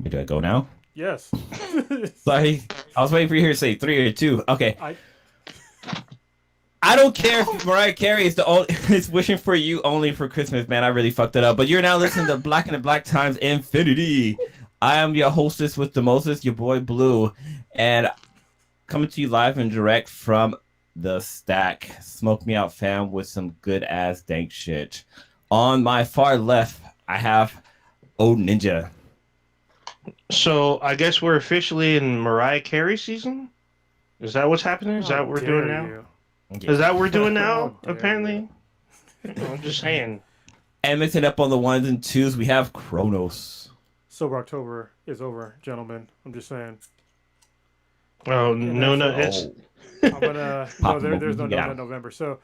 Do I go now? Yes. Sorry, I was waiting for you to say 3 or 2. Okay. I I don't care if Mariah Carey is the only is wishing for you only for Christmas, man. I really fucked it up. But you're now listening to Black and the Black Times Infinity. I am your hostess with the mostest, your boy Blue, and coming to you live and direct from the stack. Smoke me out, fam, with some good ass dank shit. On my far left, I have Old Ninja. So I guess we're officially in Mariah Carey season. Is that what's happening? Is that what we're doing now? you. Is that what we're doing How now? dare Apparently, I'm just saying. And mixing up on the ones and twos, we have Kronos. Sober October is over, gentlemen. I'm just saying. Oh And no, no, actually, it's I'm gonna Pop there's no yeah. November. So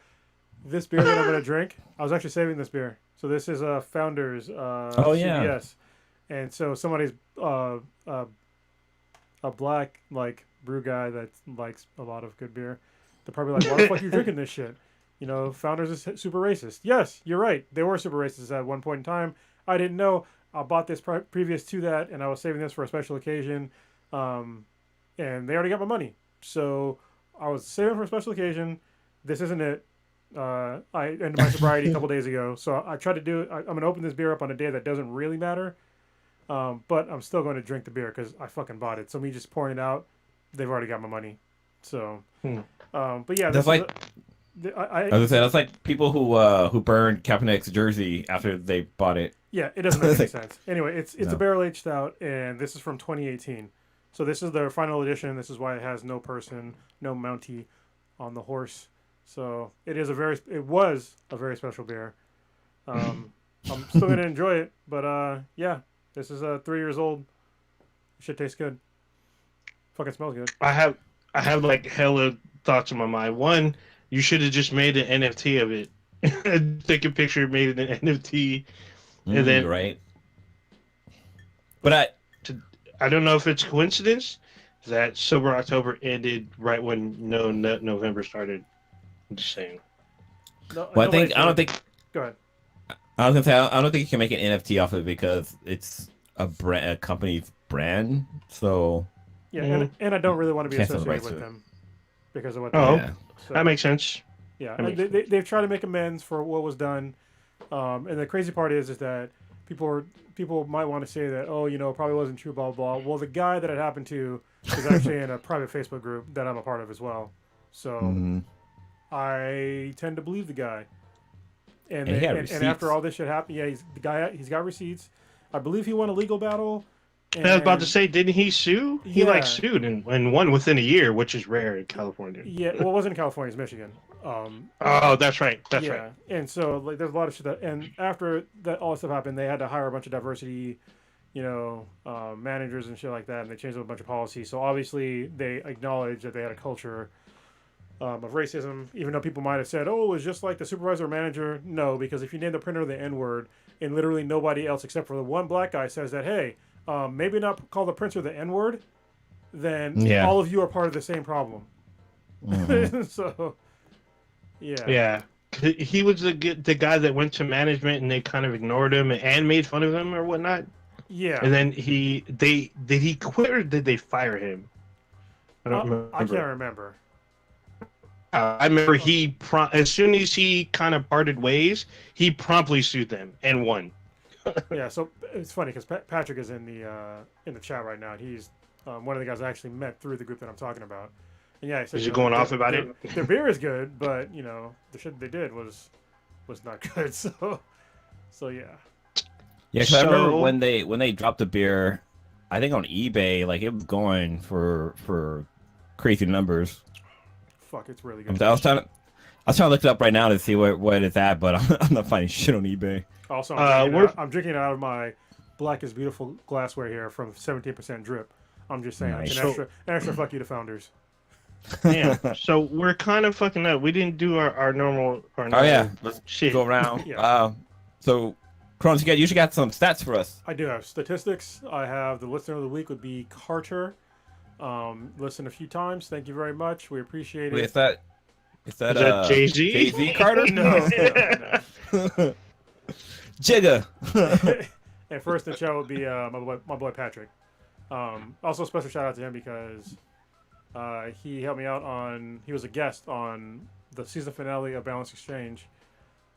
this beer that I'm gonna drink, I was actually saving this beer. So this is Founders Oh, yeah. CBS, and so somebody's a black like brew guy that likes a lot of good beer. They're probably like, why the fuck are you drinking this shit? You know, Founders is super racist. Yes, you're right. They were super racist at one point in time. I didn't know. I bought this previous to that, and I was saving this for a special occasion. And they already got my money. So I was saving for a special occasion. This isn't it. I ended my sobriety a couple days ago. So I tried to do it. I'm going to open this beer up on a day that doesn't really matter. But I'm still going to drink the beer because I fucking bought it. So me just pouring it out, they've already got my money. So, but yeah, That's like I was gonna say, that's like people who burned Kaepernick's jersey after they bought it. yeah, it doesn't make any sense. Anyway, it's a barrel aged stout, and this is from 2018. So this is their final edition. This is why it has no person, no Mountie on the horse. So it was a very special beer. I'm still gonna enjoy it, but yeah, this is 3 years old. Shit tastes good. Fucking smells good. I have like hella thoughts in my mind. One, you should have just made an NFT of it. Take a picture, made an NFT, and then right. But I don't know if it's coincidence that Sober October ended right when November started. I'm just saying. No, well, I nobody's don't think Go ahead. I was gonna say I don't think you can make an NFT off of it because it's a company's brand. So Yeah, and I don't really want to be Can't sell the associated rights with to it. them because of what. Oh, They did. So, that makes sense. yeah, that and makes they've tried to make amends for what was done, and the crazy part is that people might want to say that, oh, you know, it probably wasn't true, blah blah. Well, the guy that it happened to is actually in a private Facebook group that I'm a part of as well, so I tend to believe the guy. And And he had and receipts. after all this shit happened, yeah, he's got receipts. I believe he won a legal battle. I was about to and- say, didn't he sue? He Yeah. like sued and won within a year, which is rare in California. Yeah, well, it wasn't in California, it's Michigan. Oh, that's right. That's yeah. right. And so like there's a lot of shit that, and after that all this stuff happened, they had to hire a bunch of diversity, managers and shit like that, and they changed a bunch of policies. So obviously they acknowledged that they had a culture of racism, even though people might have said, "Oh, it was just like the supervisor or manager." No, because if you name the printer the N word, and literally nobody else except for the one black guy says that, hey, maybe not call the printer the N word, then Yeah. all of you are part of the same problem. So, yeah. Yeah. He was the guy that went to management and they kind of ignored him and made fun of him or whatnot. Yeah. And then did he quit or did they fire him? I don't remember. I can't remember. I remember as soon as he kind of parted ways, he promptly sued them and won. Yeah, so it's funny because Patrick is in the chat right now. He's one of the guys I actually met through the group that I'm talking about. And yeah, he said, Is he going off about it? Their beer is good, but the shit they did was not good. So yeah. Yeah, because I remember when they dropped the beer, I think on eBay, like it was going for crazy numbers. Fuck, it's really good. I was trying to look it up right now to see what it's at, but I'm not finding shit on eBay. Also, we're- I'm drinking it out of my Black is Beautiful glassware here from 17% drip. I'm just saying, Nice. an extra fuck you to Founders. Yeah. So we're kind of fucking up. We didn't do our normal. Oh yeah, let's shit. go around. Yeah. So, Kronos, you usually got some stats for us. I do have statistics. I have the listener of the week would be Carter. Listened a few times. Thank you very much. We appreciate it. Wait, is that Jay-Z? Jay-Z Carter? No. Jigga. And first in the chat would be my boy Patrick. Also, special shout out to him because he helped me out on. He was a guest on the season finale of Balanced Exchange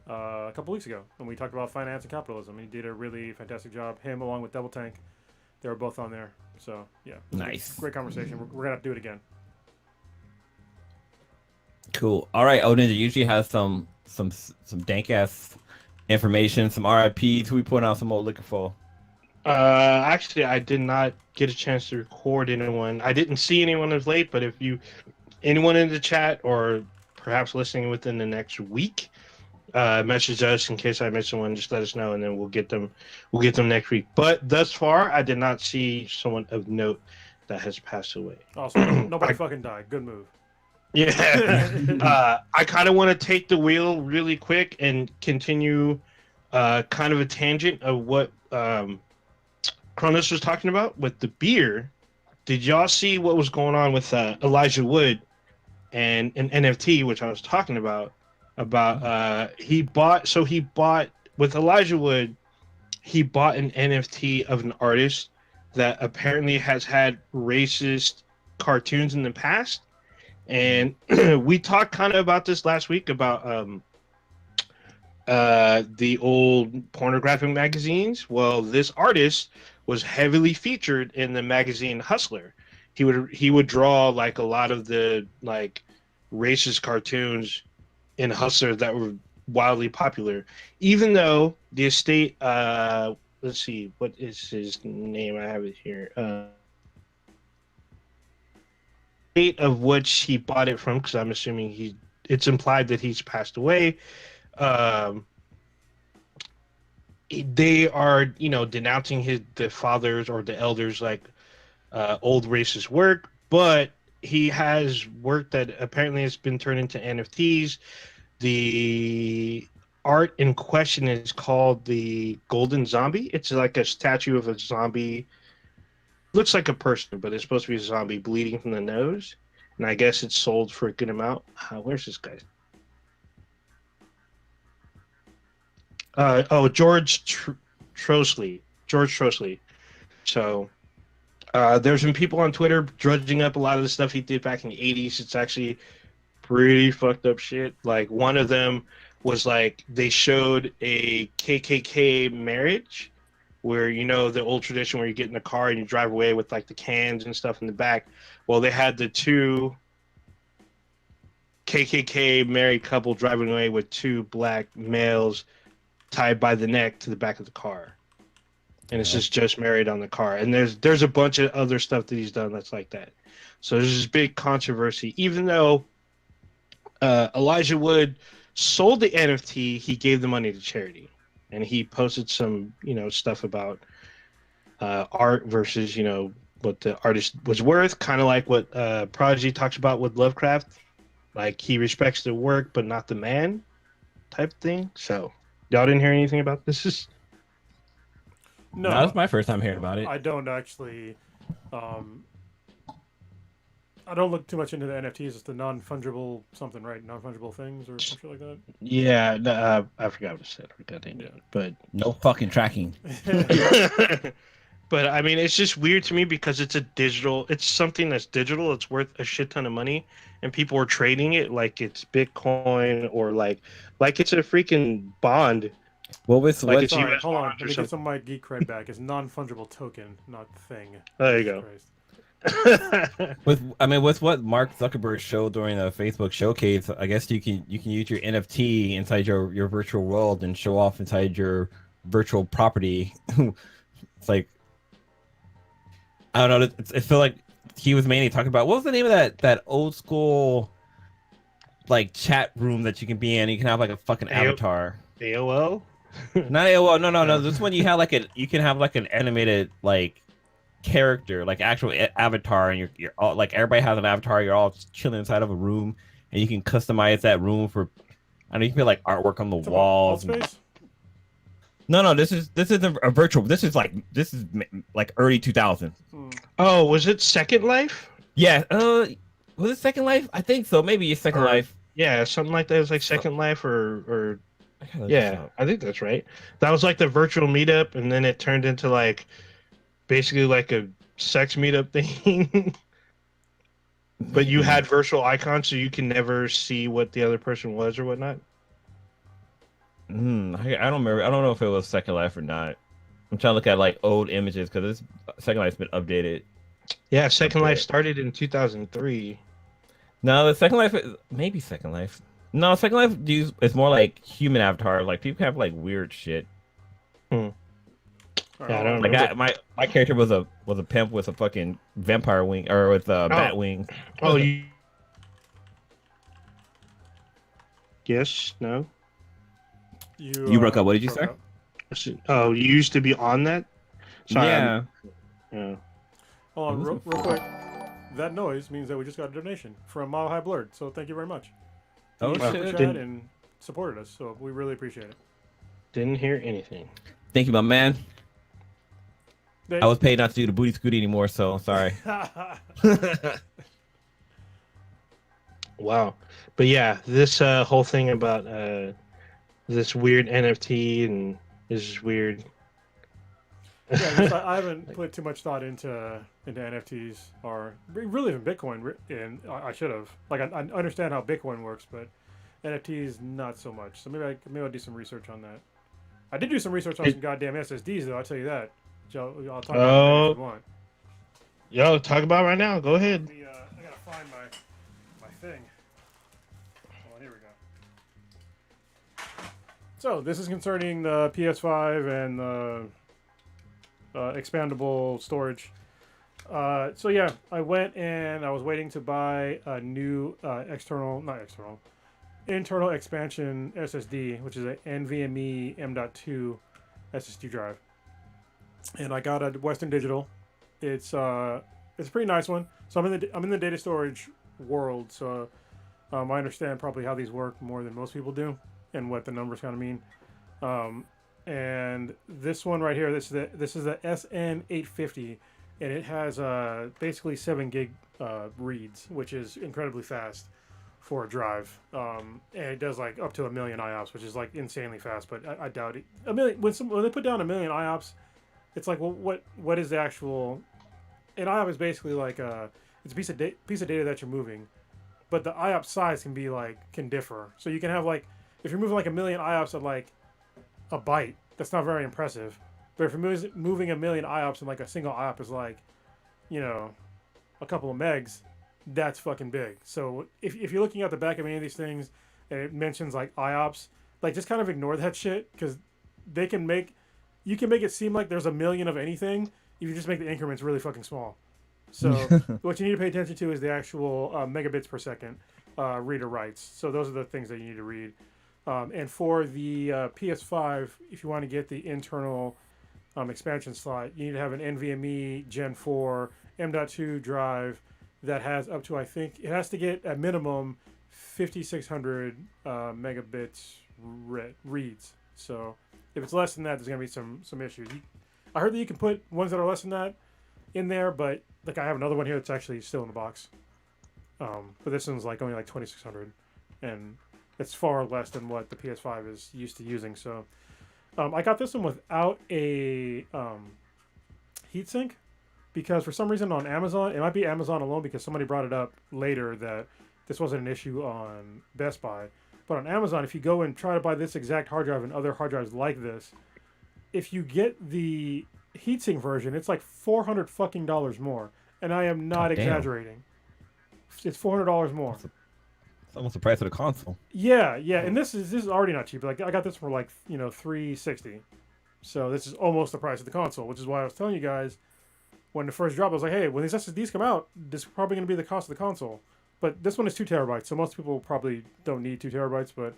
a couple weeks ago, and we talked about finance and capitalism. He did a really fantastic job. Him along with Double Tank, they were both on there. So yeah, Nice. great conversation. We're gonna have to do it again. Cool. All right, Odin. You usually has some dank ass information, some RIPs. Who we putting out some more liquor for? Actually, I did not get a chance to record anyone. I didn't see anyone as late, but if anyone in the chat or perhaps listening within the next week, message us in case I miss someone. Just let us know, and then we'll get them. We'll get them next week. But thus far, I did not see someone of note that has passed away. Also, nobody fucking died. Good move. Yeah. I kind of want to take the wheel really quick and continue kind of a tangent of what Cronus was talking about with the beer. Did y'all see what was going on with Elijah Wood and an NFT, which I was talking about? He bought with Elijah Wood, he bought an NFT of an artist that apparently has had racist cartoons in the past. And we talked kind of about this last week about the old pornographic magazines. Well, this artist was heavily featured in the magazine Hustler. He would draw like a lot of the like racist cartoons in Hustler that were wildly popular. Even though the estate, let's see, what is his name? I have it here. Of which he bought it from, because I'm assuming it's implied that he's passed away. They are, denouncing the fathers or the elders like old racist work, but he has work that apparently has been turned into NFTs. The art in question is called the Golden Zombie. It's like a statue of a zombie. Looks like a person, but it's supposed to be a zombie bleeding from the nose. And I guess it's sold for a good amount. Where's this guy? George Trosley. George Trosley. So there's some people on Twitter drudging up a lot of the stuff he did back in the 80s. It's actually pretty fucked up shit. Like one of them was like they showed a KKK marriage where, the old tradition where you get in a car and you drive away with like the cans and stuff in the back. Well, they had the two KKK married couple driving away with two black males tied by the neck to the back of the car. And it's just married on the car. And there's a bunch of other stuff that he's done that's like that. So there's this big controversy. Even though Elijah Wood sold the NFT, he gave the money to charity. And he posted some, stuff about art versus, what the artist was worth, kind of like what Prodigy talks about with Lovecraft. Like, he respects the work, but not the man type thing. So, y'all didn't hear anything about this? No, that's my first time hearing about it. I don't actually. I don't look too much into the NFTs. It's the non-fungible something, right? Non-fungible things or something like that. Yeah, I forgot what it said. I forgot the name, but no fucking tracking. But I mean, it's just weird to me because it's something that's digital. It's worth a shit ton of money, and people are trading it like it's Bitcoin or like it's a freaking bond. Well, with hold on. Let me get some of my geek cred back. It's non-fungible token, not thing. There you go. Christ. with what Mark Zuckerberg showed during the Facebook showcase, I guess you can use your NFT inside your virtual world and show off inside your virtual property. It's like, I don't know. I feel like he was mainly talking about, what was the name of that old school like chat room that you can be in? You can have like a fucking avatar. AOL? Not AOL. No. This one you can have like an animated like character, like actual avatar, and you're all like, everybody has an avatar. You're all chilling inside of a room, and you can customize that room for, I don't know, you can put like artwork on the walls. No, this is a virtual. This is like early 2000. Oh, was it Second Life? Yeah. Was it Second Life? I think so. Maybe it's Second Life. Yeah, something like that. It was like Second Life or yeah, I think that's right. That was like the virtual meetup, and then it turned into like basically like a sex meetup thing. But you had virtual icons, so you can never see what the other person was or whatnot. I don't remember. I don't know if it was Second Life or not. I'm trying to look at like old images because this Second Life's been updated Yeah, a Second Life bit. started in 2003. No, the Second Life maybe Second Life. No, Second Life it's more like human avatar. Like people have like weird shit. Hmm. All right, Yeah, I hold don't on. Like remember. my character was a pimp with a fucking vampire wing or with Oh, bat wings. oh, you. Yes, no. You broke up. What did you Broke say? up. Oh, you used to be on that. Sorry, Yeah. yeah. Hold on, real quick. That noise means that we just got a donation from Mile High Blurred. So thank you very much. Oh He super shit! chat and supported us, so we really appreciate it. Didn't hear anything. Thank you, my man. They, I was paid not to do the booty scooty anymore, so sorry. Wow. But yeah, this whole thing about this weird NFT and is just weird. yeah, just, I haven't put too much thought into NFTs or really even Bitcoin. And I should have. Like I understand how Bitcoin works, but NFTs not so much. So maybe I'll do some research on that. I did do some research on some goddamn SSDs though. I'll tell you that. So I'll talk about that if you want. Yo, talk about it right now. Go ahead. I gotta find my thing. Oh, here we go. So this is concerning the PS5 and the expandable storage. So yeah, I went and I was waiting to buy a new internal expansion SSD, which is an NVMe M.2 SSD drive, and I got a Western Digital. It's a pretty nice one. So I'm in the data storage world, so I understand probably how these work more than most people do, and what the numbers kind of mean. And this one right here, this is the SN850, and it has basically 7 gig reads, which is incredibly fast for a drive. And it does like up to 1 million IOPS, which is like insanely fast. But I doubt it. A million when they put down 1 million IOPS, it's like, well, what is the actual? An IOP is basically like it's a piece of data that you're moving, but the IOP size can differ. So you can have like, if you're moving like 1 million IOPS at like a byte, that's not very impressive. But if you're moving 1 million IOPS and like a single IOP is like, a couple of megs, that's fucking big. So if you're looking at the back of any of these things and it mentions like IOPS, like just kind of ignore that shit, because you can make it seem like there's 1 million of anything if you just make the increments really fucking small. So what you need to pay attention to is the actual megabits per second read or writes. So those are the things that you need to read. And for the PS5, if you want to get the internal expansion slot, you need to have an NVMe Gen 4 M.2 drive that has up to, I think, it has to get at minimum 5,600 megabits reads. So if it's less than that, there's going to be some issues. I heard that you can put ones that are less than that in there, but like I have another one here that's actually still in the box. But this one's like only like 2,600, and it's far less than what the PS5 is used to using. So I got this one without a heatsink, because for some reason on Amazon, it might be Amazon alone because somebody brought it up later that this wasn't an issue on Best Buy. But on Amazon, if you go and try to buy this exact hard drive and other hard drives like this, if you get the heatsink version, it's like $400 fucking more. And I am not exaggerating. It's $400 more. It's almost the price of the console. Yeah, and this is already not cheap. Like I got this for like $360, so this is almost the price of the console. Which is why I was telling you guys when the first dropped, I was like, hey, when these SSDs come out, this is probably going to be the cost of the console. But this one is 2 terabytes, so most people probably don't need 2 terabytes. But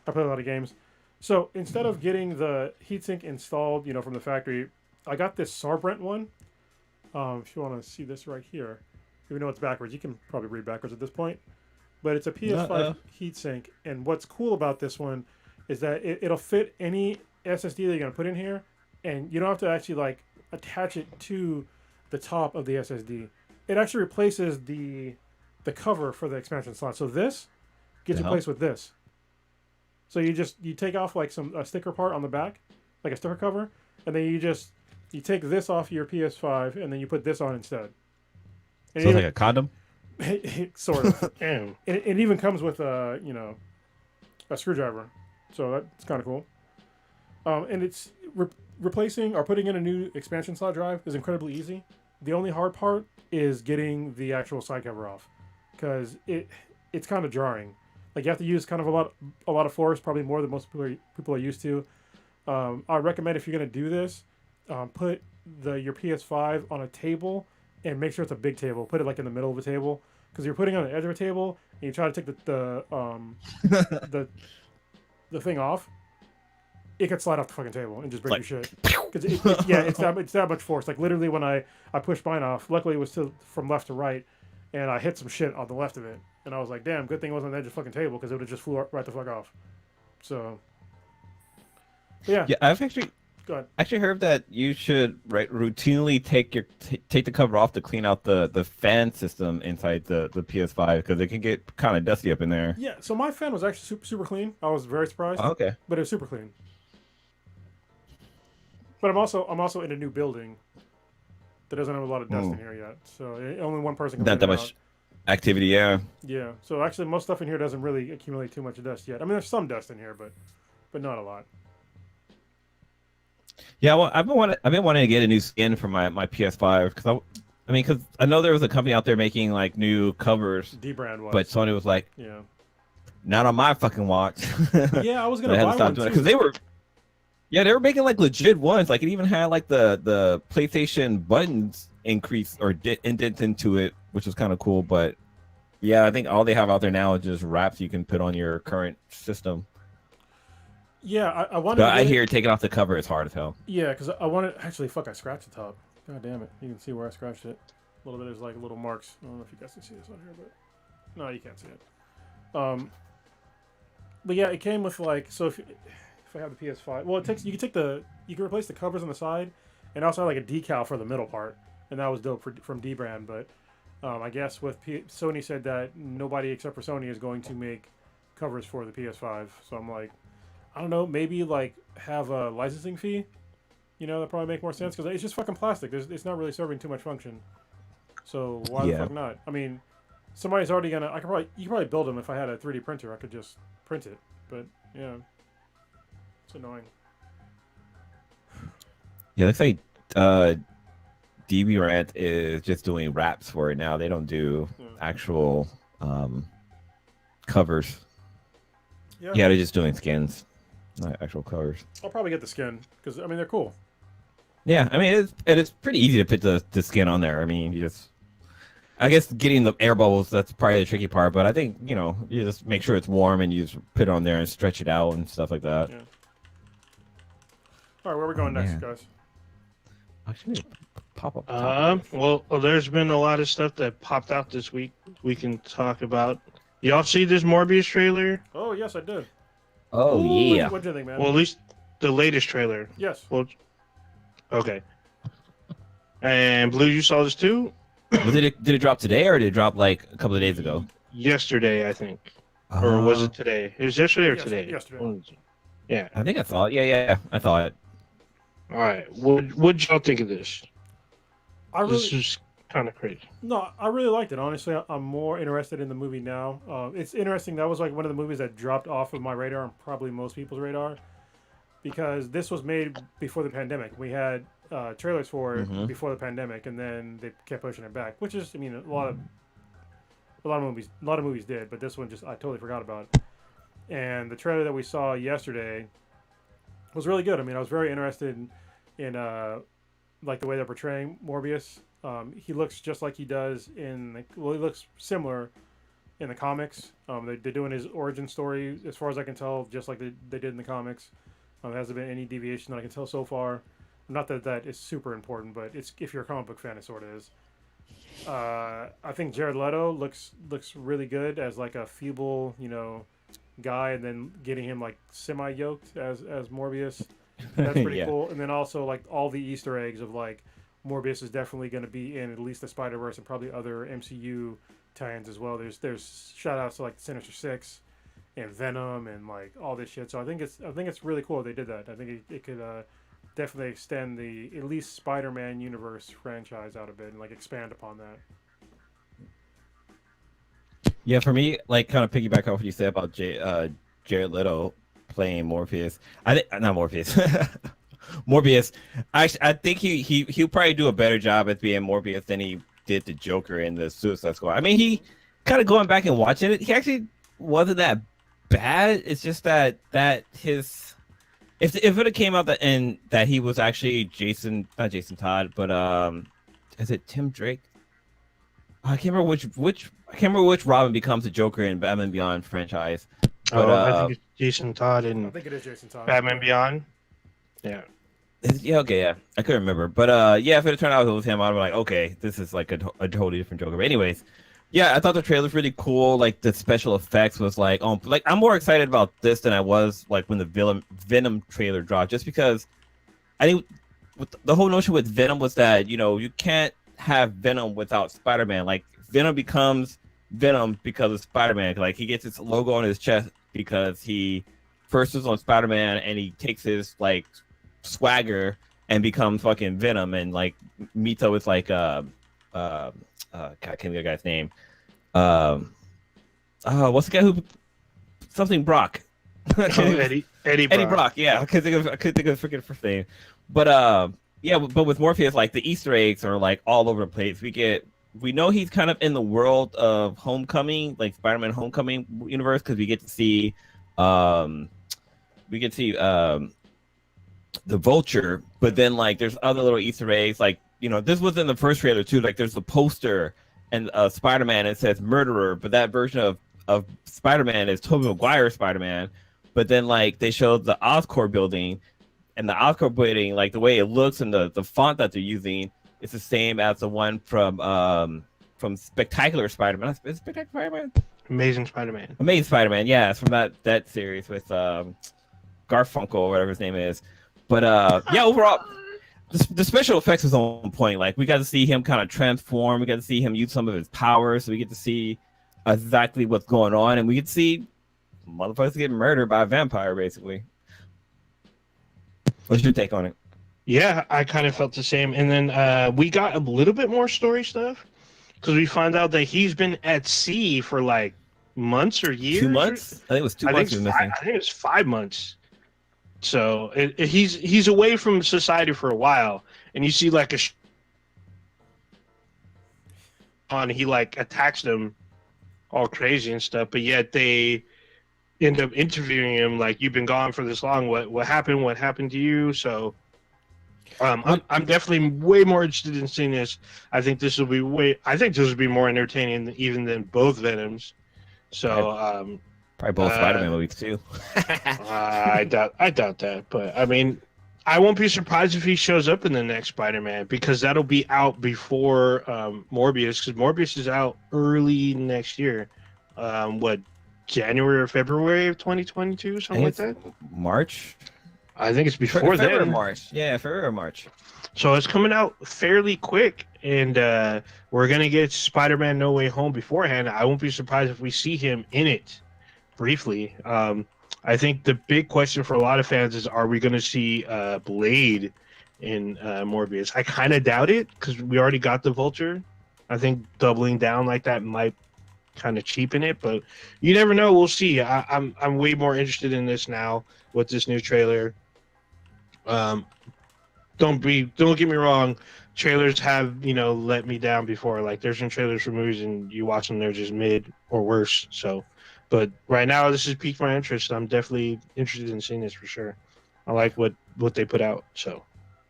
I play a lot of games, so instead of getting the heatsink installed, from the factory, I got this Sarbrent one. If you want to see this right here, even though it's backwards, you can probably read backwards at this point. But it's a PS5 heatsink, and what's cool about this one is that it'll fit any SSD that you're gonna put in here, and you don't have to actually like attach it to the top of the SSD. It actually replaces the cover for the expansion slot. So this gets replaced with this. So you take off like a sticker part on the back, like a sticker cover, and then you just You take this off your PS5 and then you put this on instead. And So it's like a condom. sort of. Damn. It even comes with a a screwdriver, so that's kind of cool. And it's replacing or putting in a new expansion slot drive is incredibly easy. The only hard part is getting the actual side cover off, because it's kind of jarring. Like you have to use kind of a lot of force, probably more than most people are used to. I recommend if you're gonna do this, put your PS5 on a table and make sure it's a big table. Put it like in the middle of the table, because you're putting it on the edge of a table and you try to take the thing off, it could slide off the fucking table and just break your shit. Because it's that much force. Like literally when I pushed mine off, luckily it was from left to right, and I hit some shit on the left of it, and I was like, damn, good thing it wasn't on the edge of the fucking table, because it would have just flew right the fuck off. So yeah, I've actually go ahead. heard that you should routinely take the cover off to clean out the fan system inside the PS5, because it can get kind of dusty up in there. Yeah, so my fan was actually super clean. I was very surprised. Oh, okay. But it was super clean. But I'm also in a new building that doesn't have a lot of dust in here yet. So only one person can Not that much activity, yeah. Yeah. So actually most stuff in here doesn't really accumulate too much dust yet. I mean, there's some dust in here, but not a lot. Yeah, well, I've been wanting to get a new skin for my PS5, because I know there was a company out there making like new covers, D-brand was. but Sony was like, yeah, not on my fucking watch. Yeah, I was gonna I had buy to stop one doing it too. because they were making like legit ones. Like it even had like the PlayStation buttons increased or indent into it, which was kind of cool. But yeah, I think all they have out there now is just wraps you can put on your current system. Yeah, I wanted. But I hear taking off the cover is hard as hell. Yeah, because I wanted. Actually, fuck, I scratched the top. God damn it! You can see where I scratched it. A little bit. There's like little marks. I don't know if you guys can see this on here, but no, you can't see it. But yeah, it came with like, so if I have the PS5, well, you can replace the covers on the side, and also like a decal for the middle part, and that was dope from D brand. But I guess with Sony said that nobody except for Sony is going to make covers for the PS5. So I'm like, I don't know, maybe like have a licensing fee. That probably make more sense, because it's just fucking plastic. It's not really serving too much function. So why the fuck not? I mean, somebody's already gonna. You could probably build them if I had a 3D printer. I could just print it. But yeah, it's annoying. Yeah, looks like DB Rant is just doing wraps for it now. They don't do actual covers. Yeah, they're just doing skins, not actual covers. I'll probably get the skin, because I mean they're cool. Yeah, I mean it's pretty easy to put the skin on there. I mean I guess getting the air bubbles, that's probably the tricky part, but I think, you just make sure it's warm and you just put it on there and stretch it out and stuff like that. Yeah. All right, where are we going next, guys? Actually, pop up. Well, there's been a lot of stuff that popped out this week we can talk about. Y'all see this Morbius trailer? Oh, yes, I did. Oh, Ooh, yeah. What do you think, man? Well, at least the latest trailer. Yes. Well, okay. And Blue, you saw this too? Did it drop today, or did it drop like a couple of days ago? Yesterday, I think. Or was it today? It was yesterday or today? Yesterday. Yeah. I think I saw it. Yeah, I saw it. All right. What'd y'all think of this? This is kind of crazy. No, I really liked it. Honestly, I'm more interested in the movie now. It's interesting. That was like one of the movies that dropped off of my radar, and probably most people's radar, because this was made before the pandemic. We had trailers for it before the pandemic, and then they kept pushing it back. Which is, I mean, a lot of movies did, but this one I totally forgot about it. And the trailer that we saw yesterday was really good. I mean, I was very interested in like the way they're portraying Morbius. He looks just like he does he looks similar in the comics. They're doing his origin story, as far as I can tell, just like they did in the comics. There hasn't been any deviation that I can tell so far. Not that is super important, but if you're a comic book fan, it sort of is. I think Jared Leto looks really good as like a feeble, guy, and then getting him like semi-yoked as Morbius. That's pretty cool. And then also like all the Easter eggs of like Morbius is definitely going to be in at least the Spider-Verse and probably other MCU tie-ins as well. There's shout outs to like Sinister Six and Venom and like all this shit. So I think it's really cool they did that. I think it could definitely extend the at least Spider-Man universe franchise out a bit and like expand upon that. Yeah, for me, like kind of piggyback off what you said about Jared Leto playing Morpheus. I think not Morpheus, Morbius. I think he'll probably do a better job at being Morbius than he did the Joker in the Suicide Squad. I mean, he kind of going back and watching it, he actually wasn't that bad. It's just that his if it had came out that he was actually not Jason Todd, but is it Tim Drake? I can't remember which Robin becomes the Joker in Batman Beyond franchise. But, I think it's Jason Todd I and think it is Jason Todd. Batman Beyond. Yeah. yeah, okay, yeah, I couldn't remember, but yeah, if it had turned out it was him, I'd be like, okay, this is like a totally different Joker. But anyways, yeah, I thought the trailer was really cool. Like the special effects was like I'm more excited about this than I was like when the Venom trailer dropped, just because I think the whole notion with Venom was that you can't have Venom without Spider-Man. Like Venom becomes Venom because of Spider-Man. Like he gets his logo on his chest because he first was on Spider-Man and he takes his like swagger and becomes fucking Venom and like meets up with like God, I can't think of the guy's name. What's the guy who something Brock? Eddie Brock. Yeah, I couldn't think of the freaking first name. But yeah, but with Morpheus, like the Easter eggs are like all over the place. We know he's kind of in the world of Homecoming, like Spider-Man Homecoming universe, because we get to see the Vulture, but then like there's other little Easter eggs, like this was in the first trailer too. Like there's the poster and Spider-Man, it says murderer, but that version of Spider-Man is Tobey Maguire's Spider-Man. But then like they showed the Oscorp building, and the Oscorp building, like the way it looks and the font that they're using, it's the same as the one from Spectacular Spider-Man. Is it Spectacular Spider-Man? Amazing Spider-Man. Amazing Spider-Man, yeah, it's from that series with Garfunkel or whatever his name is. But yeah, overall, the special effects was on point. Like we got to see him kind of transform. We got to see him use some of his powers. So we get to see exactly what's going on, and we get to see motherfuckers get murdered by a vampire, basically. What's your take on it? Yeah, I kind of felt the same. And then we got a little bit more story stuff because we found out that he's been at sea for like months or years. 2 months? I think it was 2 months he was missing. I think it was 5 months. So he's away from society for a while, and you see like he like attacks them all crazy and stuff, but yet they end up interviewing him like, you've been gone for this long. What happened to you? So I'm definitely way more interested in seeing this. I think this will be more entertaining even than both Venoms. So probably both Spider-Man movies too. I doubt that, but I mean, I won't be surprised if he shows up in the next Spider-Man, because that'll be out before Morbius, because Morbius is out early next year. January or February of 2022, something like that? March? I think it's before February then. Or March. Yeah, February or March. So it's coming out fairly quick, and we're going to get Spider-Man No Way Home beforehand. I won't be surprised if we see him in it briefly. I think the big question for a lot of fans is, are we going to see Blade in Morbius? I kind of doubt it, because we already got the Vulture. I think doubling down like that might kind of cheapen it, but you never know. We'll see. I'm way more interested in this now with this new trailer. Don't get me wrong. Trailers have let me down before. Like there's some trailers for movies and you watch them, they're just mid or worse. So, but right now this has piqued my interest. I'm definitely interested in seeing this for sure. I like what they put out. So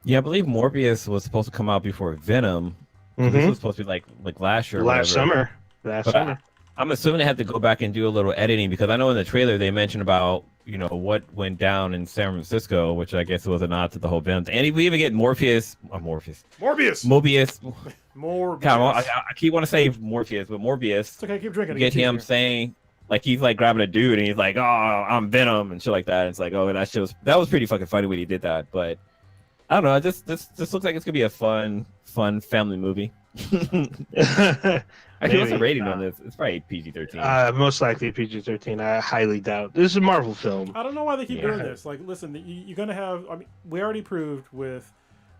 yeah, I believe Morbius was supposed to come out before Venom. Mm-hmm. This was supposed to be like last year. Last summer. I'm assuming they had to go back and do a little editing, because I know in the trailer they mentioned about what went down in San Francisco, which I guess was a nod to the whole Venom. And we even get Morbius. Mobius. God, I keep want to say Morpheus, but Morbius. It's okay, keep drinking. Get him saying like he's like grabbing a dude and he's like, "Oh, I'm Venom" and shit like that. And it's like, oh, that was pretty fucking funny when he did that. But I don't know. This looks like it's gonna be a fun family movie. Actually, what's the Maybe. rating on this? It's probably PG-13. Most likely PG-13. I highly doubt. This is a Marvel film. I don't know why they keep Yeah. doing this. Like, listen, you're gonna have. I mean, we already proved with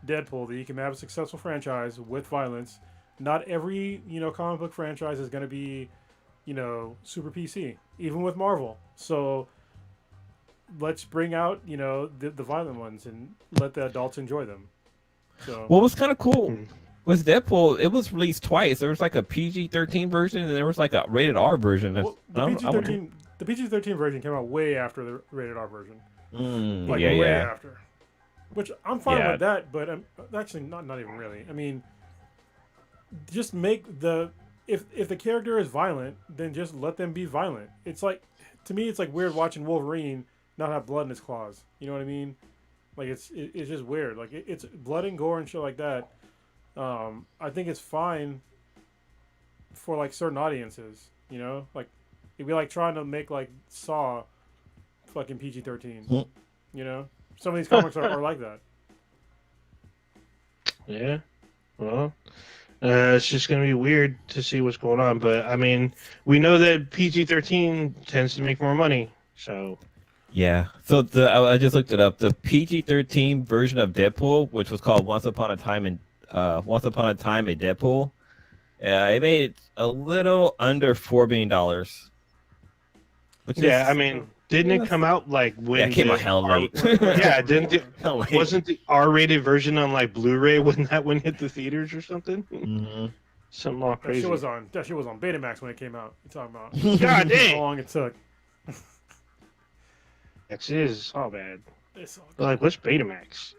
Deadpool that you can have a successful franchise with violence. Not every comic book franchise is gonna be super PC, even with Marvel. So let's bring out the violent ones and let the adults enjoy them. So What was kind of cool Hmm. was Deadpool. It was released twice. There was like a PG-13 version, and there was like a rated R version. well, the PG-13 version came out way after the rated R version. Like yeah, way yeah. after. Which I'm fine Yeah. with that, but actually not even really. I mean, just make the if the character is violent, then just let them be violent. It's like, to me, it's like weird watching Wolverine not have blood in his claws. You know what I mean? Like it's just weird. Like it's blood and gore and shit like that. I think it's fine for like certain audiences. Like it'd be like trying to make like Saw fucking PG-13. Some of these comics are like that. Yeah. Well, it's just gonna be weird to see what's going on. But I mean, we know that PG-13 tends to make more money. So Yeah. So I just looked it up. The PG-13 version of Deadpool, which was called Once Upon a Time a Deadpool, it made a little under $4 billion. Which yeah, is, I mean, didn't it come out like when? yeah, it came out hell late. Yeah, didn't it? Hell late. Wasn't the R-rated version on like Blu-ray when that one hit the theaters or something? Mhm. Something all That crazy. shit was on Betamax when it came out. You're talking about God how dang! long it took. It is all bad. It's all Like, what's Betamax?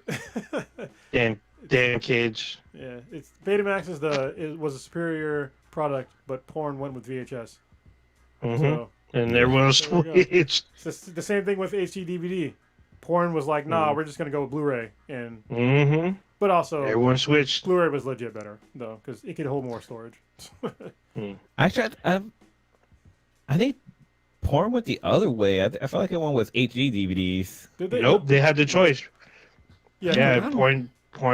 Damn kids. yeah, it's Betamax was a superior product, but porn went with VHS. Mm-hmm. So And everyone else There we go. switched. it's the same thing with HD DVD. Porn was like, nah, we're just gonna go with Blu-ray, Mm-hmm. but also Everyone switched. Blu-ray was legit better though, because it could hold more storage. Actually, I think porn went the other way. I feel like it went with HD DVDs. Did they? Nope, they had the choice. Yeah. Yeah, porn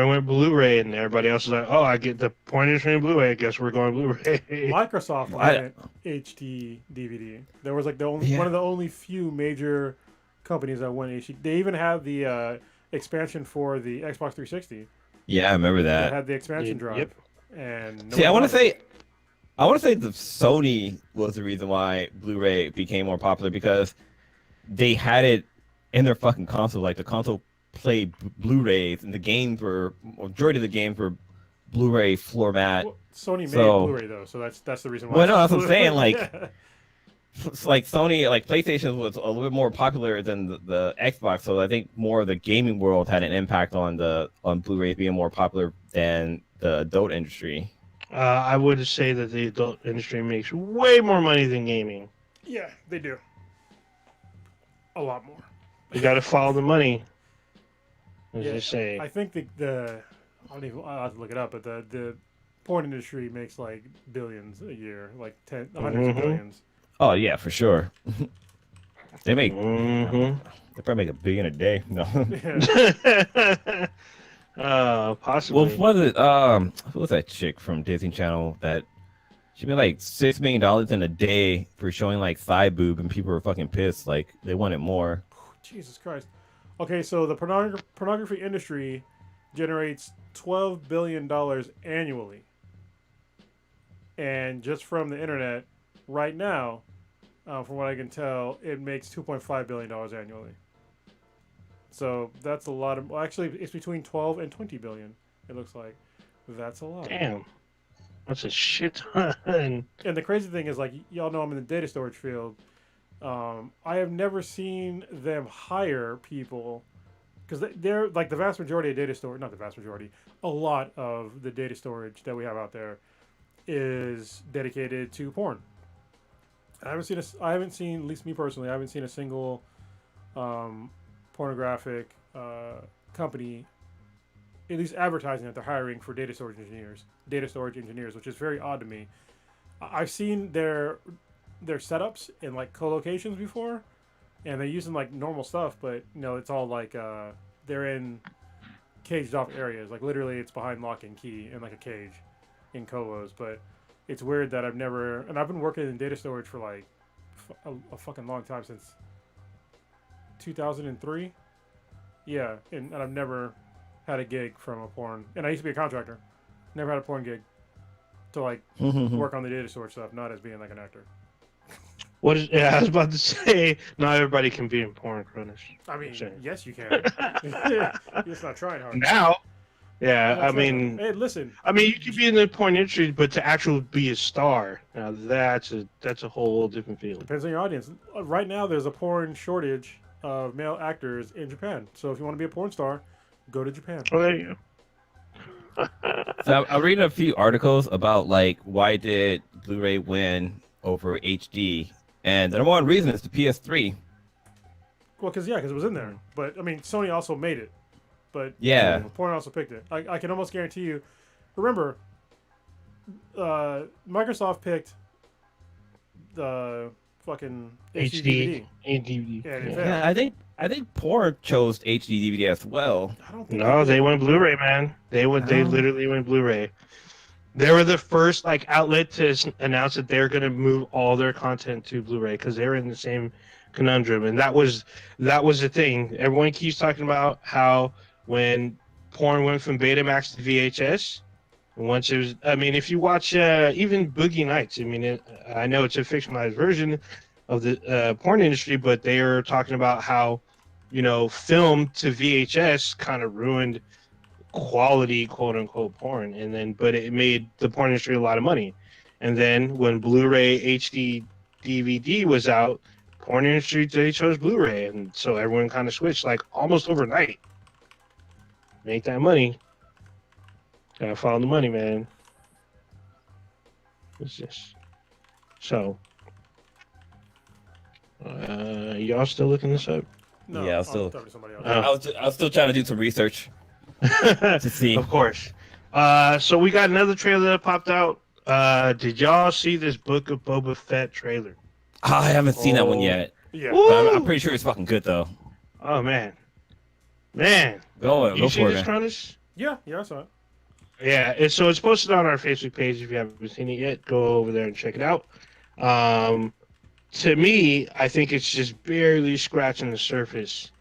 went Blu-ray, and everybody else was like, "Oh, I get the porn industry in Blu-ray. I guess we're going Blu-ray." Microsoft went HD DVD. There was like one of the only few major companies that went HD. They even had the expansion for the Xbox 360. Yeah, I remember They that. had the expansion drive. Yep. And See, I want to nobody say, the Sony was the reason why Blu-ray became more popular, because they had it in their fucking console. Like the console played Blu-rays, and the games majority of the games were Blu-ray format. Well, Sony made So- Blu-ray though, so that's the reason why. Well, no, that's what I'm saying, like- Yeah. It's like Sony, like PlayStation was a little bit more popular than the Xbox, so I think more of the gaming world had an impact on Blu-ray being more popular than the adult industry. I would say that the adult industry makes way more money than gaming. Yeah, they do. A lot more. You got to follow the money, as Yeah, they say. I think I'll have to look it up, but the porn industry makes like billions a year, like hundreds of Mhm. billions. Oh yeah, for sure. They make Mm-hmm. they probably make $1 billion a day. No. Yeah. Possibly. Well, who was that chick from Disney Channel that she made like $6 million in a day for showing like thigh boob, and people were fucking pissed, like they wanted more. Jesus Christ. Okay, so the pornography industry generates $12 billion annually. And just from the internet, right now, from what I can tell, it makes $2.5 billion annually. So that's a lot of... Well, actually, it's between 12 and 20 billion, it looks like. That's a lot. Damn. That's a shit ton. And the crazy thing is, like, y'all know I'm in the data storage field. I have never seen them hire people, because they're like the vast majority of data storage, not the vast majority, a lot of the data storage that we have out there is dedicated to porn. I haven't seen, at least me personally, I haven't seen a single pornographic company, at least advertising that they're hiring for data storage engineers, which is very odd to me. I've seen their setups in like co-locations before, and they're using like normal stuff, but it's all like they're in caged off areas, like literally it's behind lock and key in like a cage, in colos, but it's weird that I've never, and I've been working in data storage for like a fucking long time, since 2003. Yeah, and I've never had a gig from a porn, and I used to be a contractor. Never had a porn gig to like work on the data storage stuff, not as being like an actor. What is? Yeah, I was about to say, not everybody can be in porn, Cronus. I mean, Same. yes, you can. You're just not trying hard. Now, yeah, That's I mean, hey, listen. I mean, you could be in the porn industry, but to actually be a star, now that's a whole different feeling. Depends on your audience. Right now, there's a porn shortage of male actors in Japan. So if you want to be a porn star, go to Japan. Oh, there you go. So I'm reading a few articles about like why did Blu-ray win over HD, and the number one reason is the PS3. Well, because it was in there. But I mean, Sony also made it. But Yeah. porn also picked it. I can almost guarantee you. Remember, Microsoft picked the fucking HD. DVD. Yeah, Yeah, I think porn chose HD DVD as well. I don't think No, did. they went Blu-ray, man. They literally went Bluray. They were the first like outlet to announce that they're gonna move all their content to Blu-ray because they were in the same conundrum, and that was the thing. Everyone keeps talking about how when porn went from Betamax to VHS, once it was, I mean, if you watch even Boogie Nights, I mean, I know it's a fictionalized version of the porn industry, but they are talking about how, film to VHS kind of ruined quality, quote unquote, porn, but it made the porn industry a lot of money. And then when Blu-ray HD DVD was out, porn industry, they chose Blu-ray, and so everyone kind of switched like almost overnight. Make that money. Gotta follow the money, man. What's this? So, y'all still looking this up? No, Yeah, I'll still- talk to somebody else. I was still trying to do some research to see. Of course. So we got another trailer that popped out. Did y'all see this Book of Boba Fett trailer? Oh, I haven't seen that one yet. Yeah. But I'm pretty sure it's fucking good though. Oh man, Go you see for this, it. Cronus? Yeah, I saw it. Yeah, so it's posted on our Facebook page. If you haven't seen it yet, go over there and check it out. To me, I think it's just barely scratching the surface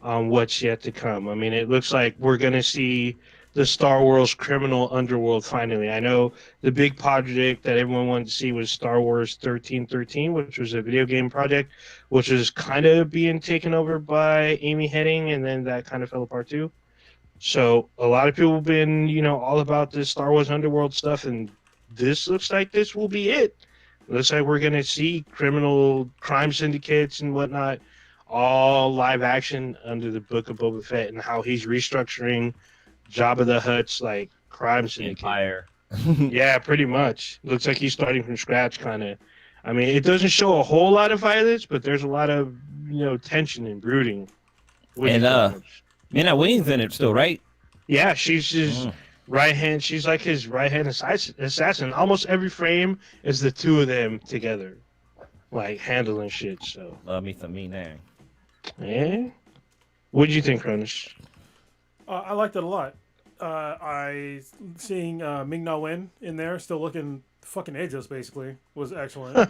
on what's yet to come. I mean, it looks like we're going to see the Star Wars criminal underworld finally. I know the big project that everyone wanted to see was Star Wars 1313, which was a video game project, which was kind of being taken over by Amy Hennig, and then that kind of fell apart too. So a lot of people have been, all about this Star Wars underworld stuff, and this looks like this will be it. Looks like we're going to see criminal crime syndicates and whatnot, all live action under the Book of Boba Fett, and how he's restructuring Jabba the Hutt's like crime syndicate. Empire. Yeah, pretty much. Looks like he's starting from scratch, kind of. I mean, it doesn't show a whole lot of violence, but there's a lot of tension and brooding. And Mina Wayne's in it still, right? Yeah, she's his right hand. She's like his right hand assassin. Almost every frame is the two of them together, like handling shit. So, Love me some Mina. yeah. What did you think, Cronus? I liked it a lot. Seeing Ming-Na Wen in there, still looking fucking ageless, basically, was excellent.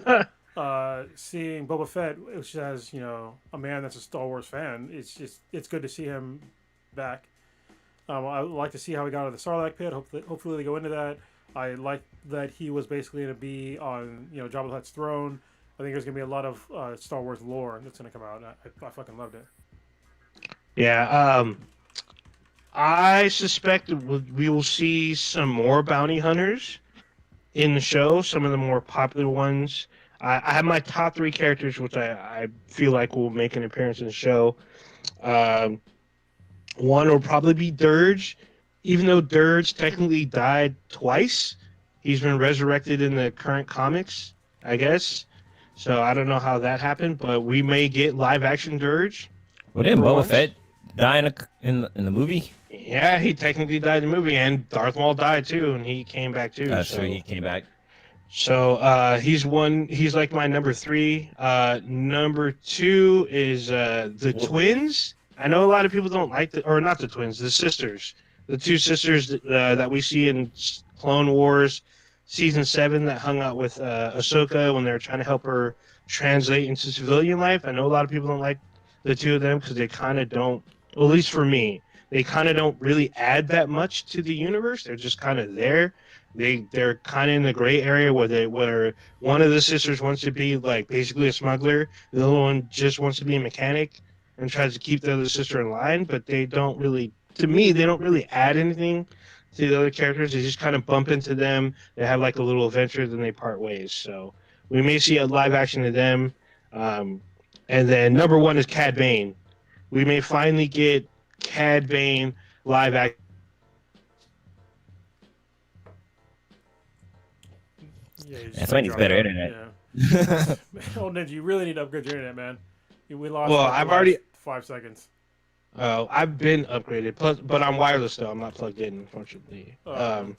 Seeing Boba Fett, which has a man that's a Star Wars fan, it's good to see him back. I would like to see how he got out of the Sarlacc pit. Hopefully they go into that. I like that he was basically going to be on Jabba the Hutt's throne. I think there's going to be a lot of Star Wars lore that's going to come out. I fucking loved it. Yeah, I suspect we will see some more bounty hunters in the show. Some of the more popular ones. I have my top 3 characters, which I feel like will make an appearance in the show. One will probably be Dirge, even though Dirge technically died twice. He's been resurrected in the current comics, I guess. So I don't know how that happened, but we may get live action Dirge. Well, didn't For Boba once. Fett die in the movie? Yeah, he technically died in the movie, and Darth Maul died too, and he came back too. That's true. He came back. So he's one. He's like my number 3. Number 2 is the twins. I know a lot of people don't like not the twins, the sisters. The 2 sisters that we see in Clone Wars season 7 that hung out with Ahsoka when they were trying to help her translate into civilian life. I know a lot of people don't like the two of them because they kind of don't, well, at least for me, they kind of don't really add that much to the universe. They're just kind of there. They're kind of in the gray area where one of the sisters wants to be like basically a smuggler, the other one just wants to be a mechanic and tries to keep the other sister in line, but they don't really, to me, they don't really add anything to the other characters. They just kind of bump into them. They have like a little adventure, then they part ways. So we may see a live action of them. And then number 1 is Cad Bane. We may finally get Cad Bane live action. Yeah, Man, somebody needs better internet. Yeah. Oh, Ninja, you really need to upgrade your internet, man. We lost. Well, like, the I've last already- 5 seconds. Oh, I've been upgraded, but I'm wireless though. I'm not plugged in, unfortunately. Oh.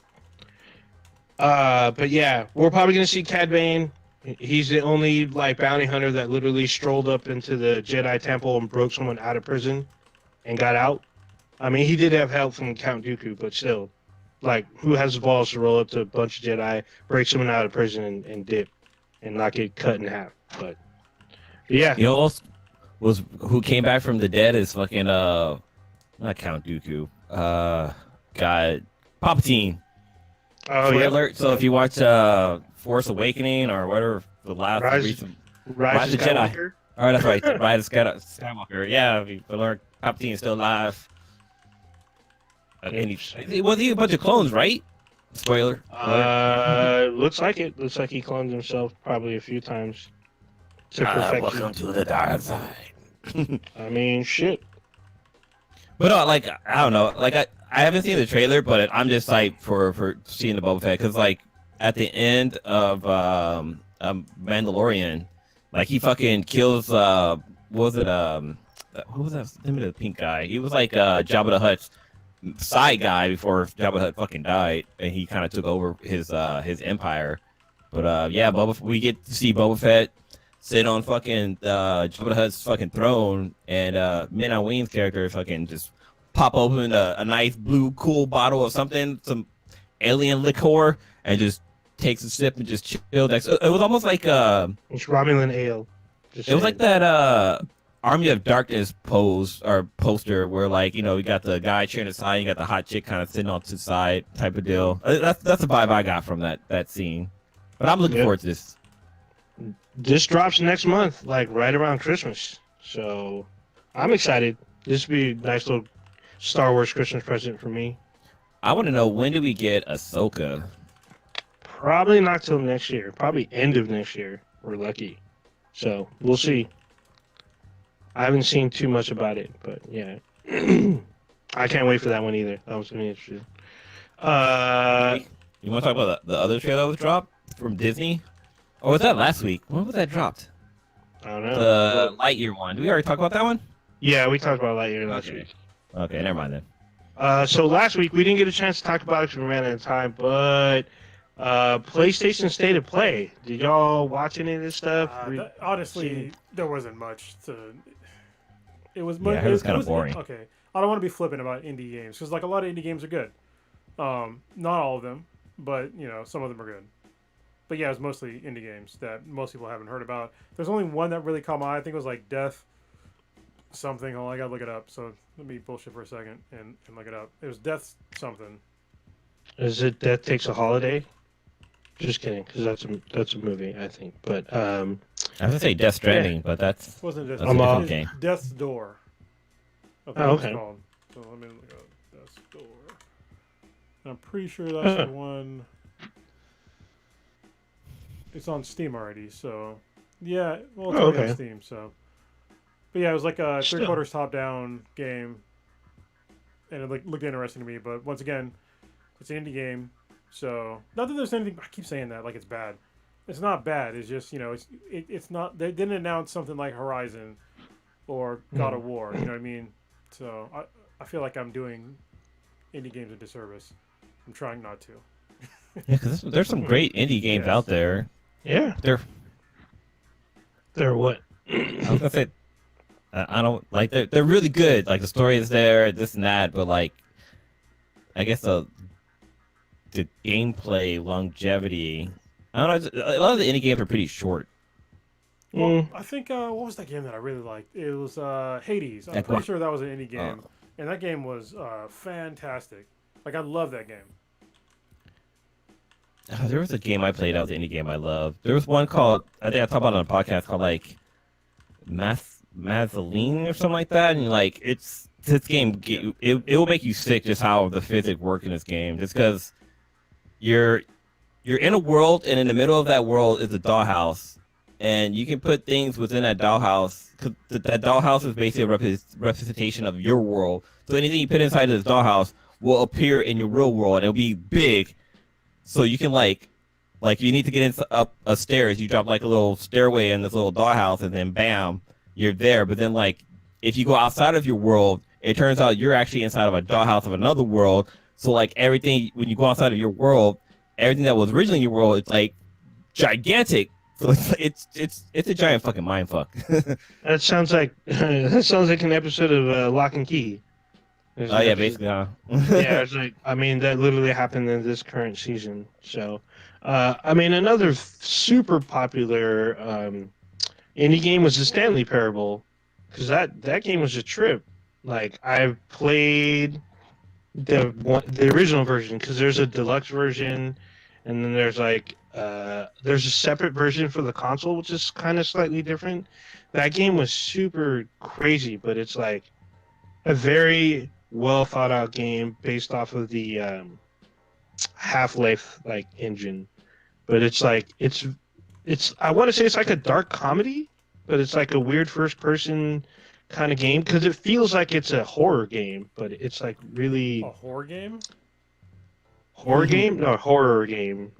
But yeah, we're probably gonna see Cad Bane. He's the only like bounty hunter that literally strolled up into the Jedi Temple and broke someone out of prison and got out. I mean, he did have help from Count Dooku, but still, like, who has the balls to roll up to a bunch of Jedi, break someone out of prison, and dip, and not get cut in half? But yeah, You know who else was who came back from the dead is fucking not Count Dooku. God, Palpatine. oh Spoiler yeah, alert. So if you watch Force Awakening or whatever the last Rise- recent, Rise of the Jedi. Skywalker. oh that's right, Rise of Skywalker. Yeah, if you learn Palpatine is still alive. And was he a bunch of clones, right? Spoiler. Looks like it. Looks like he cloned himself probably a few times to perfection. Welcome to the dark side. I mean, shit. But no, like I don't know, like I haven't seen the trailer, but I'm just hyped for seeing the Boba Fett because like at the end of Mandalorian, like he fucking kills what was it who was that? Name of the pink guy? He was like Jabba the Hutt's side guy before Jabba the Hutt fucking died, and he kind of took over his empire. But yeah, we get to see Boba Fett sit on fucking Jabba the Hutt's fucking throne, and Min-Na Ween's character fucking just pop open a nice blue cool bottle of something, some alien liqueur, and just takes a sip and just chill. It was almost like It's Romulan ale. Just it was saying. like that Army of Darkness pose or poster where like you got the guy cheering aside, you got the hot chick kind of sitting on to the side type of deal. That's the vibe I got from that scene. But I'm looking Yeah. forward to this. This drops next month, like right around Christmas. So I'm excited. This would be a nice little Star Wars Christmas present for me. I want to know, when do we get Ahsoka? Probably not till next year. Probably end of next year. We're lucky. So we'll see. I haven't seen too much about it, but yeah. I can't wait for that one either. That was gonna be interesting. You want to talk about the other trailer that was dropped from Disney? Or was that last week? When was that dropped? I don't know. The Lightyear one. Did we already talk about that one? Yeah, we talked about Lightyear last week. Okay, never mind then. So last week we didn't get a chance to talk about it because we ran out of time, but PlayStation State of Play. Did y'all watch any of this stuff? Honestly, there wasn't much to. It was. Yeah, it was kind of boring. Okay, I don't want to be flippant about indie games because like a lot of indie games are good. Not all of them, but some of them are good. But yeah, it was mostly indie games that most people haven't heard about. There's only one that really caught my eye. I think it was like Death something. Oh, I gotta look it up. So let me bullshit for a second and look it up. It was Death something. Is it Death Takes a Holiday? Just kidding, because that's a movie, I think. But I was gonna say Death Stranding, but that's It wasn't Death. That's a different It's game. Death's Door. I think Oh, it's okay. called. So let me look up Death's Door. I'm pretty sure that's the one. It's on Steam already, so yeah. Well, it's already okay. on Steam, so. But yeah, it was like a Still. three-quarters top-down game, and it looked interesting to me. But once again, it's an indie game, so not that there's anything. I keep saying that like it's bad. It's not bad. It's just it's not. They didn't announce something like Horizon or God of War. You know what I mean? So I feel like I'm doing indie games a disservice. I'm trying not to. yeah, because there's some great indie games Yes. out there. yeah, They're they're what? I was gonna say I don't like they're really good. Like the story is there, this and that, but like I guess the gameplay longevity. I don't know. A lot of the indie games are pretty short. Well, I think what was that game that I really liked? It was Hades. I'm pretty sure that was an indie game, and that game was fantastic. Like I love that game. There was a game I played. That was an indie game I loved. There was one called, I think I talked about it on a podcast, called like Mazzoline or something like that. And like this game, it will make you sick just how the physics work in this game. Just because you're in a world, and in the middle of that world is a dollhouse, and you can put things within that dollhouse. Cause that dollhouse is basically a representation of your world. So anything you put inside of this dollhouse will appear in your real world, and it'll be big. So you can like you need to get up a stairs. You drop like a little stairway in this little dollhouse, and then bam, you're there. But then like if you go outside of your world, it turns out you're actually inside of a dollhouse of another world. So like everything, when you go outside of your world, everything that was originally in your world, it's like gigantic. So it's a giant fucking mind fuck. That sounds like an episode of Lock and Key. Oh yeah, basically. Huh? Yeah, it's like, I mean, that literally happened in this current season. So, I mean, another super popular indie game was the Stanley Parable, because that game was a trip. Like, I've played the original version, because there's a deluxe version, and then there's like there's a separate version for the console, which is kind of slightly different. That game was super crazy, but it's like a very well thought out game based off of the Half-Life like engine. But it's like it's I want to say it's like a dark comedy, but it's like a weird first person kind of game, because it feels like it's a horror game, but it's like really a horror game. Game? No, horror game.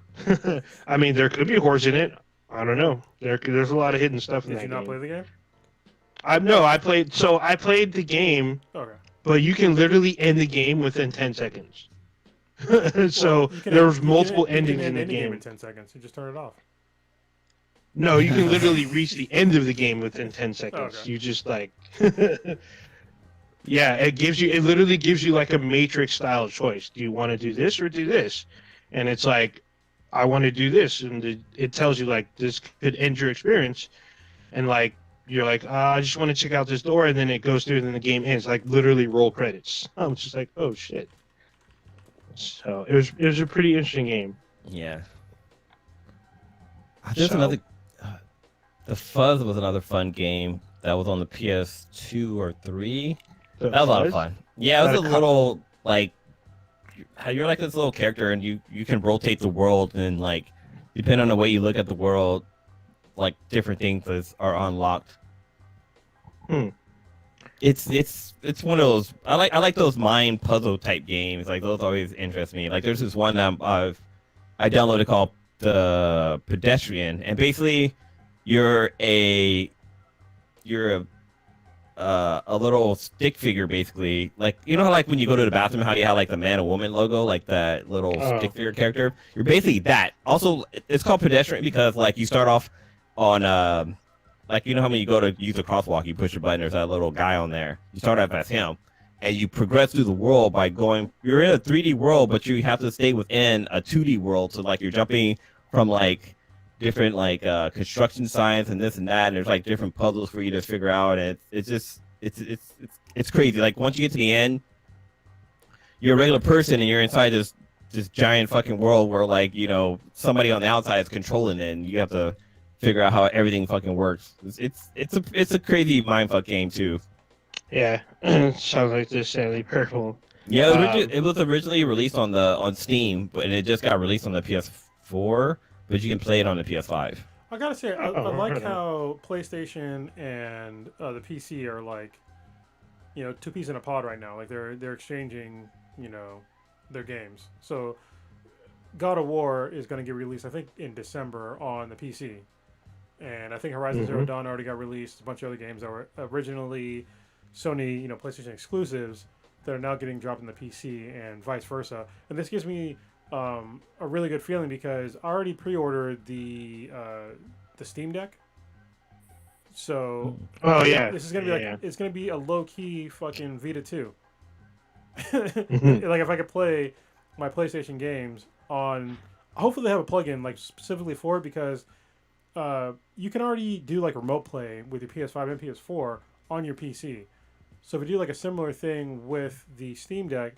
I mean, there could be horrors in it. I don't know. There's a lot of hidden stuff in that game. Did you not play the game? I played the game. Okay. But you can literally end the game within 10 seconds. So there's multiple endings in the game. In 10 seconds, you just turn it off. No, you can literally reach the end of the game within 10 seconds. Okay. You just like, yeah, it literally gives you like a Matrix style choice. Do you want to do this or do this? And it's like, I want to do this, and it tells you like this could end your experience, and like, you're like, I just want to check out this door, and then it goes through, and then the game ends. Like literally roll credits. I'm just like, oh shit. So it was a pretty interesting game. Yeah. There's another. The Fuzz was another fun game that was on the PS2 or 3. That was a lot of fun. Yeah, it was a little like you're like this little character, and you can rotate the world, and like depending on the way you look at the world, like different things are unlocked. It's one of those I like those mind puzzle type games. Like those always interest me. Like there's this one I downloaded called the Pedestrian, and basically you're a little stick figure, basically. Like, you know how like when you go to the bathroom, how you have like the man and woman logo, like that little stick figure character? You're basically that. Also, it's called Pedestrian because like you start off on like, you know how when you go to use a crosswalk, you push a button, there's that little guy on there. You start off as him, and you progress through the world by you're in a 3D world, but you have to stay within a 2D world. So like you're jumping from like different like construction signs and this and that, and there's like different puzzles for you to figure out, and it's crazy. Like once you get to the end, you're a regular person and you're inside this giant fucking world where like, you know, somebody on the outside is controlling it, and you have to figure out how everything fucking works. It's a crazy mindfuck game too. Yeah, sounds like the Stanley Parable. Yeah, it was originally released on Steam, but it just got released on the PS4. But you can play it on the PS5. I gotta say, I like how PlayStation and the PC are like, you know, two peas in a pod right now. Like they're exchanging, you know, their games. So God of War is going to get released, I think, in December on the PC, and I think Horizon Zero Dawn already got released. A bunch of other games that were originally Sony, you know, PlayStation exclusives that are now getting dropped in the PC, and vice versa. And this gives me a really good feeling because I already pre-ordered the Steam Deck. So this is gonna be it's gonna be a low-key fucking Vita 2. Like if I could play my PlayStation games on. Hopefully, they have a plugin like specifically for it because you can already do like remote play with your PS5 and PS4 on your PC. So if you do like a similar thing with the Steam Deck,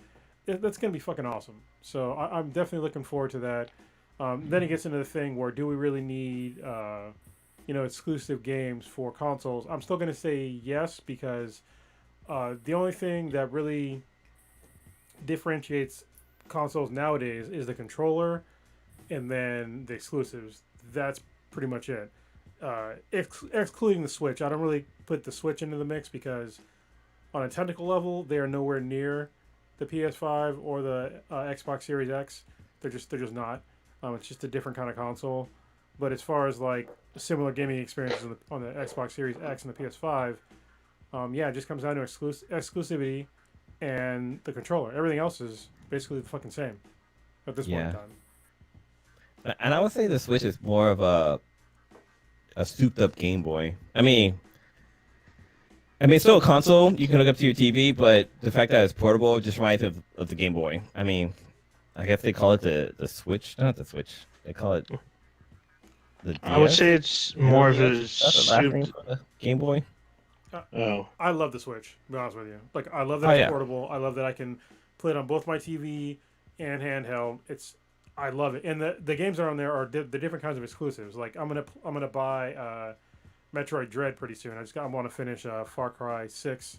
that's gonna be fucking awesome. So I'm definitely looking forward to that. Then it gets into the thing where do we really need exclusive games for consoles? I'm still gonna say yes because the only thing that really differentiates consoles nowadays is the controller and then the exclusives. That's pretty much it. Excluding the Switch, I don't really put the Switch into the mix because on a technical level, they are nowhere near the PS5 or the Xbox Series X. They're just not. It's just a different kind of console. But as far as like similar gaming experiences on the Xbox Series X and the PS5, it just comes down to exclusivity and the controller. Everything else is basically the fucking same at this point in time. And I would say the Switch is more of a souped up Game Boy. I mean, it's still a console. You can hook up to your TV, but the fact that it's portable just reminds me of the Game Boy. I mean, I guess they call it the Switch. Not the Switch. They call it the DS? I would say it's more of a Game Boy. I love the Switch, to be honest with you. Like, I love that it's portable. I love that I can play it on both my TV and handheld. I love it. And the games that are on there are the different kinds of exclusives. Like, I'm gonna buy Metroid Dread pretty soon. I want to finish Far Cry 6,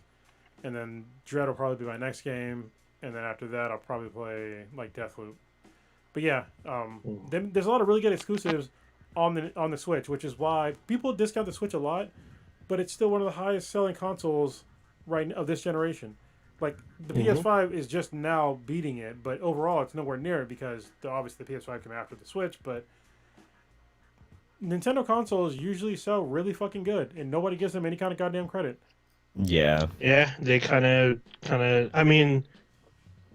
and then Dread will probably be my next game, and then after that I'll probably play like Deathloop. But yeah, there's a lot of really good exclusives on the Switch, which is why people discount the Switch a lot, but it's still one of the highest selling consoles of this generation. Like the PS5 is just now beating it, but overall it's nowhere near it because obviously the PS5 came after the Switch, but Nintendo consoles usually sell really fucking good, and nobody gives them any kind of goddamn credit. Yeah. Yeah, they kind of. I mean,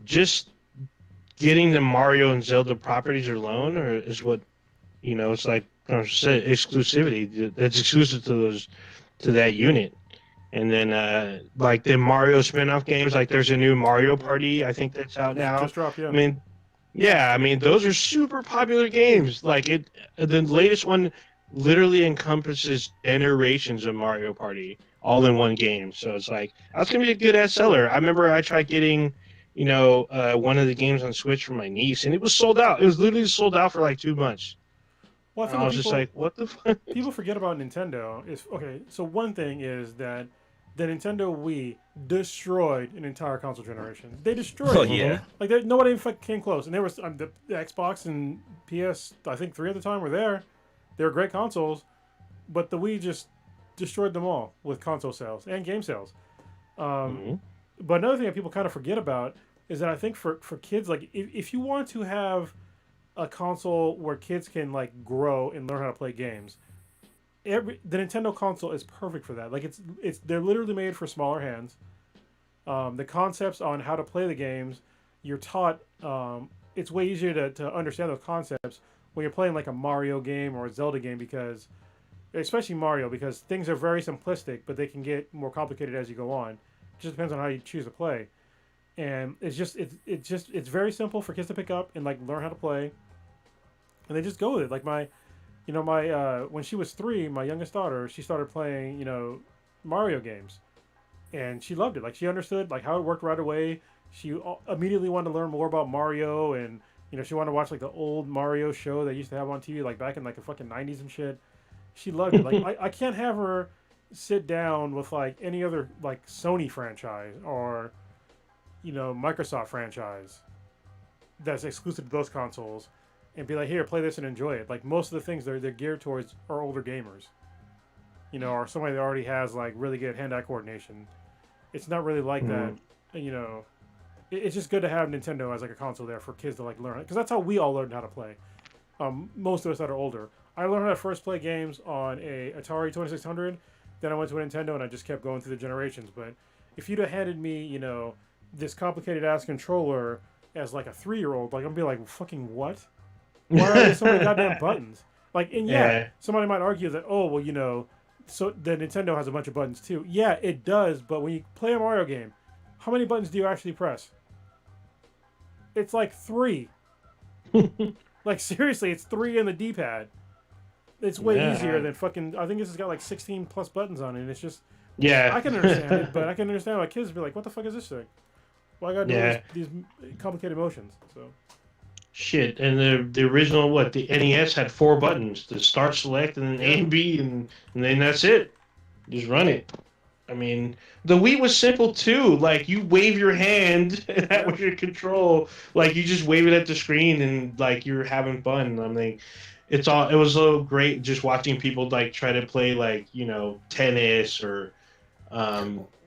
just getting the Mario and Zelda properties alone, or is what it's like. I said exclusivity. That's exclusive to that unit, and then like the Mario spin-off games. Like there's a new Mario Party. I think that's out now. Just dropped, yeah. I mean, those are super popular games. Like the latest one literally encompasses generations of Mario Party all in one game. So it's like that's gonna be a good ass seller. I remember I tried getting, one of the games on Switch for my niece, and it was sold out. It was literally sold out for like 2 months. Well, I was just like, what the fuck? People forget about Nintendo. So one thing is that the Nintendo Wii destroyed an entire console generation. They destroyed it. Oh, yeah. Like, nobody even came close. And there was the Xbox and PS, I think 3 at the time were there. They were great consoles, but the Wii just destroyed them all with console sales and game sales. But another thing that people kind of forget about is that I think for kids, like, if you want to have a console where kids can, like, grow and learn how to play games, the Nintendo console is perfect for that. Like they're literally made for smaller hands. The concepts on how to play the games, you're taught. It's way easier to understand those concepts when you're playing like a Mario game or a Zelda game because, especially Mario, because things are very simplistic, but they can get more complicated as you go on. It just depends on how you choose to play, and it's very simple for kids to pick up and like learn how to play, and they just go with it. Like my when she was 3, my youngest daughter, she started playing, Mario games, and she loved it. Like she understood like how it worked right away. She immediately wanted to learn more about Mario, and she wanted to watch like the old Mario show they used to have on TV, like back in like the fucking 90s and shit. She loved it. Like I can't have her sit down with like any other like Sony franchise or Microsoft franchise that's exclusive to those consoles and be like, here, play this and enjoy it. Like most of the things they're geared towards are older gamers, or somebody that already has like really good hand-eye coordination. It's not really like that, It's just good to have Nintendo as like a console there for kids to like learn, because that's how we all learned how to play. Most of us that are older, I learned how to first play games on a Atari 2600. Then I went to a Nintendo, and I just kept going through the generations. But if you'd have handed me, this complicated ass controller as like a 3-year-old, like I'd be like, fucking what? Why are there so many goddamn buttons? Like, and somebody might argue that, oh, well, so the Nintendo has a bunch of buttons too. Yeah, it does, but when you play a Mario game, how many buttons do you actually press? It's like 3. Like seriously, it's 3 in the D-pad. It's way Yeah. easier than fucking. I think this has got like 16 plus buttons on it. And it's just Yeah. I can understand it, but I can understand why kids be like, "What the fuck is this thing? Why I gotta do all Yeah. these complicated motions?" So Shit, and the original the NES had 4 buttons: the start, select, and then A and B, and then that's it. Just run it. I mean, the Wii was simple too. Like you wave your hand, and that was your control. Like you just wave it at the screen, and like you're having fun. I mean, it was so great just watching people like try to play like tennis or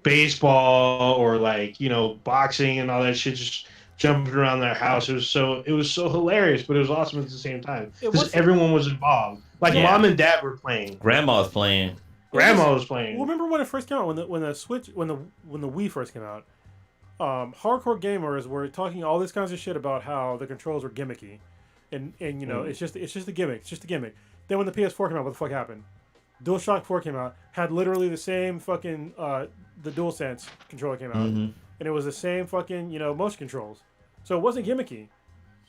baseball or like boxing and all that shit. Just jumping around their house. It was so hilarious, but it was awesome at the same time because everyone was involved. Like mom and dad were playing. Grandma was playing. Grandma was playing. Well, remember when it first came out, when the Wii first came out, hardcore gamers were talking all this kinds of shit about how the controls were gimmicky, and it's just a gimmick. It's just a gimmick. Then when the PS4 came out, what the fuck happened? DualShock 4 came out, had literally the same fucking the DualSense controller came out, and it was the same fucking motion controls. So it wasn't gimmicky.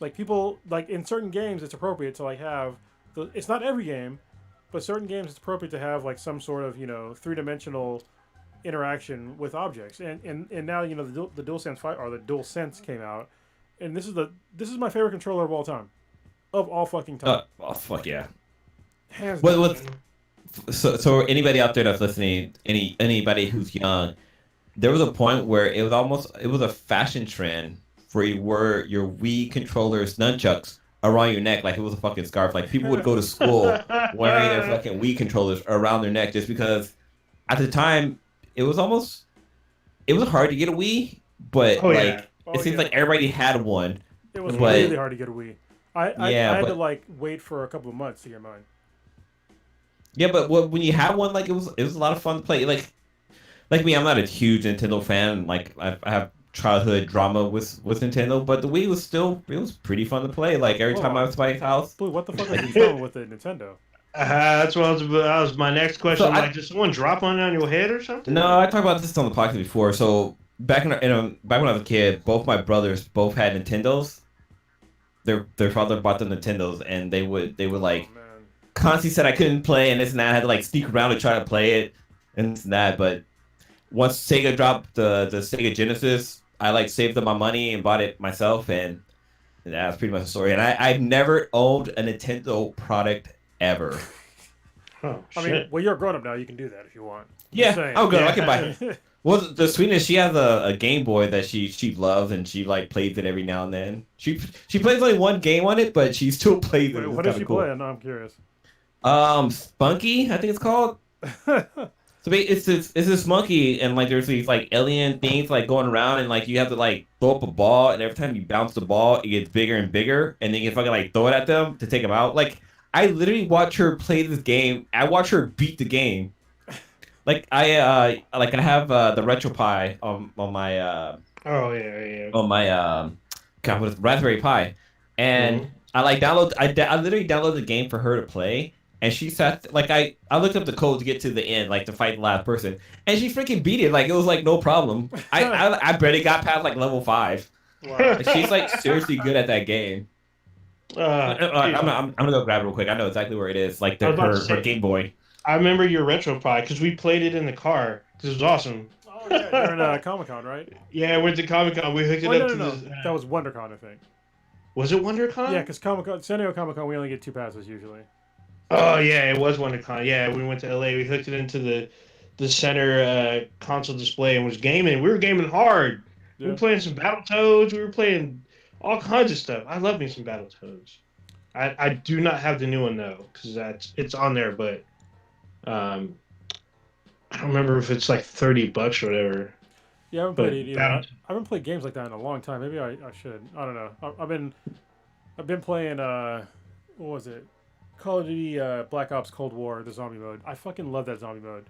Like people like in certain games, it's appropriate to like have it's not every game. But certain games, it's appropriate to have like some sort of 3-dimensional interaction with objects, and now the DualSense 5 or the DualSense came out, and this is my favorite controller of all fucking time. Oh fuck yeah! Hands down. So anybody out there that's listening, anybody who's young, there was a point where it was a fashion trend for you were your Wii controllers nunchucks around your neck like it was a fucking scarf. Like people would go to school wearing their fucking Wii controllers around their neck just because at the time it was hard to get a Wii, but it seems like everybody had one. It was really hard to get a Wii. I had to like wait for a couple of months to get mine. Yeah, but when you had one, like it was a lot of fun to play. Like me, I'm not a huge Nintendo fan. Like I have childhood drama with Nintendo, but the Wii was pretty fun to play. Like every time I was at somebody's house. Blue, what the fuck is wrong with the Nintendo? That's what that was my next question. So did someone drop one on your head or something? No, I talked about this on the podcast before. So back back when I was a kid, both my brothers had Nintendos. Their father bought them Nintendos, and they would like constantly said I couldn't play and this and that. I had to like sneak around to try to play it and this and that. But once Sega dropped the Sega Genesis, I like saved up my money and bought it myself, and that's pretty much the story. And I've never owned a Nintendo product ever. Oh, I mean, well, you're a grown up now. You can do that if you want. Yeah, I'll go. I can buy it. Well, the sweetness, she has a Game Boy that she loves, and she like plays it every now and then. She plays only one game on it, but she still plays it. What does she play? No, I'm curious. Spunky, I think it's called. So it's this monkey, and like there's these like alien things like going around, and like you have to like throw up a ball, and every time you bounce the ball, it gets bigger and bigger, and then you fucking like throw it at them to take them out. Like I literally watch her play this game. I watch her beat the game. Like I have the RetroPie on my on my God, what is it? Raspberry Pi, and I like I literally downloaded the game for her to play. And she sat like I looked up the code to get to the end, like to fight the last person, and she freaking beat it. Like it was like no problem. I barely got past like level 5. Wow. She's like seriously good at that game. I'm gonna go grab it real quick. I know exactly where it is. Like her Game Boy. I remember your RetroPie because we played it in the car. This was awesome. Oh yeah, you're in Comic-Con, right? Yeah, we went to Comic-Con. We hooked it up to this. That was WonderCon, I think. Was it WonderCon? Yeah, because San Diego Comic-Con, we only get 2 passes usually. Oh yeah, it was WonderCon. Yeah, we went to LA. We hooked it into the center console display and was gaming. We were gaming hard. Yeah. We were playing some Battletoads. We were playing all kinds of stuff. I love me some Battletoads. I do not have the new one though, because it's on there, but I don't remember if it's like $30 or whatever. Yeah, I haven't played it either. I haven't played games like that in a long time. Maybe I should. I don't know. I've been playing what was it? Call of Duty Black Ops Cold War, the zombie mode. I fucking love that zombie mode.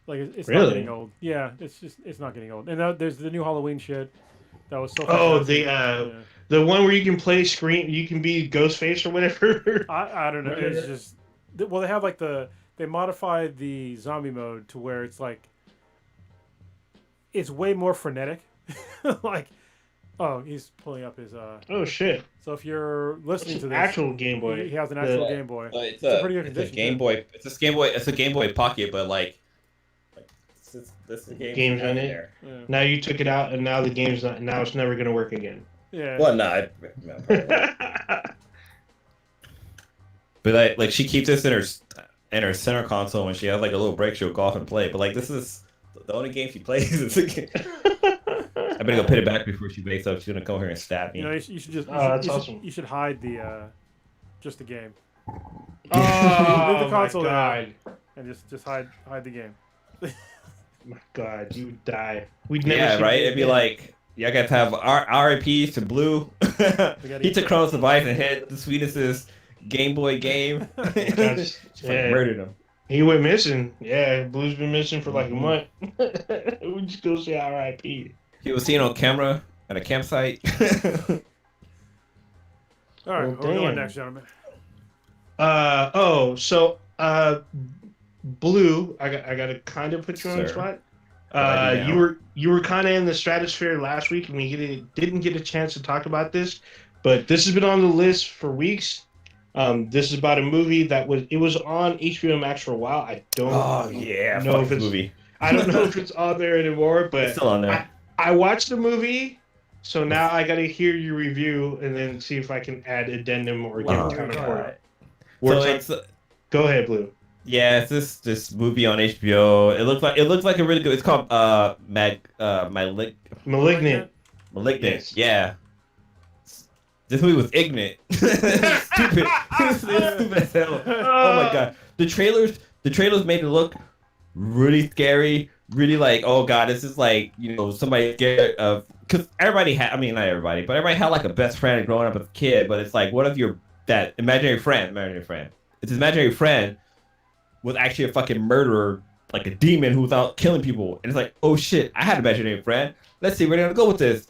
Like it's not getting old. Yeah, it's not getting old. And there's the new Halloween shit. That was so. Oh, the one where you can play Scream. You can be Ghostface or whatever. I don't know. It's just well, they have like they modified the zombie mode to where it's like it's way more frenetic. Like Oh, he's pulling up his. Oh shit! So if you're listening It's to an this, actual Game Boy. he has an actual Game Boy. It's It's in pretty good a condition. Game too. Boy. It's a Game Boy. It's a Game Boy Pocket, but like this is the game Games on it. there. Yeah. Now you took it out, and now the game's not. Now it's never gonna work again. Yeah. Well, no, but like she keeps this in her center console when she has like a little break. She'll go off and play. But like this is the only game she plays. Is a game. I better go put it back before she wakes up. She's gonna come here and stab me. You know, you should just. That's awesome. You should hide the just the game. Oh Leave the console my god! and just hide the game. My god, you would die. We'd never. Yeah, see right. it It'd be again. like, yeah, I got to have RIPs to Blue. He took Chronos device and hit the sweetest Game Boy game. That's- yeah. Murdered him. He went missing. Yeah, Blue's been missing for like a month. We just go say R.I.P. He was seen on camera at a campsite. All right, Well, what are we doing damn. next, gentlemen? Blue, I got to kind of put you on the Sir. spot. Alrighty now. You were kind of in the stratosphere last week, and we didn't get a chance to talk about this, but this has been on the list for weeks. This is about a movie that was on HBO Max for a while. I don't Oh yeah, know fuck if this it's movie. I don't know if it's on there anymore, but It's still on there. I watched the movie, so now I got to hear your review and then see if I can add addendum or give Wow. counter for it. So Where it's go ahead, Blue. yeah, it's this movie on HBO. It looks like a really good. It's called Malignant. Malignant. Yes. Yeah. This movie was ignorant. Stupid. It's stupid as hell. Oh my god. The trailers made it look really scary. Really like, oh god, this is like, somebody scared of, because everybody had, I mean not everybody, but everybody had like a best friend growing up as a kid. But it's like, what if that imaginary friend, it's his imaginary friend was actually a fucking murderer, like a demon who's out killing people. And it's like, oh shit, I had an imaginary friend. Let's see where they're gonna go with this.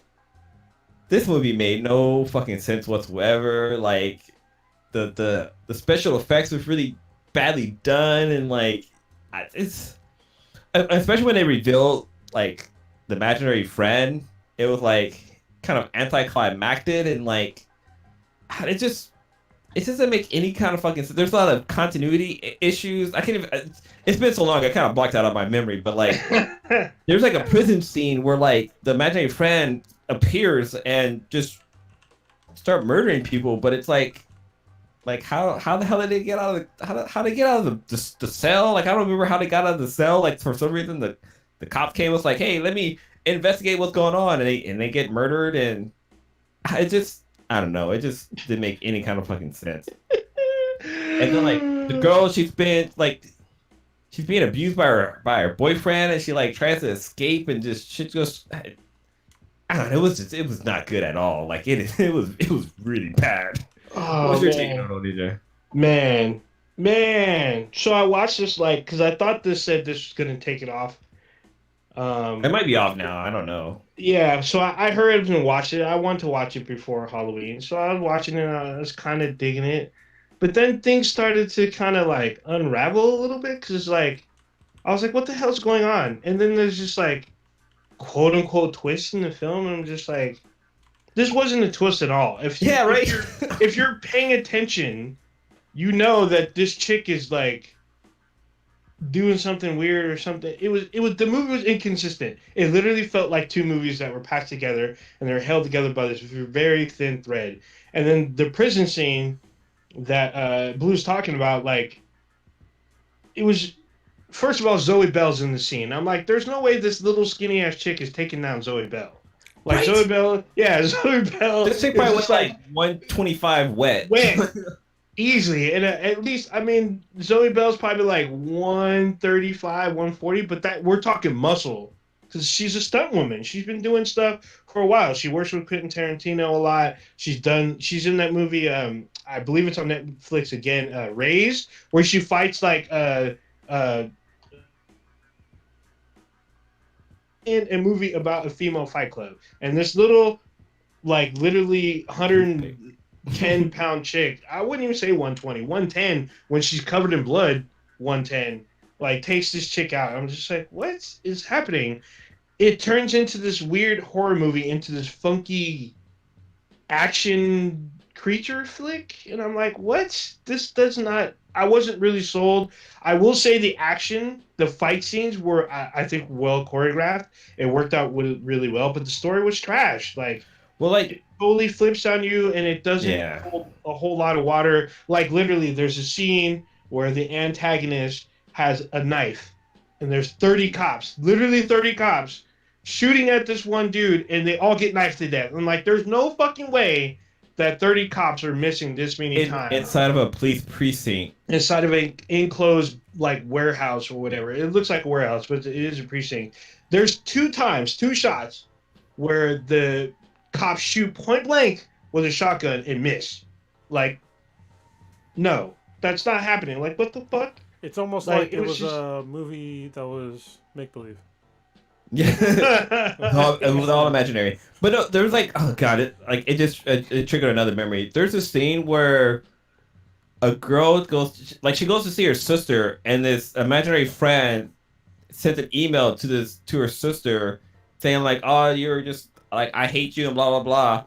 This movie made no fucking sense whatsoever. Like the special effects was really badly done, and like it's especially when they revealed like the imaginary friend, it was like kind of anticlimactic, and like it doesn't make any kind of fucking sense. There's a lot of continuity issues. I can't even. It's been so long, I kind of blocked that out of my memory. But like, there's like a prison scene where like the imaginary friend appears and just start murdering people. But it's like how the hell did they get out of how they get out of the cell? Like I don't remember how they got out of the cell. Like for some reason the cop came, was like, hey, let me investigate what's going on, and they get murdered, and it just. I don't know. It just didn't make any kind of fucking sense. And then like the girl, she's being abused by her boyfriend, and she like tries to escape, and just shit goes. I don't know. It was not good at all. Like it was really bad. Oh, What's your man. take on it, DJ? Man. So I watched this because I thought this said this was gonna take it off. It might be off now. I don't know. Yeah, so I heard it and watched it. I wanted to watch it before Halloween, so I was watching it and I was kind of digging it. But then things started to kind of like unravel a little bit because it's like, I was like, what the hell's going on? And then there's just like, quote unquote, twist in the film, and I'm just like, this wasn't a twist at all. If you're paying attention, you know that this chick is like doing something weird or something. It was the movie was inconsistent. It literally felt like two movies that were packed together and they were held together by this very thin thread. And then the prison scene that Blue's talking about, like, it was, first of all, Zoe Bell's in the scene. I'm like, there's no way this little skinny ass chick is taking down Zoe Bell. Like, Right? Zoe Bell. This chick probably was like 125 wet. Easily, and at least, I mean, Zoe Bell's probably like 135, 140, but that we're talking muscle, because she's a stunt woman. She's been doing stuff for a while. She works with Quentin Tarantino a lot. She's in that movie, I believe it's on Netflix again, Raised, where she fights like in a movie about a female fight club, and this little, like, literally 110-pound chick, I wouldn't even say 120, 110, when she's covered in blood, 110, like, takes this chick out. I'm just like, what is happening? it turns into this weird horror movie, into this funky action creature flick, and I'm like, what? This does not. I wasn't really sold. I will say the action, the fight scenes were, I think, well choreographed. It worked out really well, but the story was trash. Like, Well, like, it totally flips on you, and it doesn't yeah. hold a whole lot of water. Like, literally, there's a scene where the antagonist has a knife, and there's 30 cops, literally 30 cops, shooting at this one dude, and they all get knifed to death. I'm like, there's no fucking way that 30 cops are missing this many times Inside of a police precinct. inside of an enclosed like warehouse or whatever. It looks like a warehouse, but it is a precinct. There's two shots where the cops shoot point blank with a shotgun and miss. Like, no, that's not happening. Like, what the fuck? It's almost Like, like it it was was just- a movie that was make believe. Yeah. It was all imaginary. But no, there was like, oh god, it triggered another memory. There's a scene where a girl she goes to see her sister, and this imaginary friend sent an email to her sister saying like, oh, you're just like, I hate you and blah blah blah.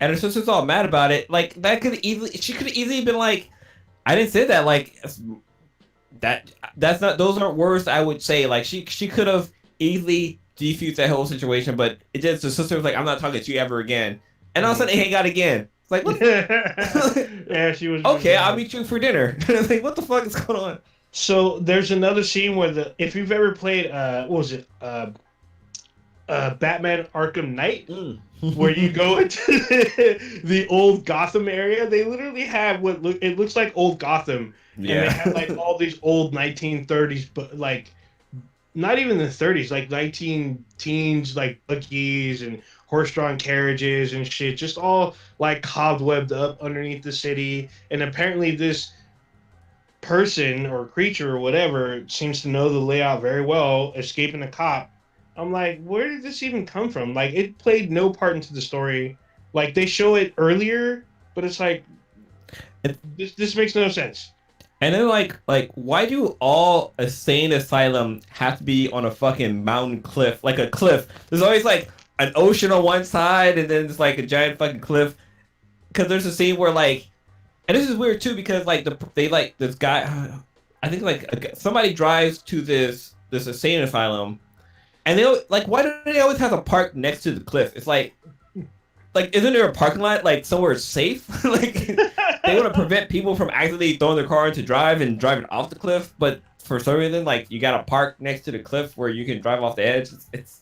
And her sister's all mad about it. Like, she could have easily been like, I didn't say that. Like, that's not, those aren't words I would say. Like, she could have easily defused that whole situation, but it just, the sister was like, I'm not talking to you ever again. And all of a sudden, they hang out again. It's like, what? Yeah, she was. Okay, I'll meet you for dinner. Like, what the fuck is going on? So there's another scene where if you've ever played, what was it? Batman Arkham Knight, where you go into the old Gotham area. They literally have it looks like old Gotham, and they have like all these old 1930s, but like not even the 30s, like 19 teens, like buggies and horse-drawn carriages and shit, just all like cobwebbed up underneath the city. And apparently this person or creature or whatever seems to know the layout very well, escaping a cop. I'm like, where did this even come from? Like, it played no part into the story. Like, they show it earlier, but it's like, this makes no sense. And then like why do all insane asylum have to be on a fucking mountain cliff, like a cliff? There's always like an ocean on one side, and then it's like a giant fucking cliff. Because there's a scene where like, and this is weird too, because like this guy, I think like somebody drives to this insane asylum, and they like, why do they always have to park next to the cliff? It's like isn't there a parking lot like somewhere safe? Like, they want to prevent people from accidentally throwing their car into drive and driving off the cliff, but for some reason, like, you gotta park next to the cliff where you can drive off the edge. It's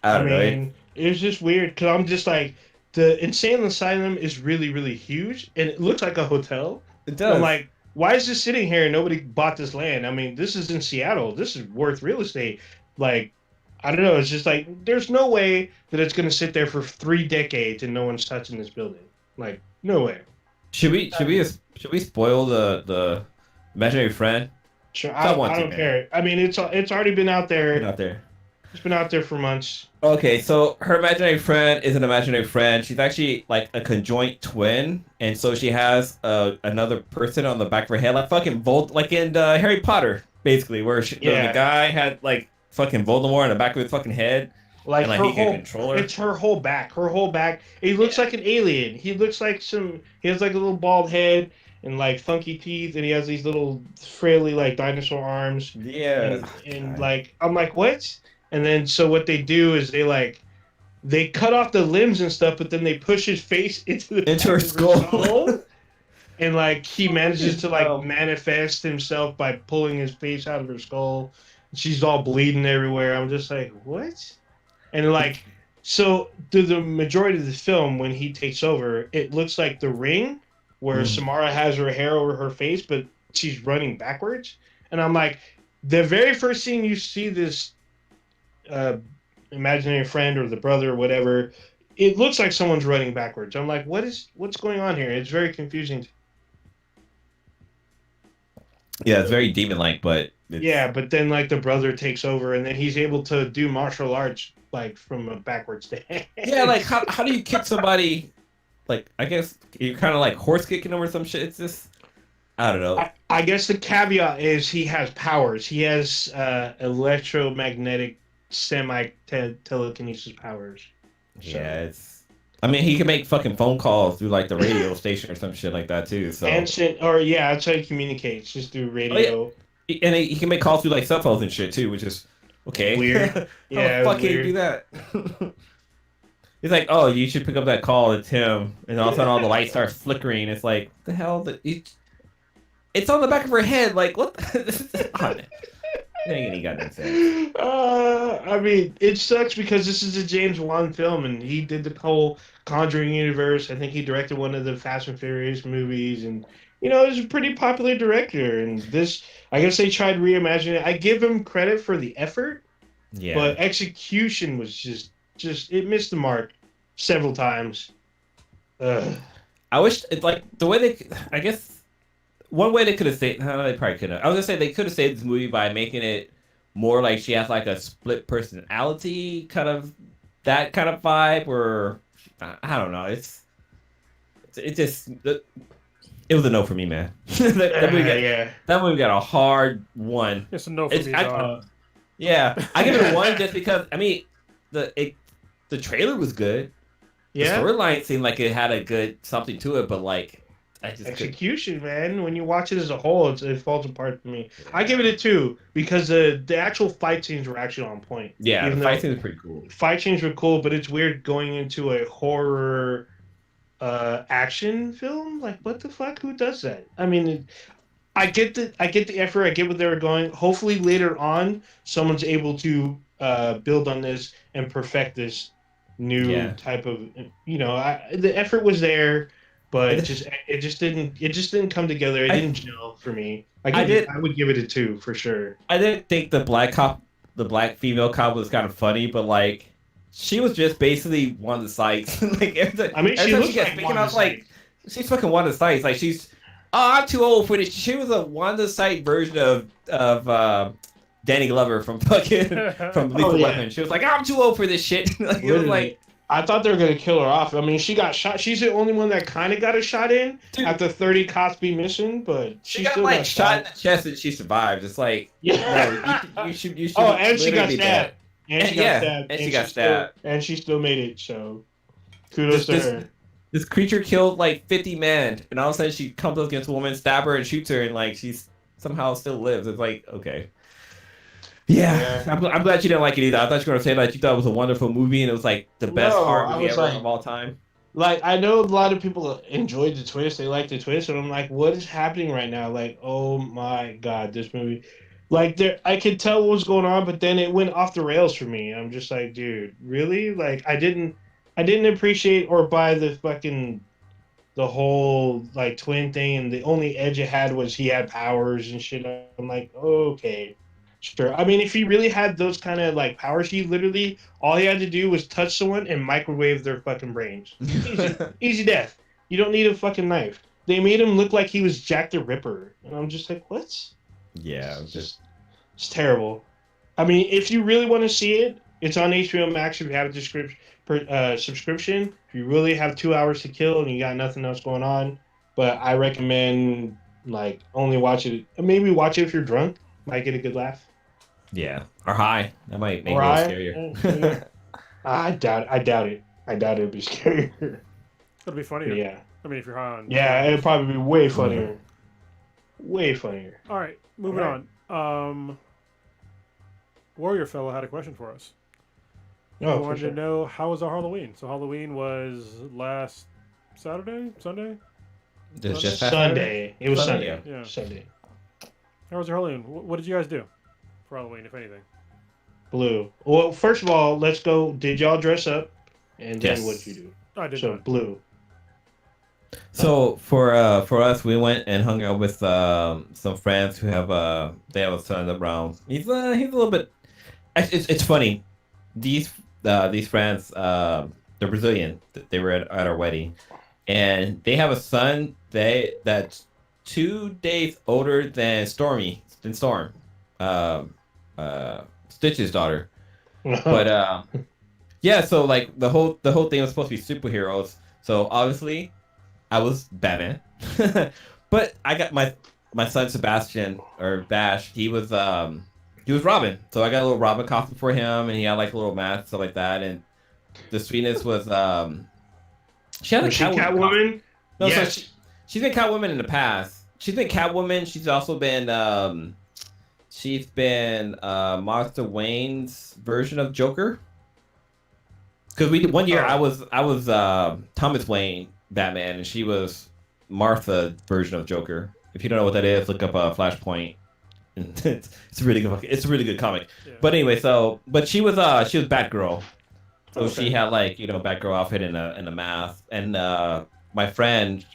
I don't know. It was just weird because I'm just like, the insane asylum is really, really huge, and it looks like a hotel. It does. I'm like, why is this sitting here and nobody bought this land? I mean, this is in Seattle. This is worth real estate. Like, I don't know. It's just like, there's no way that it's gonna sit there for 3 decades and no one's touching this building. Like, no way. Should we spoil the imaginary friend? Sure, I don't care. I mean, it's already been out there. It's been out there for months. Okay, so her imaginary friend is an imaginary friend. She's actually like a conjoined twin, and so she has another person on the back of her head, like fucking like in Harry Potter, basically, where the guy had like fucking Voldemort on the back of his fucking head. Like, and, like, he can control her. It's her whole back. Her whole back. He looks like an alien. He looks like he has like a little bald head and like funky teeth, and he has these little fraily like dinosaur arms. Yeah. And like, I'm like, what? And then so what they do is they cut off the limbs and stuff, but then they push his face into her skull. And like, he manages to like manifest himself by pulling his face out of her skull. She's all bleeding everywhere. I'm just like, what? And like, so through the majority of the film, when he takes over, it looks like The Ring, where Samara has her hair over her face, but she's running backwards. And I'm like, the very first scene you see this imaginary friend or the brother or whatever, it looks like someone's running backwards. I'm like, what's going on here? It's very confusing. Yeah, it's very demon-like, but yeah, but then like the brother takes over, and then he's able to do martial arts like from a backwards stance. Yeah, like how do you kick somebody? Like, I guess you're kind of like horse kicking them or some shit. It's just, I don't know. I guess the caveat is he has powers. He has electromagnetic telekinesis powers. So. Yeah, it's. I mean, he can make fucking phone calls through like the radio station or some shit like that too. So. And send, or yeah, that's how he communicates, just through Oh yeah, radio. and he can make calls through like cell phones and shit too, which is okay. Weird. How Yeah, the fuck can you weird. do that? He's like, oh, you should pick up that call. It's him, and all of a sudden all the lights start flickering. It's like, the hell? It's on the back of her head. Like, what? This is on it. It ain't any goddamn sense. I mean, it sucks because this is a James Wan film, and he did the whole Conjuring universe. I think he directed one of the Fast and Furious movies, and he's a pretty popular director. And this, I guess they tried reimagining it. I give him credit for the effort, Yeah. but execution was just it missed the mark several times. Ugh. I wish it's like the way they. I guess one way they could have saved. No, they probably couldn't. I was gonna say they could have saved this movie by making it more like she has like a split personality kind of that kind of vibe, or I don't know. It just it was a no for me, man. That movie got a hard one. It's a no for me, dog. Yeah, I give it a 1 just because I mean the trailer was good. Yeah. The storyline seemed like it had a good something to it, but like I just execution, man. When you watch it as a whole, it falls apart for me. I give it a 2 because the actual fight scenes were actually on point. Yeah, the fight scenes were pretty cool. Fight scenes were cool, but it's weird going into a horror action film. Like, what the fuck? Who does that? I mean, I get the effort. I get what they were going. Hopefully, later on, someone's able to build on this and perfect this new type of. The effort was there. But it just didn't come together. It didn't gel for me. I would give it a 2 for sure. I didn't think the black female cop was kind of funny, but like she was just basically one of the sites. Like every time she gets picking up, like she's fucking one of the sites. Like she's, I'm too old for this. She was a one of the site version of Danny Glover from fucking from Lethal Weapon. She was like, I'm too old for this shit. Like it was like. I thought they were going to kill her off. I mean, she got shot. She's the only one that kind of got a shot in after 30 cops be missing, but she got like shot in the chest and she survived. It's like, no, you should. Oh, and she got stabbed. And she got stabbed. And she still made it, so kudos to her. This creature killed like 50 men, and all of a sudden she comes up against a woman, stab her, and shoots her, and like she's somehow still lives. It's like, okay. Yeah. I'm glad you didn't like it either. I thought you were going to say that you thought it was a wonderful movie and it was like the best horror movie ever of all time. Like, I know a lot of people enjoyed the twist. They liked the twist. And I'm like, what is happening right now? Like, oh my God, this movie. Like, I could tell what was going on, but then it went off the rails for me. I'm just like, dude, really? Like, I didn't appreciate or buy the whole, like, twin thing. And the only edge it had was he had powers and shit. I'm like, okay. Sure. I mean, if he really had those kind of like powers, he literally all he had to do was touch someone and microwave their fucking brains. Easy death. You don't need a fucking knife. They made him look like he was Jack the Ripper, and I'm just like, what? Yeah, it's terrible. I mean, if you really want to see it, it's on HBO Max if you have a subscription. If you really have 2 hours to kill and you got nothing else going on, but I recommend like only watch it. Maybe watch it if you're drunk. Might get a good laugh. Yeah, or high. That might make it scarier. I doubt it. I doubt it'd be scarier. It'll be funnier. Yeah. I mean, if you're high on. Yeah, it'd probably be way funnier. Way funnier. All right, moving on. Warrior Fellow had a question for us. Oh, he wanted to know, how was our Halloween? So Halloween was last Sunday? Just Sunday. It was Sunday. Yeah. Sunday. How was your Halloween? What did you guys do for Halloween, if anything? Blue. Well, first of all, let's go. Did y'all dress up? And then what did you do? I did not. Blue. So for us, we went and hung out with some friends who have they have a son around. He's a little bit. It's funny. These friends, they're Brazilian. They were at our wedding, and they have a son that's 2 days older than Storm, Stitch's daughter. But yeah, so like the whole thing was supposed to be superheroes. So obviously, I was Batman, but I got my son Sebastian or Bash. He was He was Robin, so I got a little Robin costume for him, and he had like a little mask, stuff like that. And the sweetness was she had a Was she Catwoman costume. Catwoman? No, so Yes. she's been Catwoman in the past. She's been Catwoman. She's also been Martha Wayne's version of Joker. Because we one year Oh. I was Thomas Wayne Batman, and she was Martha version of Joker. If you don't know what that is, look up Flashpoint. It's a really good. It's a really good comic. Yeah. But anyway, but she was Batgirl, so Okay. she had like Batgirl outfit and a mask. And my friend,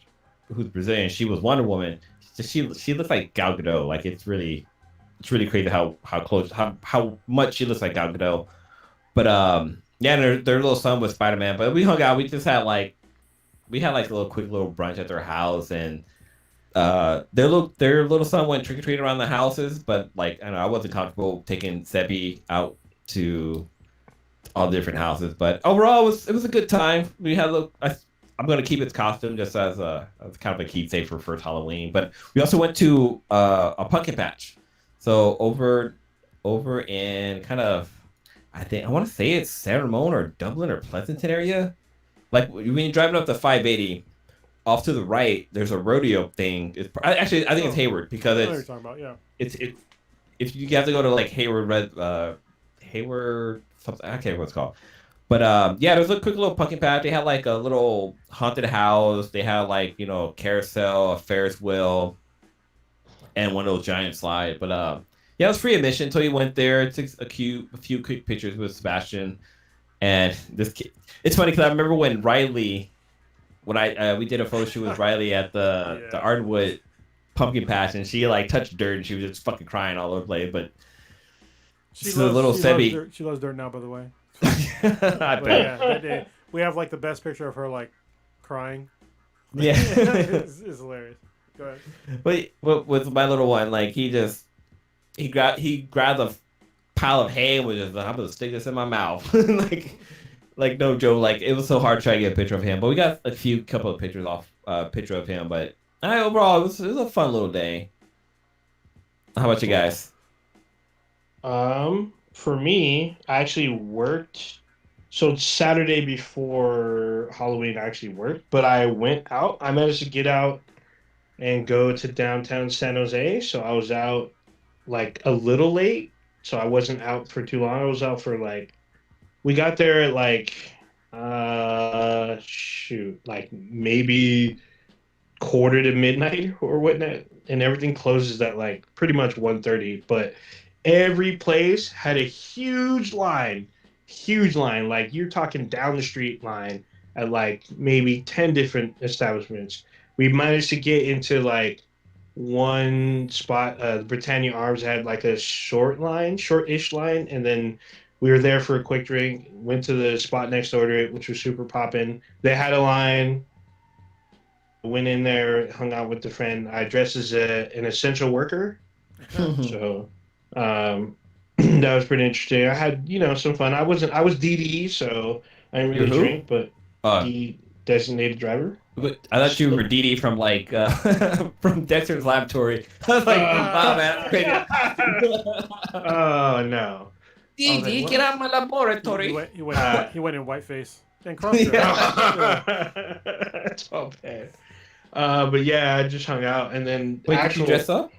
who's Brazilian, she was Wonder Woman. She looks like Gal Gadot. Like it's really crazy how close how much she looks like Gal Gadot. But yeah, and their little son was Spider-Man. But we hung out. We had like a little quick little brunch at their house, and their little son went trick or treating around the houses. But like I don't know, I wasn't comfortable taking Seppi out to all the different houses. But overall, it was a good time. We had a little. I'm gonna keep its costume just as kind of a keepsake for first Halloween. But we also went to a pumpkin patch. So over in kind of, I want to say it's San Ramon or Dublin or Pleasanton area. Like when you're driving up the 580, off to the right, there's a rodeo thing. Actually, I think it's Hayward because I know what you're talking about. Yeah. it's if you have to go to like Hayward something, I can't remember what it's called. But yeah, there's a quick little pumpkin patch. They had like a little haunted house. They had like carousel, a Ferris wheel, and one of those giant slides. But yeah, it was free admission until you went there. Took a few quick pictures with Sebastian and this kid. It's funny because I remember when Riley, we did a photo shoot with Riley at the Ardenwood pumpkin patch, and she like touched dirt and she was just fucking crying all over the place. But She loves dirt. She loves dirt now, by the way. I But bet. yeah, that day, we have like the best picture of her like crying. Yeah. it's hilarious. Go ahead. But with my little one, like he grabbed a pile of hay and was just like, I'm gonna stick this in my mouth. like no joke. Like it was so hard trying to get a picture of him. But we got a couple of pictures picture of him. But overall it was a fun little day. How about you guys? For me, I actually worked. So Saturday before Halloween, I actually worked, but I went out. I managed to get out and go to downtown San Jose. So I was out like a little late. So I wasn't out for too long. I was out for we got there at like maybe quarter to midnight or whatnot, and everything closes at like pretty much 1:30. But every place had a huge line. Like you're talking down the street line at like maybe 10 different establishments. We managed to get into like one spot. The Britannia Arms had like a shortish line, and then we were there for a quick drink. Went to the spot next door to it, which was super poppin'. They had a line. Went in there, hung out with the friend. I dressed as an essential worker, so that was pretty interesting. I had some fun. I was DD, so I didn't really drink, but the designated driver. But I thought you were Dee Dee from like from Dexter's Laboratory. I was like, wow, man, crazy. Oh no. Dee Dee, get out of my laboratory. He went in whiteface and crossed yeah. That's all bad. But yeah, I just hung out, and then Wait, did you dress up?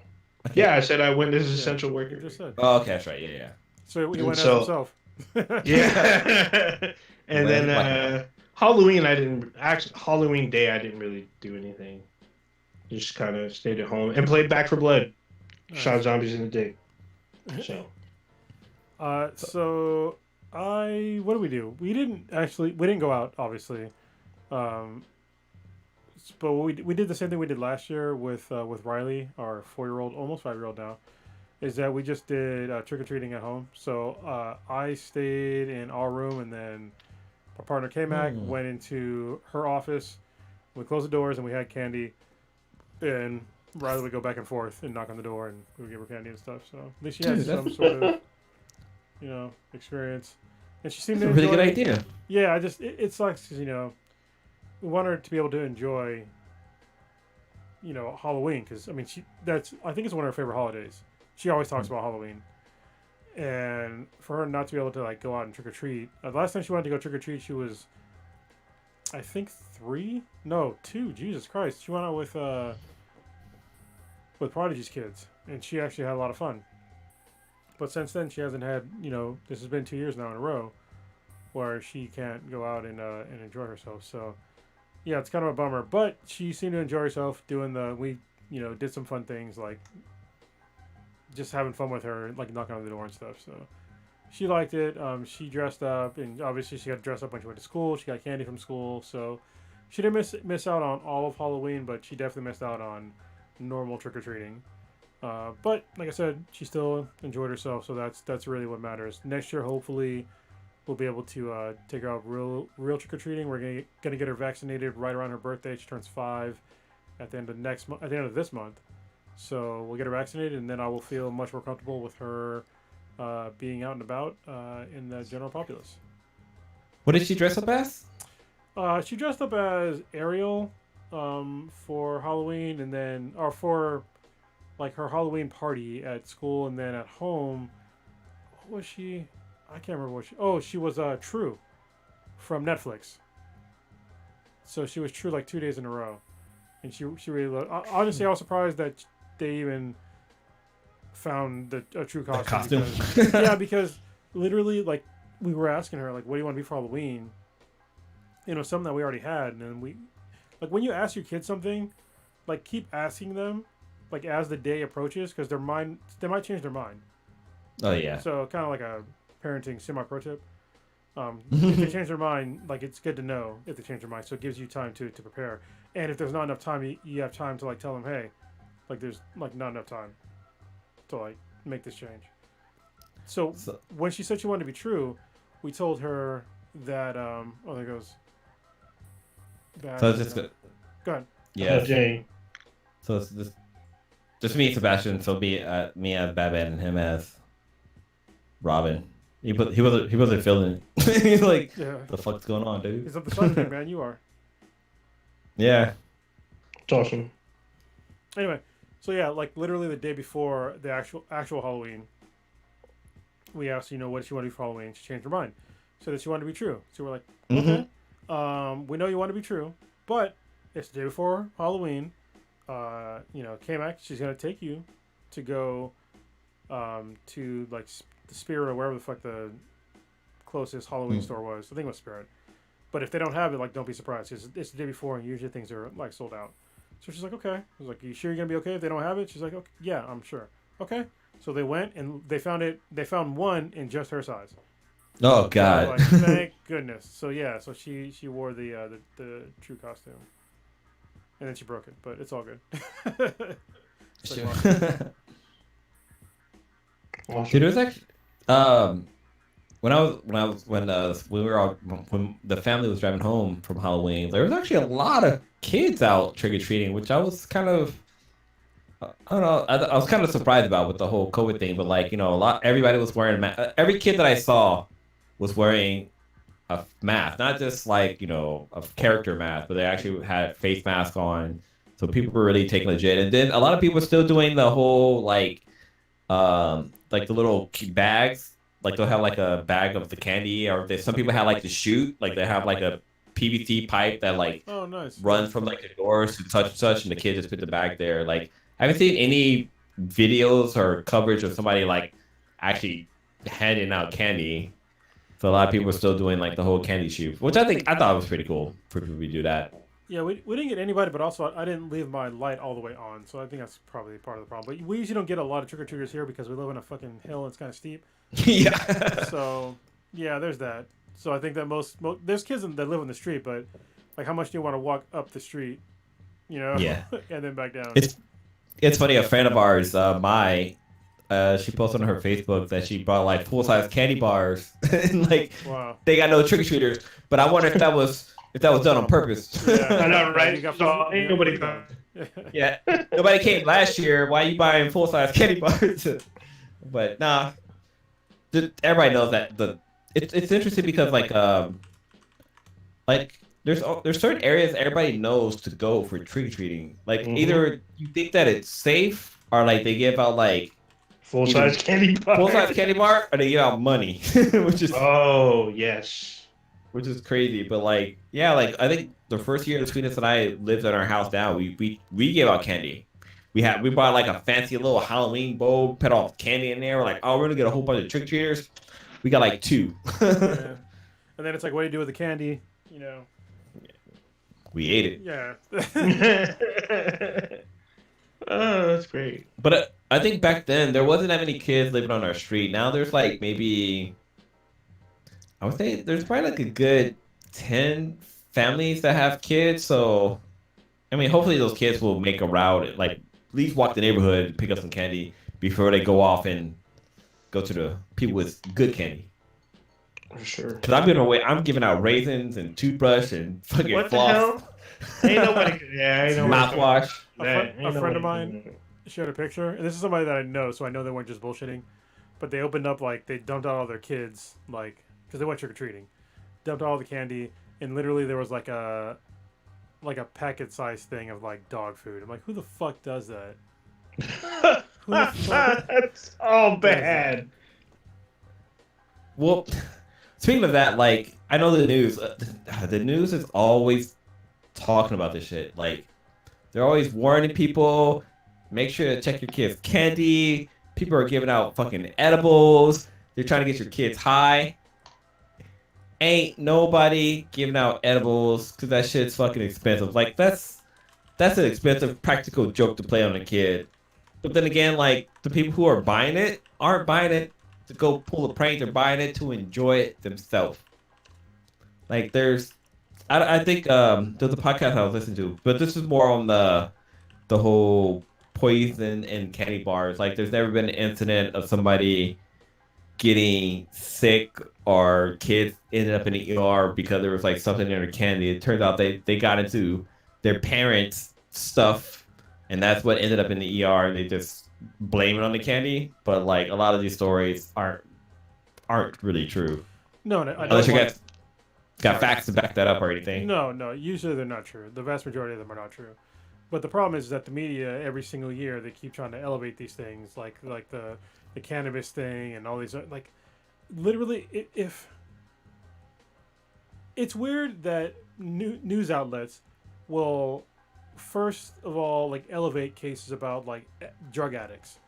Okay. Yeah, I said I went as essential worker. Just said. Oh, okay, that's right. Yeah. So he went as himself. Yeah. And then Halloween Halloween Day I didn't really do anything. Just kind of stayed at home and played Back 4 Blood. Nice. Shot zombies in the dick. So. What did we do? We didn't go out, obviously. But we did the same thing we did last year with Riley, our 4-year-old, almost 5-year-old now. Is that we just did trick or treating at home. So I stayed in our room, and then my partner K-Mac went into her office. We closed the doors, and we had candy. And Riley would go back and forth and knock on the door, and we would give her candy and stuff. So at least she had some sort of experience, and she seemed to enjoy. Really good it. idea. Yeah, it sucks because we want her to be able to enjoy Halloween, because I think it's one of her favorite holidays. She always talks about Halloween, and for her not to be able to like go out and trick or treat. The last time she wanted to go trick or treat, she was, I think 3, no 2. Jesus Christ, she went out with Prodigy's kids, and she actually had a lot of fun. But since then, she hasn't had, this has been 2 years now in a row, where she can't go out and enjoy herself. So, yeah, it's kind of a bummer. But she seemed to enjoy herself doing we did some fun things like just having fun with her, like knocking on the door and stuff. So she liked it. She dressed up, and obviously she got dressed up when she went to school. She got candy from school, so she didn't miss out on all of Halloween, but she definitely missed out on normal trick or treating. But like I said, she still enjoyed herself, so that's really what matters. Next year, hopefully, we'll be able to take her out real trick or treating. We're gonna get her vaccinated right around her birthday. She turns 5 at the end of this month. So we'll get her vaccinated, and then I will feel much more comfortable with her being out and about in the general populace. What did she dress up as? She dressed up as Ariel for Halloween, and then for like her Halloween party at school, and then at home. What was she? I can't remember what she. Oh, she was True from Netflix. So she was True like 2 days in a row, and she really loved. Honestly, I was surprised that they even found a True costume. Because, because literally, like, we were asking her, like, what do you want to be for Halloween? Something that we already had, and then like, when you ask your kids something, like, keep asking them, like, as the day approaches, because they might change their mind. Oh yeah. So kind of like a parenting semi-pro tip. If they change their mind, like, it's good to know if they change their mind, so it gives you time to prepare. And if there's not enough time, you have time to, like, tell them, hey, like, there's, like, not enough time to, like, make this change. So when she said she wanted to be True, we told her that there goes. That, so it's just good. Go ahead. Yeah. Jay. So it's just me and Sebastian. So me as Batman and him as Robin. He wasn't feeling it. He's like, Yeah. the fuck's going on, dude? He's not the son of it, man. You are. Yeah. It's awesome. Anyway, so yeah, like literally the day before the actual Halloween, we asked, what she wanted to be for Halloween. She changed her mind. So that she wanted to be True. So we're like, okay, we know you want to be True, but it's the day before Halloween. K-Mac, she's gonna take you to go to like the Spirit or wherever the fuck the closest Halloween store was. I think it was Spirit. But if they don't have it, like, don't be surprised. It's the day before, and usually things are like sold out. So she's like, okay. I was like, you sure you're gonna be okay if they don't have it? She's like, okay, yeah, I'm sure. Okay. So they went and they found it. They found one in just her size. Oh God. So, like, thank goodness. So yeah, so she wore the True costume, and then she broke it, but it's all good. Dude, it was actually when the family was driving home from Halloween, there was actually a lot of kids out trick or treating, which I was kind of I don't know. I was kind of surprised about with the whole COVID thing, but like everybody was wearing every kid that I saw was wearing a mask, not just like a character mask, but they actually had face mask on, so people were really taking legit. And then a lot of people were still doing the whole like the little bags, like they'll have like a bag of the candy, or some people have like the chute, like they have like a PVC pipe that like runs from like the doors to such, and the kid just put the bag there. Like I haven't seen any videos or coverage of somebody like actually handing out candy. So a lot of people are still doing like the whole candy shoot, which I thought was pretty cool for people to do that. Yeah, we didn't get anybody, but also I didn't leave my light all the way on, so I think that's probably part of the problem. But we usually don't get a lot of trick-or-treaters here because we live in a fucking hill and it's kind of steep. Yeah. So, yeah, there's that. So I think that most there's kids that live on the street, but like how much do you want to walk up the street, Yeah. and then back down? It's funny, a friend of ours, she posted on her Facebook that she bought like full-size candy bars and like they got no trick-or-treaters, but I wonder if that was done on purpose. Yeah, I know, right? So ain't nobody come. Yeah, nobody came last year. Why are you buying full-size candy bars? But nah, everybody knows that it's interesting because like there's certain areas everybody knows to go for trick-or-treating. Like either you think that it's safe, or like they give out like Full-size candy bar. Full-size candy bar, or they give out money, which is Oh, yes. crazy. But like, yeah, like I think the first year the sweetness and I lived in our house now, we gave out candy. We bought like a fancy little Halloween bowl, put all candy in there. We're like, oh, we're gonna get a whole bunch of trick or treaters. We got like 2. Yeah. And then it's like, what do you do with the candy? You know. We ate it. Yeah. Oh, that's great. But I think back then there wasn't that many kids living on our street. Now there's like maybe, I would say there's probably like a good 10 families that have kids. So, I mean, hopefully those kids will make a route, like at least walk the neighborhood, pick up some candy before they go off and go to the people with good candy. For sure. Because I'm giving out raisins and toothbrush and fucking What the floss, hell? Ain't nobody. Yeah, ain't nobody. mouthwash. A friend of mine shared a picture, and this is somebody that I know, so I know they weren't just bullshitting. But they opened up, like, they dumped out all their kids, like, because they went trick-or-treating. Dumped out all the candy, and literally there was, like a packet-sized thing of, like, dog food. I'm like, who the fuck does that? Who the fuck? That's all bad. Well, speaking of that, like, I know the news. The news is always talking about this shit. Like, they're always warning people, make sure to check your kids' candy. People are giving out fucking edibles. They're trying to get your kids high. Ain't nobody giving out edibles because that shit's fucking expensive. Like, that's an expensive practical joke to play on a kid. But then again, like, the people who are buying it aren't buying it to go pull a prank. They're buying it to enjoy it themselves. Like, I think there's a podcast I was listening to, but this is more on the whole poison in candy bars. Like, there's never been an incident of somebody getting sick or kids ended up in the ER because there was like something in their candy. It turns out they got into their parents' stuff, and that's what ended up in the ER. They just blame it on the candy, but like a lot of these stories aren't really true. No, I Unless don't you got facts to back that up or anything. No. Usually they're not true. The vast majority of them are not true. But the problem is that the media, every single year, they keep trying to elevate these things, like the cannabis thing and all these, like, literally, if it's weird that news outlets will first of all like elevate cases about like drug addicts,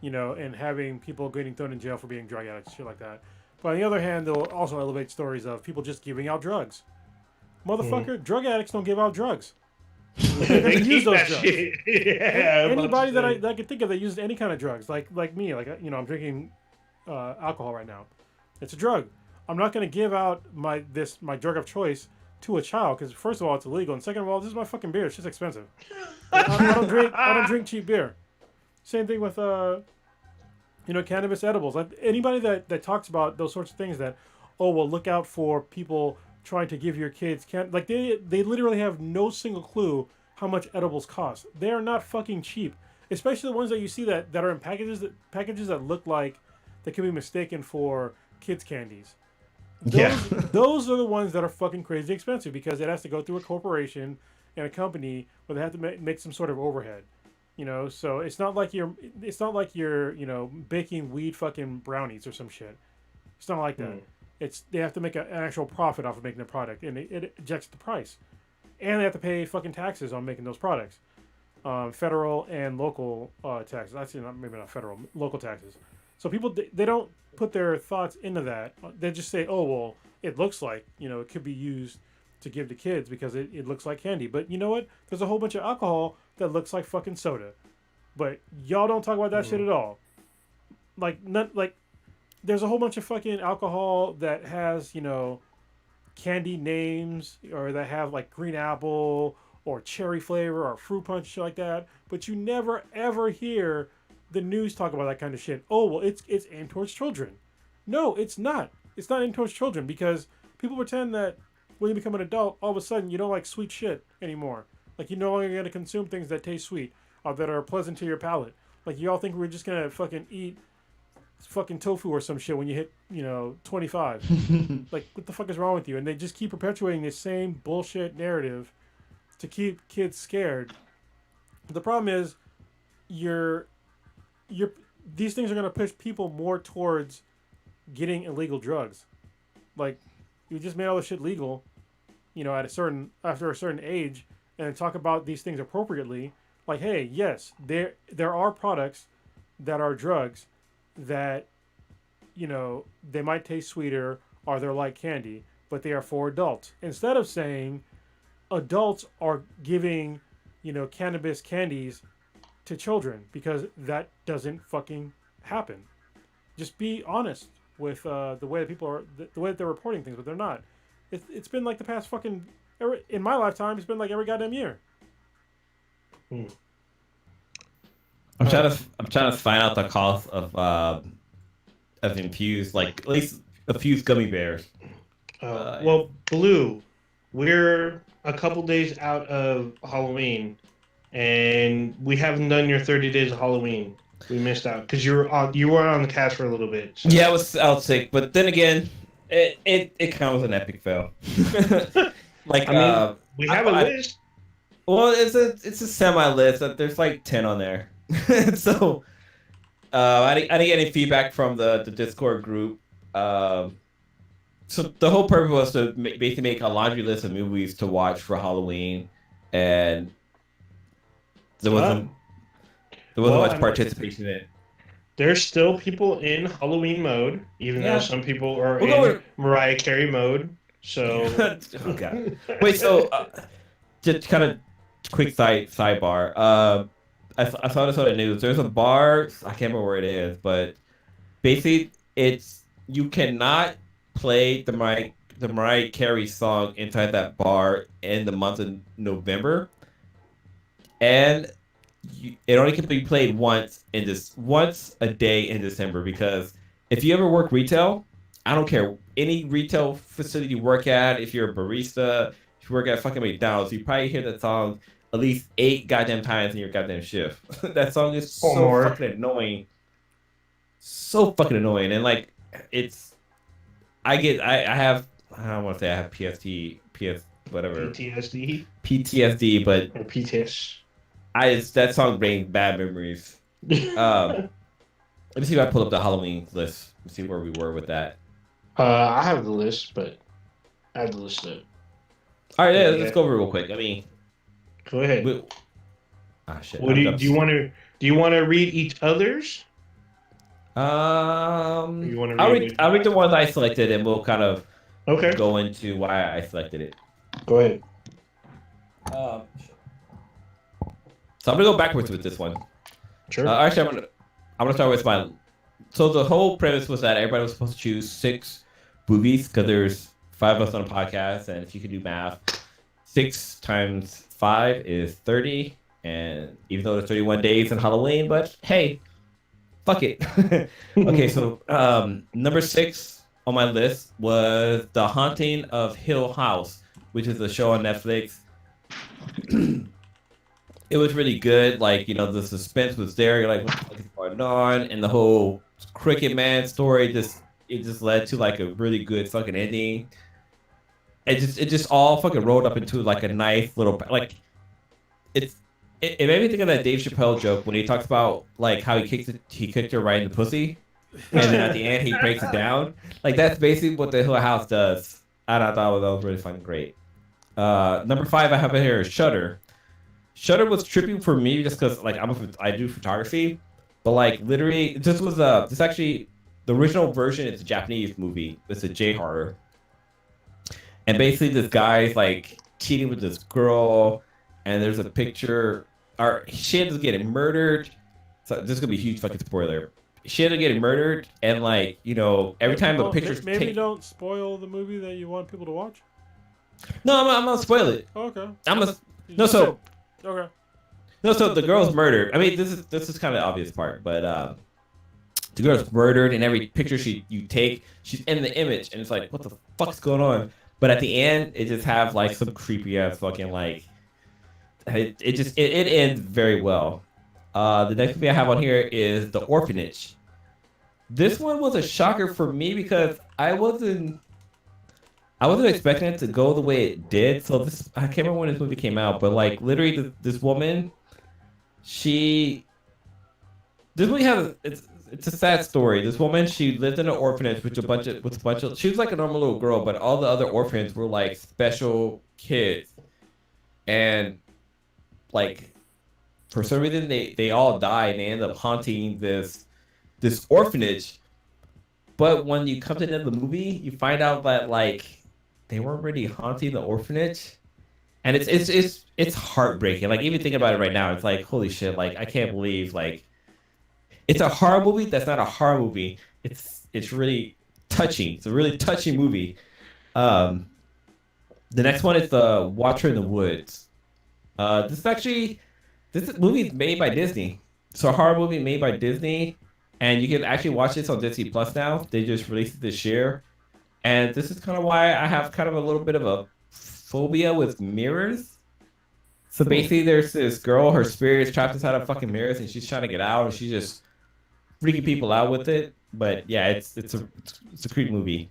you know, and having people getting thrown in jail for being drug addicts, shit like that. But on the other hand, they'll also elevate stories of people just giving out drugs. Motherfucker, drug addicts don't give out drugs. They use those drugs. Yeah, Anybody that I can think of that uses any kind of drugs, like me, like, you know, I'm drinking alcohol right now. It's a drug. I'm not going to give out my drug of choice to a child because first of all it's illegal, and second of all this is my fucking beer. It's just expensive. I don't drink cheap beer. Same thing with you know, cannabis edibles. Like anybody that talks about those sorts of things, that look out for people trying to give your kids like they literally have no single clue how much edibles cost. They are not fucking cheap, especially the ones that you see that are in packages that look like they can be mistaken for kids candies. Those are the ones that are fucking crazy expensive because it has to go through a corporation and a company where they have to make some sort of overhead, you know. So it's not like you're you know, baking weed fucking brownies or some shit. It's not like that. They have to make an actual profit off of making the product, and it ejects the price, and they have to pay fucking taxes on making those products, federal and local taxes. Actually, maybe not federal, local taxes. So people they don't put their thoughts into that. They just say, oh well, it looks like, you know, it could be used to give to kids because it looks like candy. But you know what? There's a whole bunch of alcohol that looks like fucking soda, but y'all don't talk about that shit at all. There's a whole bunch of fucking alcohol that has, you know, candy names or that have like green apple or cherry flavor or fruit punch, shit like that. But you never ever hear the news talk about that kind of shit. Oh, well, it's aimed towards children. No, it's not. It's not aimed towards children because people pretend that when you become an adult, all of a sudden you don't like sweet shit anymore. Like you're no longer going to consume things that taste sweet or that are pleasant to your palate. Like you all think we're just going to fucking eat fucking tofu or some shit when you hit, you know, 25. Like, what the fuck is wrong with you? And they just keep perpetuating this same bullshit narrative to keep kids scared. The problem is, these things are going to push people more towards getting illegal drugs. Like, you just made all this shit legal, you know, after a certain age, and talk about these things appropriately. Like, hey, yes, there are products that are drugs that, you know, they might taste sweeter or they're like candy, but they are for adults. Instead of saying adults are giving, you know, cannabis candies to children, because that doesn't fucking happen. Just be honest with the way that people are, the way that they're reporting things, but they're not. It's been like the past fucking, in my lifetime, it's been like every goddamn year. I'm trying to find out the cost of infused, like at least infused gummy bears. Well, Blue, we're a couple days out of Halloween, and we haven't done your 30 days of Halloween. We missed out because you were on the cast for a little bit. So. Yeah, I was out sick, but then again, it kind of was an epic fail. Like, I mean, we have a list. Well, it's a semi list. There's like 10 on there. So I didn't get any feedback from the Discord group. So the whole purpose was to basically make a laundry list of movies to watch for Halloween, and there wasn't much participation in it. There's still people in Halloween mode, even though some people are in Mariah Carey mode. So, oh god. Wait, so just kind of quick sidebar. I saw this on the news. There's a bar. I can't remember where it is, but basically, you cannot play the Mariah Carey song inside that bar in the month of November, and it only can be played once a day in December. Because if you ever work retail, I don't care any retail facility you work at. If you're a barista, if you work at fucking McDonald's, you probably hear that song at least 8 goddamn times in your goddamn shift. That song is so fucking annoying. So fucking annoying. And like, I don't want to say I have PTSD, but or PTS. That song brings bad memories. Let me see if I pull up the Halloween list. Let's see where we were with that. I have the list, but I have the list up. All right, let's go over it real quick. I mean, go ahead. Shit. What do you want to read each other's? I'll read the ones I selected, and we'll kind of go into why I selected it. Go ahead. So I'm gonna go backwards with this one. Sure. Actually, I'm gonna start with my. So the whole premise was that everybody was supposed to choose 6 movies, because there's 5 of us on a podcast, and if you can do math, 6 times 5 is 30, and even though there's 31 days in Halloween, but hey, fuck it. Okay, so number 6 on my list was The Haunting of Hill House, which is a show on Netflix. It was really good. Like, you know, the suspense was there. You're like, what the fuck is going on? And the whole Cricket Man story just led to like a really good fucking ending. It just all fucking rolled up into like a nice little, like, it made me think of that Dave Chappelle joke when he talks about like how he kicked her right in the pussy, and then at the end he breaks it down. Like, that's basically what the Hill House does. And I thought that was really fucking great. Number 5 I have in here is Shudder. Shudder was trippy for me just because like I do photography, but like literally this actually the original version is a Japanese movie. It's a J horror, and basically this guy's like cheating with this girl, and there's a picture, or she ends up getting murdered. So this is gonna be a huge fucking spoiler. She ended up getting murdered, and like, you know, every time the pictures maybe don't spoil the movie that you want people to watch. No, I'm gonna spoil it. Oh, okay. Okay. No, so the girl's murdered. I mean, this is kind of the obvious part, but the girl's murdered, and every picture you take, she's in the image, and it's like, what the fuck's going on? But at the end, it just have like some creepy ass fucking like, it ends very well. The next movie I have on here is The Orphanage. This one was a shocker for me because I wasn't expecting it to go the way it did. So I can't remember when this movie came out, but like literally this woman, this movie has, it's a sad story. This woman, she lived in an orphanage with a bunch of she was like a normal little girl, but all the other orphans were like special kids. And like for some reason they all died and they end up haunting this orphanage. But when you come to the end of the movie, you find out that like they weren't really haunting the orphanage. And it's heartbreaking. Like even thinking about it right now, it's like holy shit, like I can't believe like it's a horror movie that's not a horror movie. It's really touching. It's a really touching movie. The next one is the Watcher in the Woods. This movie is made by Disney. It's a horror movie made by Disney, and you can actually watch this on Disney Plus now. They just released it this year, and this is kind of why I have kind of a little bit of a phobia with mirrors. So basically, there's this girl, her spirit is trapped inside of fucking mirrors, and she's trying to get out, and she's just freaking people out with it. But yeah, it's a creepy movie.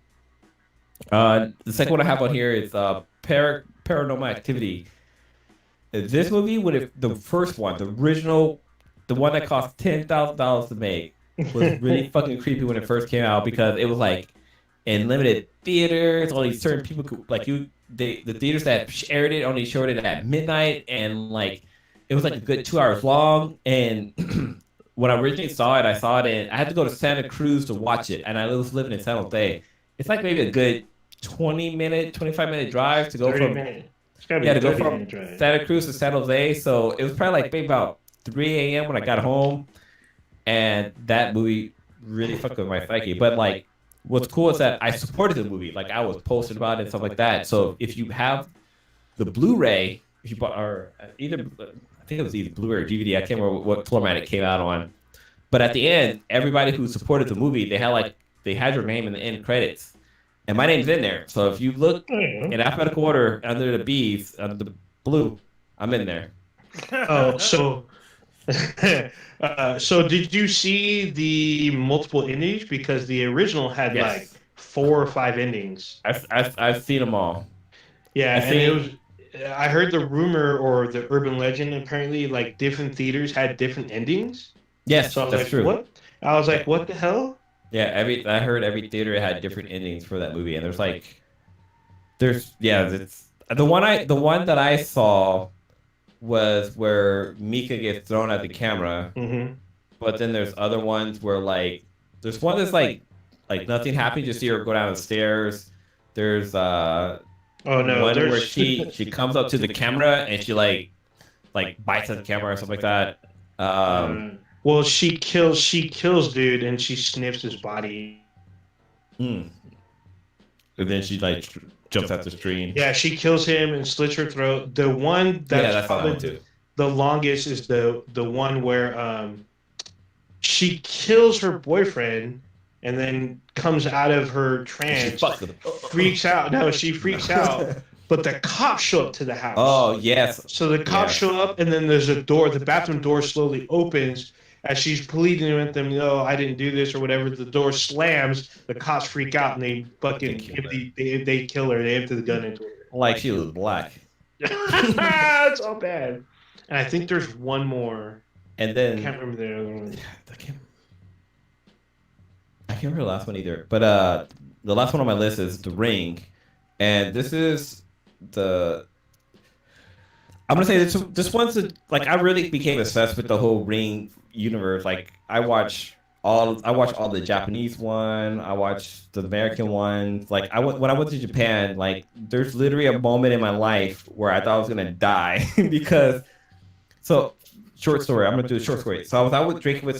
The second one I have on here is Paranormal Activity. This movie would have the first one, the original, the one that cost $10,000 to make, was really fucking creepy when it first came out because it was like in limited theaters. Only certain people could the theaters that aired it only showed it at midnight, and like it was like a good 2 hours long. And when I originally saw it, I had to go to Santa Cruz to watch it, and I was living in San Jose. It's like maybe a good 25-minute drive to go from Santa Cruz to San Jose. So it was probably like maybe about 3 a.m. when I got home, and that movie really fucked with my psyche. But like, what's cool is that I supported the movie. Like I was posted about it and stuff like that. So if you have the Blu-ray, if you bought or either, I think it was either Blu-ray or DVD. I can't remember what format it came out on. But at the end, everybody who supported the movie, they had your name in the end credits. And my name's in there. So if you look in alphabetical order under the B's, under the blue, I'm in there. Oh, so so did you see the multiple endings? Because the original had like 4 or 5 endings. I've seen them all. Yeah, I heard the rumor or the urban legend. Apparently, like different theaters had different endings. Yes, so that's true. What? I was like, what the hell? Yeah, I heard every theater had different endings for that movie, and it's the one that I saw was where Mika gets thrown at the camera, but then there's other ones where like there's one that's like nothing happened, just see her go down the stairs. There's one where she comes up to the camera and she like bites at the camera or something like that. Well, she kills dude, and she sniffs his body. And then she like jumps out the screen. Yeah, she kills him and slits her throat. The one that's probably the longest is the one where she kills her boyfriend and then comes out of her trance, freaks out. No, she freaks out. But the cops show up to the house. Oh, yes. So the cops show up, and then there's a door. The bathroom door slowly opens. As she's pleading with them, no, I didn't do this or whatever, the door slams. The cops freak out and they fucking they kill her. They empty the gun into her. Like she was black. It's all bad. And I think there's one more. And then I can't remember the other one. I can't remember the last one either. But the last one on my list is The Ring, and this is I'm gonna say this one's I really became obsessed with the whole Ring universe. Like I watch all the Japanese one, I watched the American ones. Like when I went to Japan, like there's literally a moment in my life where I thought I was gonna die because. So short story. I'm gonna do a short story. So I was out drinking with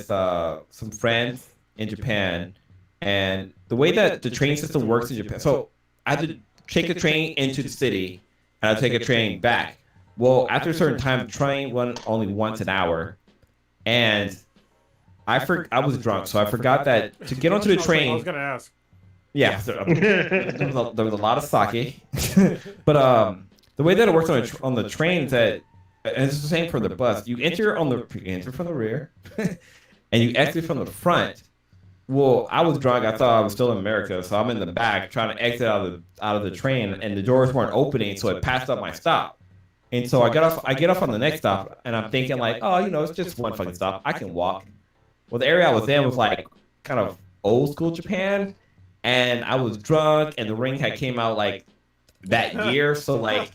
some friends in Japan, and the way that the train system works in Japan. So I had to take a train into the city. And I'll take a train back. Well, after a certain time, the train went only once an hour, and I was drunk, so I forgot that to get onto the train. I was gonna ask. Yeah, there was a lot of sake, but the way that it works on the train is that, and it's the same for the bus. You enter from the rear, and you exit from the front. Well, I was drunk. I thought I was still in America, so I'm in the back trying to exit out of the train, and the doors weren't opening, so it passed up my stop. And so I get off on the next stop, and I'm thinking like, oh, it's just one fucking stop. I can walk. Well, the area I was in was like kind of old school Japan, and I was drunk, and The Ring had came out like that year, so like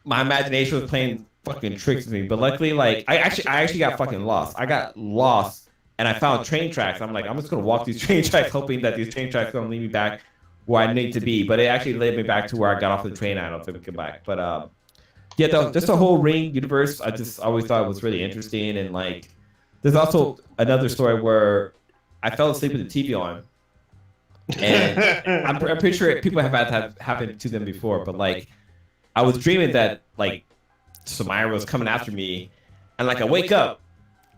my imagination was playing fucking tricks with me. But luckily, like I actually got fucking lost. I got lost, and I found train tracks. I'm like, I'm just gonna walk these train tracks, hoping that these train tracks gonna lead me back where I need to be. But it actually led me back to where I got off the train. I don't think we come back. But yeah, just the whole Ring universe, I just always thought it was really interesting. And like, there's also another story where I fell asleep with the TV on, and I'm pretty sure people have had that happen to them before. But like, I was dreaming that like Samira was coming after me, and like I wake up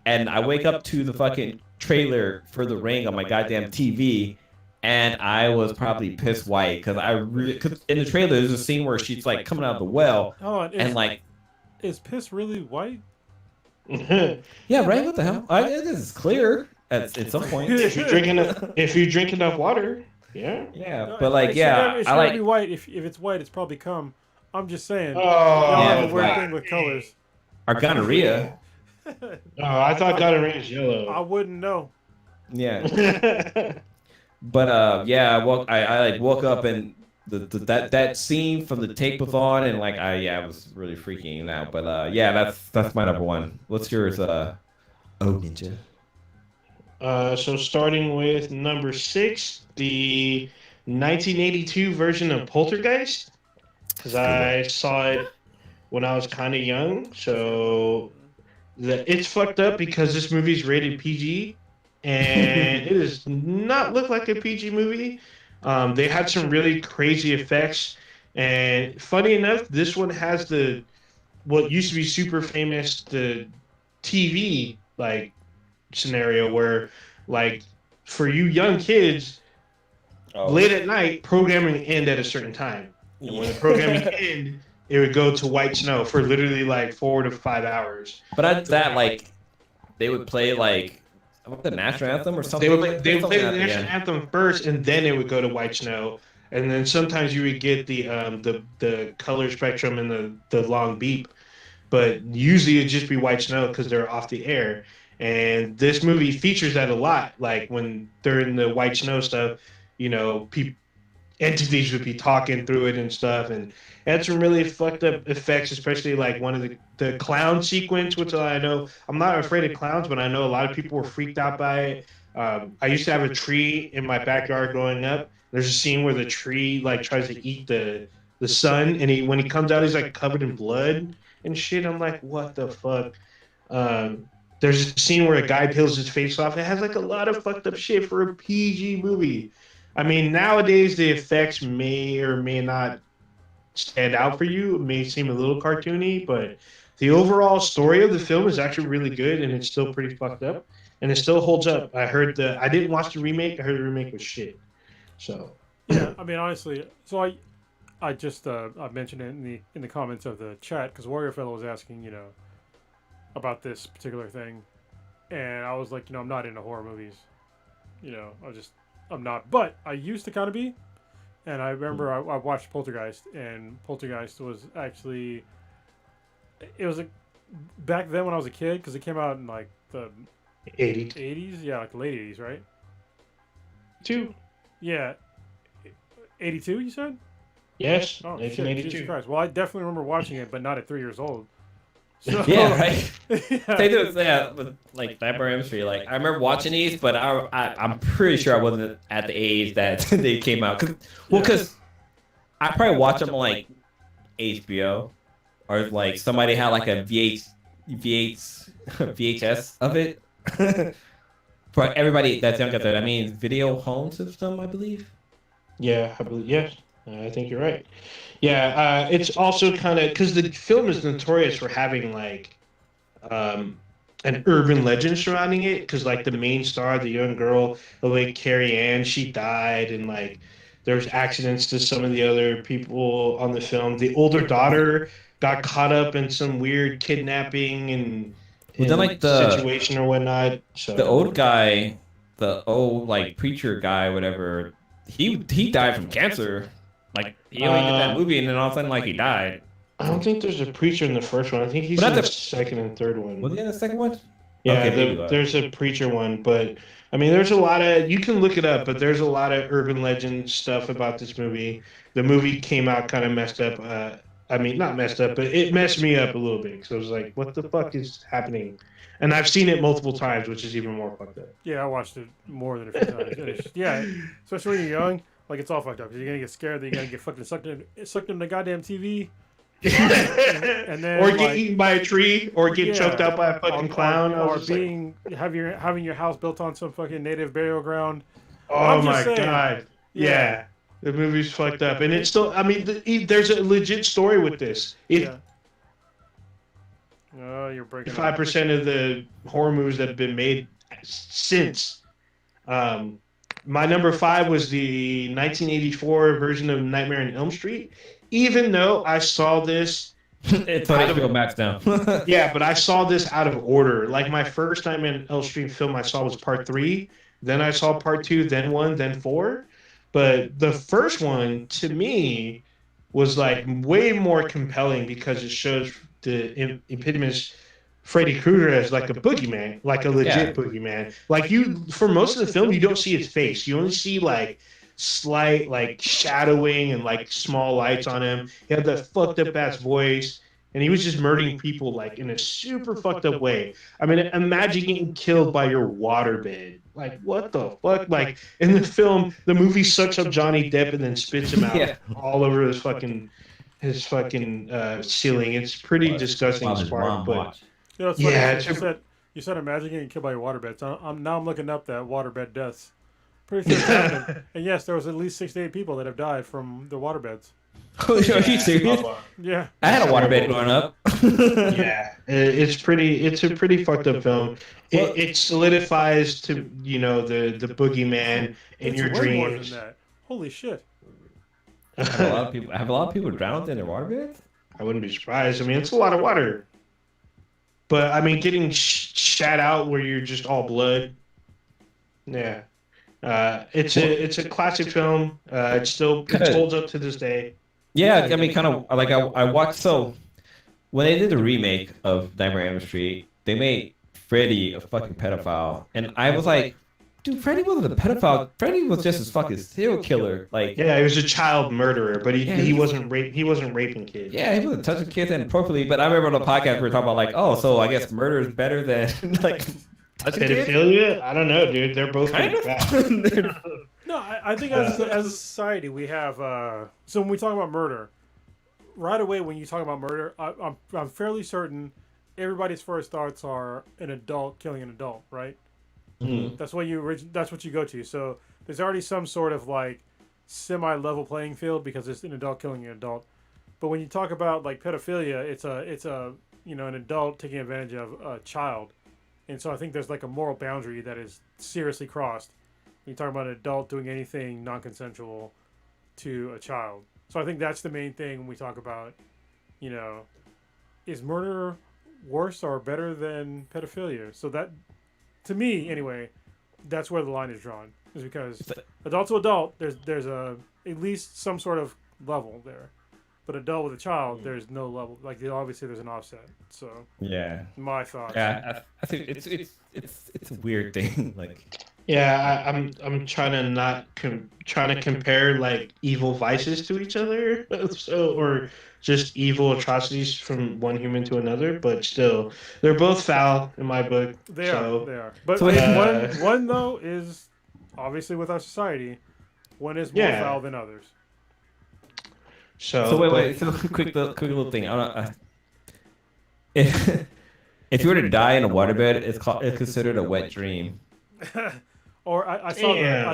to the fucking trailer for The Ring on my goddamn TV, and I was probably pissed white because cause in the trailer there's a scene where she's like coming out of the well, and like, is piss really white? yeah, right? What the hell? This is clear at some point. If you drink enough water, yeah. Yeah, but like, yeah, it's I gotta like. be white. If it's white, it's probably cum. I'm just saying. Oh, Y'all yeah, have a weird black. thing with colors. Or gonorrhea. Oh, I thought gonorrhea was I yellow. wouldn't know. Yeah. But yeah, I like woke up and that scene from the tape was on, and like I was really freaking out. But yeah, that's my number one. What's yours? Oh, Ninja. So starting with number 6, the 1982 version of Poltergeist, because I saw it when I was kind of young. So it's fucked up because this movie's rated PG, and it does not look like a PG movie. They had some really crazy effects, and funny enough, this one has what used to be super famous, the TV like scenario where, like, for you young kids, late at night, programming end at a certain time, and when the programming end, it would go to white snow for literally like 4 to 5 hours. But at that, like, they would play like the national anthem or something. They would play the national anthem first, and then it would go to white snow, and then sometimes you would get the color spectrum and the long beep, but usually it'd just be white snow because they're off the air. And this movie features that a lot. Like when they're in the white snow stuff, you know, entities would be talking through it and stuff, and it had some really fucked up effects, especially like one of the clown sequence, which I know I'm not afraid of clowns, but I know a lot of people were freaked out by it. I used to have a tree in my backyard growing up. There's a scene where the tree like tries to eat the sun, and when he comes out, he's like covered in blood and shit. I'm like, what the fuck? There's a scene where a guy peels his face off. It has like a lot of fucked up shit for a PG movie. I mean, nowadays the effects may or may not stand out for you. It may seem a little cartoony, but the overall story of the film is actually really good, and it's still pretty fucked up, and it still holds up. I didn't watch the remake. I heard the remake was shit. So yeah, I mean, honestly, so I just I mentioned it in the comments of the chat because Warrior Fellow was asking, you know, about this particular thing, and I was like, you know, I'm not into horror movies, you know, I'm not, but I used to kind of be, and I remember I watched Poltergeist, and Poltergeist was actually, it was back then when I was a kid, because it came out in like the 80s, yeah, like the late 80s, right? 2. Yeah, 82, you said? Yes, Oh, 1982. shit, Jesus Christ. Well, I definitely remember watching it, but not at 3 years old. So, Yeah, right. yeah. They do it, yeah, with like Nightmare on Elm Street. Like I remember watching these, but I'm pretty sure I wasn't at the age that they came out. Because I probably watched them on like HBO, or like somebody had like a VHS of it. For everybody that's young out there, I mean, video home system, I believe. Yeah, I believe, yes. I think you're right. Yeah, it's also kind of because the film is notorious for having like an urban legend surrounding it. Because like the main star, the young girl, like Carrie Ann, she died, and like there's accidents to some of the other people on the film. The older daughter got caught up in some weird kidnapping and Then like the situation or whatnot. So the old guy, the old like preacher guy, whatever, he died from cancer. Like he only did that movie, and then all of a sudden, like he died. I don't think there's a preacher in the first one. I think he's But in not the the- second and third one. Was he in the second one? Yeah, Okay, maybe what? there's a preacher one, but I mean, there's a lot of you can look it up, but there's a lot of urban legend stuff about this movie. The movie came out kind of messed up. I mean, not messed up, but it messed me up a little bit because I was like, "What the fuck is happening?" And I've seen it multiple times, which is even more fucked up. Yeah, I watched it more than a few times. And it's, yeah, especially when you're young, like it's all fucked up. You're gonna get scared that you're gonna get fucking sucked in the goddamn TV, and then Or get eaten by a tree, or get choked out by a fucking clown, or being having your house built on some fucking native burial ground. oh my god, yeah. The movie's fucked up, and it's still. I mean, there's a legit story with this. Yeah. Oh, you're breaking. 5% of the horror movies that have been made since. My number 5 was the 1984 version of Nightmare on Elm Street. Even though I saw this, It's on HBO Max now. yeah, but I saw this out of order. Like my first Nightmare on Elm Street film I saw was part 3. Then I saw part 2, then 1, then 4. But the first one, to me, was like way more compelling because it shows the impediments Freddy Krueger as like a boogeyman, like a legit boogeyman. Like for most of the film, you don't see his face. You only see like slight like shadowing and like small lights on him. He had that fucked up ass voice, and he was just murdering people like in a super fucked up way. I mean, imagine getting killed by your waterbed. Like, what the fuck? Like, in the film, the movie sucks up Johnny Depp and then spits him out all over his fucking ceiling. It's pretty disgusting as far, but you know, it's funny. You said imagine getting killed by your waterbeds. Now I'm looking up that waterbed deaths. Pretty sure it's happening. And yes, there was at least 6 to 8 people that have died from the waterbeds. Are you serious? Yeah. I had a waterbed growing up. Yeah, it's a pretty fucked up film. It solidifies to the boogeyman in your dreams. More than that. Holy shit! Have a lot of people drowned in their waterbeds? I wouldn't be surprised. I mean, it's a lot of water. But I mean, getting shat out where you're just all blood. Yeah, it's a classic film. It holds up to this day. Yeah, I mean, kind of like I watched. So when they did the remake of Nightmare on Elm Street, they made Freddy a fucking pedophile, and I was like, dude, Freddy wasn't a pedophile. Freddy was just a fucking serial killer. Like, yeah, he was a child murderer, but he wasn't raping kids. Yeah, he wasn't touching kids inappropriately. But I remember on the podcast we were talking about like, oh, so I guess murder is better than like touching kids. Pedophilia? I don't know, dude. They're both kind of bad. No, I think as a society we have. So when we talk about murder, right away when you talk about murder, I'm fairly certain everybody's first thoughts are an adult killing an adult, right? Mm-hmm. That's what you go to. So there's already some sort of like semi-level playing field because it's an adult killing an adult. But when you talk about like pedophilia, it's a an adult taking advantage of a child, and so I think there's like a moral boundary that is seriously crossed. When you talk about an adult doing anything non-consensual to a child. So I think that's the main thing when we talk about, is murder worse or better than pedophilia? So that, to me anyway, that's where the line is drawn. Is because adult to adult, there's at least some sort of level there, but adult with a child, there's no level. Like obviously there's an offset. So yeah, my thoughts. Yeah, I think it's a weird thing. Like, yeah, I'm trying to not trying to compare like evil vices to each other, or just evil atrocities from one human to another, but still, they're both foul in my book. They are. But one though is obviously with our society, one is more foul than others. So wait. So quick little thing. If you were to die in a waterbed, it's considered a wet dream. Or I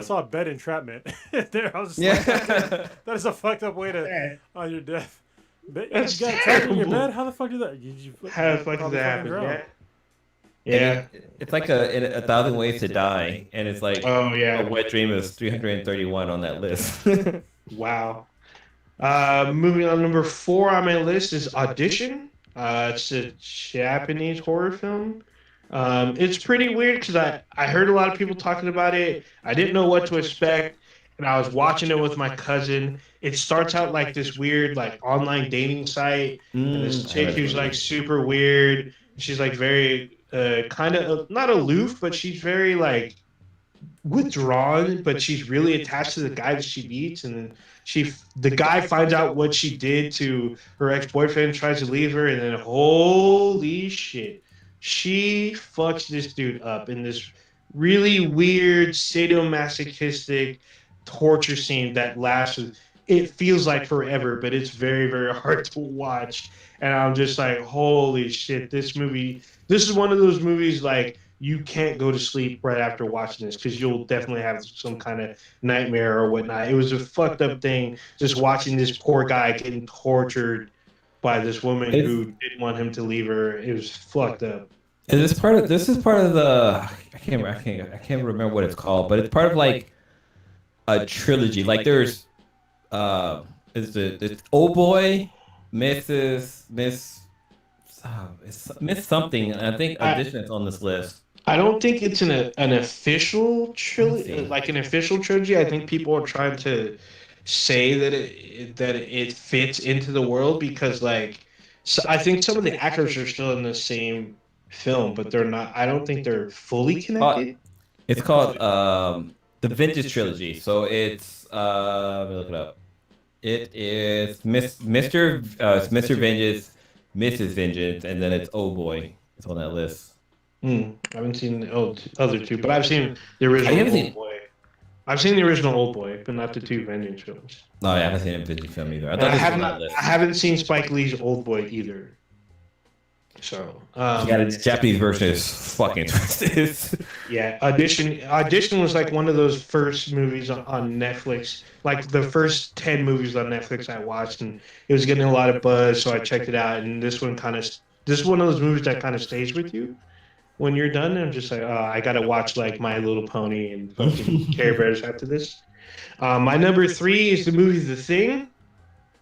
saw bed entrapment. There, I was just like, that is a fucked up way to on your death. That's you got trapped in your bed. How the fuck did that? How the fuck did that happen? Yeah. It's like a thousand ways to die, and it's like a wet dream is 331 on that list. Wow. Moving on, number 4 on my list is Audition. It's a Japanese horror film. It's pretty weird because I heard a lot of people talking about it. I didn't know what to expect, and I was watching it with my cousin. It starts out like this weird like online dating site, and this chick who's like super weird. She's like very kind of not aloof, but she's very like withdrawn, but she's really attached to the guy that she meets, and then the guy finds out what she did to her ex-boyfriend, tries to leave her, and then holy shit, she fucks this dude up in this really weird sadomasochistic torture scene that lasts, it feels like forever, but it's very, very hard to watch. And I'm just like, holy shit, this is one of those movies like you can't go to sleep right after watching this because you'll definitely have some kind of nightmare or whatnot. It was a fucked up thing just watching this poor guy getting tortured by this woman who didn't want him to leave her. It was fucked up. Is this part of the I can't remember what it's called, but it's part of like a trilogy. Like there's it's Old Boy, Miss something, and I think Audition is on this list. I don't think it's an official trilogy, like an official trilogy. I think people are trying to say that it fits into the world because like I think some of the actors are still in the same film, but they're not. I don't think they're fully connected. It's called the Vintage Trilogy. So it's let me look it up. It is Mr. Vengeance, Mrs. Vengeance, and then it's Oh Boy. It's on that list. I haven't seen the other two, but I've seen the original Old Boy. I've seen the original Old Boy, but not the two Vengeance films. No, I haven't seen a Vintage film either. I haven't seen Spike Lee's Old Boy either. So its Japanese version is fucking twisted. Yeah, Audition was like one of those first movies on Netflix, like the first 10 movies on Netflix I watched, and it was getting a lot of buzz, so I checked it out. And this is one of those movies that kind of stays with you when you're done. And I'm just like, oh, I gotta watch like My Little Pony and fucking Care Bears after this. My number 3 is the movie The Thing.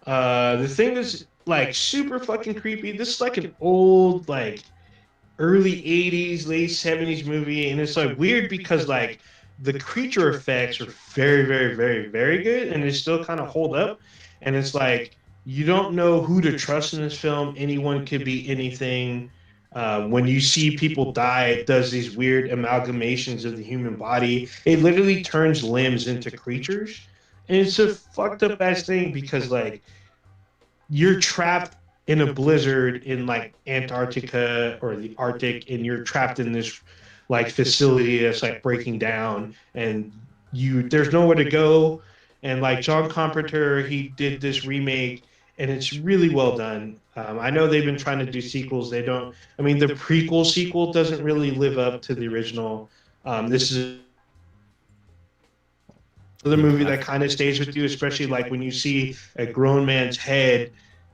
The Thing is like super fucking creepy. This is like an old, like early 80s, late 70s movie, and it's like weird because like the creature effects are very, very, very, very good, and they still kind of hold up. And it's like you don't know who to trust in this film. Anyone could be anything. When you see people die, it does these weird amalgamations of the human body. It literally turns limbs into creatures, and it's a fucked up ass thing because like you're trapped in a blizzard in like Antarctica or the Arctic, and you're trapped in this like facility that's like breaking down, and there's nowhere to go. And like John Carpenter, he did this remake, and it's really well done. I know they've been trying to do sequels. They don't. I mean, the prequel sequel doesn't really live up to the original. This is the movie that kind of stays with you, especially like when you see a grown man's head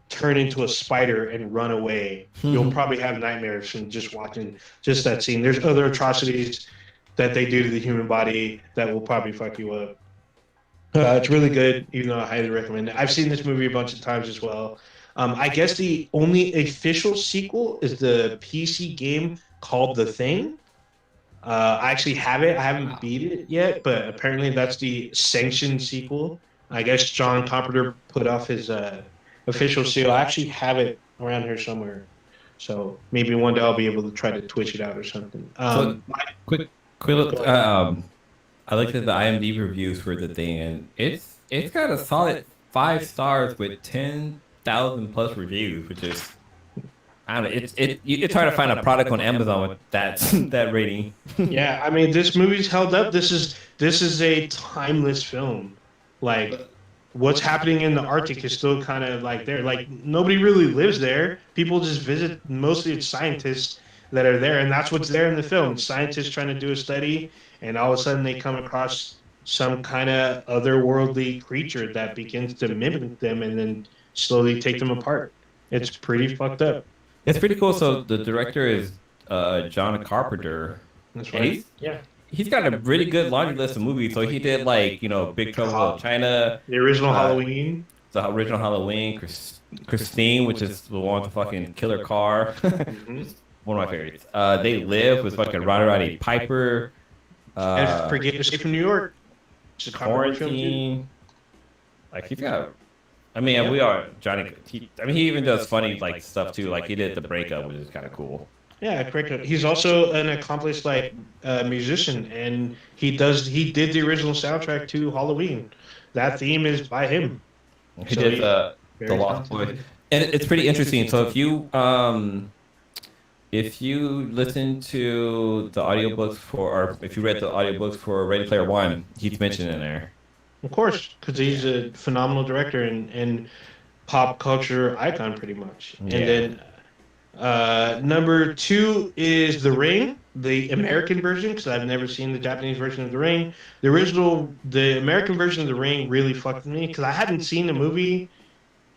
turn into a spider and run away. You'll probably have nightmares from just watching just that scene. There's other atrocities that they do to the human body that will probably fuck you up. It's really good, even though I highly recommend it. I've seen this movie a bunch of times as well. I guess the only official sequel is the PC game called The Thing. I actually have it. I haven't beat it yet, but apparently that's the sanctioned sequel. I guess John Carpenter put off his official seal. I actually have it around here somewhere. So maybe one day I'll be able to try to twitch it out or something. Quick look. I looked at the IMDb reviews for The Thing, and it's got a solid 5 stars with 10,000 plus reviews, which is, I don't know, it's hard to find a product on Amazon with that rating. Yeah, I mean, this movie's held up. This is a timeless film. Like, what's happening in the Arctic is still kind of like there. Like, nobody really lives there. People just visit. Mostly it's scientists that are there, and that's what's there in the film. Scientists trying to do a study, and all of a sudden they come across some kind of otherworldly creature that begins to mimic them and then slowly take them apart. It's pretty fucked up. It's pretty cool. So the director is John Carpenter. That's right. He's got a really good laundry list of movies. So he did like, Big Trouble in China, the original Halloween, Christine, which is the one with the fucking killer car. One of my favorites. They Live with fucking Roddy Piper. And forget Escape from New York. Quarantine. Like he's got. I mean, we are Johnny. He even does funny like stuff too. Like he did The Breakup, which is kind of cool. Yeah, correct. He's also an accomplished like musician, and he did the original soundtrack to Halloween. That theme is by him. He So did he's the very Lost talented. Boys, and it's pretty interesting. So if you listen to the audiobooks for, or if you read the audiobooks for Ready Player One, he's mentioned in there. Of course, because he's a phenomenal director and pop culture icon, pretty much. And Yeah. then number two is The Ring, the American version, because I've never seen the Japanese version of The Ring. The American version of The Ring really fucked with me because I hadn't seen the movie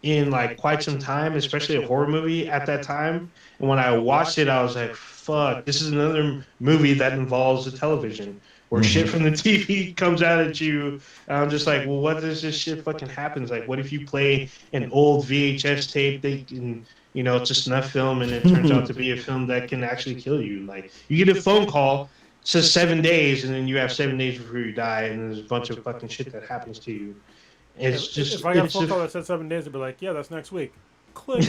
in like quite some time, especially a horror movie at that time. And when I watched it, I was like, fuck, this is another movie that involves the television where shit from the TV comes out at you. And I'm just like, well, what does this shit fucking happens? Like, what if you play an old VHS tape it's a snuff film and it turns out to be a film that can actually kill you? Like, you get a phone call, says 7 days, and then you have 7 days before you die, and there's a bunch of fucking shit that happens to you. It's just if I got a phone call that said 7 days, I'd be like, yeah, that's next week. Click.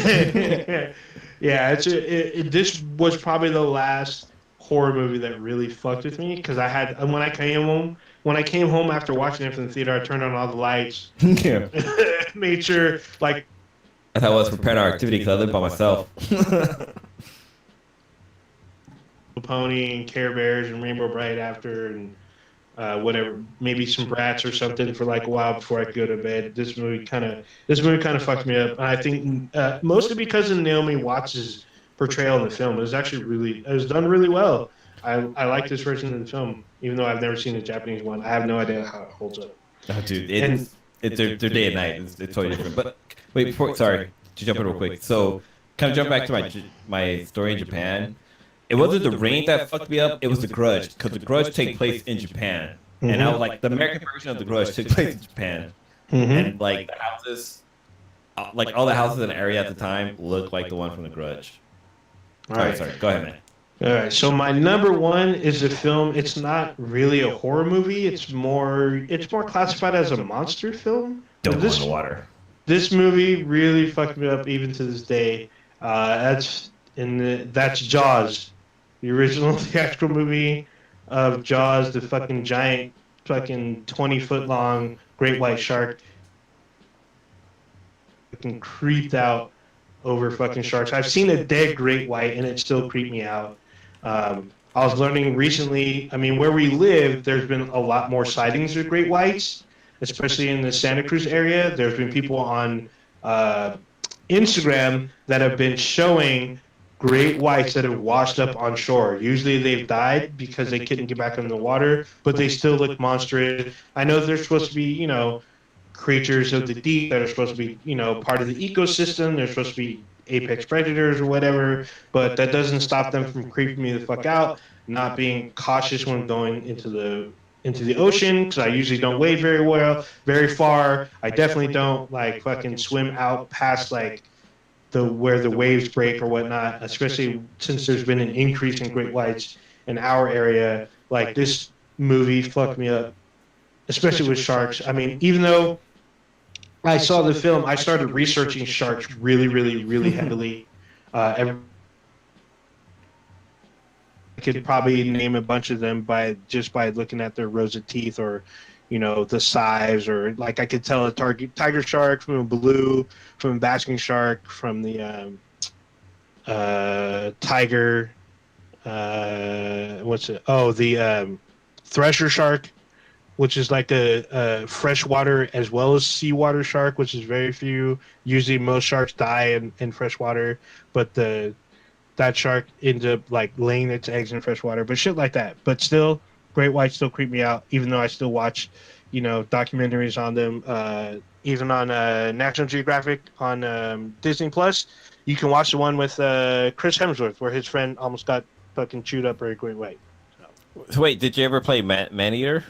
Yeah, this was probably the last horror movie that really fucked with me because I had when I came home after watching it from the theater, I turned on all the lights, Yeah. made sure like I thought I was for Paranormal Activity because I live by myself. Pony and Care Bears and Rainbow Bright after and whatever, maybe some Bratz or something for like a while before I could go to bed. This movie kind of fucked me up, and I think mostly because of Naomi Watts' portrayal in the film. It was done really well. I like this version of the film, even though I've never seen the Japanese one. I have no idea how it holds up. Oh, dude, it's their day and night. It's totally different. But wait, sorry to jump in real quick. So, kind of jump back to my story in Japan. It wasn't The Ring that fucked me up. It was The Grudge, because The Grudge take place in Japan, and I was like, the American version of The Grudge took place in Japan, and like the houses, like all the houses in the area at the time looked like the one from The Grudge. All right, sorry. Go ahead, man. All right, so my number one is a film. It's not really a horror movie. It's more classified as a monster film. Don't go in the water. This movie really fucked me up even to this day. That's Jaws, the original theatrical movie of Jaws, the fucking giant, fucking 20-foot long great white shark. Fucking creeped out over fucking sharks. I've seen a dead great white and it still creeped me out. I was learning recently, I mean, where we live, there's been a lot more sightings of great whites, especially in the Santa Cruz area. There's been people on Instagram that have been showing great whites that have washed up on shore. Usually they've died because they couldn't get back in the water, but they still look monstrous. I know they're supposed to be, creatures of the deep that are supposed to be, part of the ecosystem. They're supposed to be apex predators or whatever, but that doesn't stop them from creeping me the fuck out, not being cautious when going into the ocean, because I usually don't wade very far. I definitely don't like fucking swim out past like where the waves break or whatnot, especially since there's been an increase in great whites in our area. Like, this movie fucked me up, especially with sharks. I mean, even though I saw the film, I started researching sharks really, really, really heavily. I could probably name a bunch of them by looking at their rows of teeth, or the size, or like I could tell a tiger shark from a blue, from a basking shark, from the tiger. The thresher shark, which is like a freshwater as well as seawater shark, which is very few. Usually most sharks die in freshwater, but that shark ends up like laying its eggs in freshwater, but shit like that. But still, great whites still creep me out, even though I still watch, documentaries on them. Even on National Geographic on Disney Plus, you can watch the one with Chris Hemsworth, where his friend almost got fucking chewed up by a great white. So wait, did you ever play Maneater?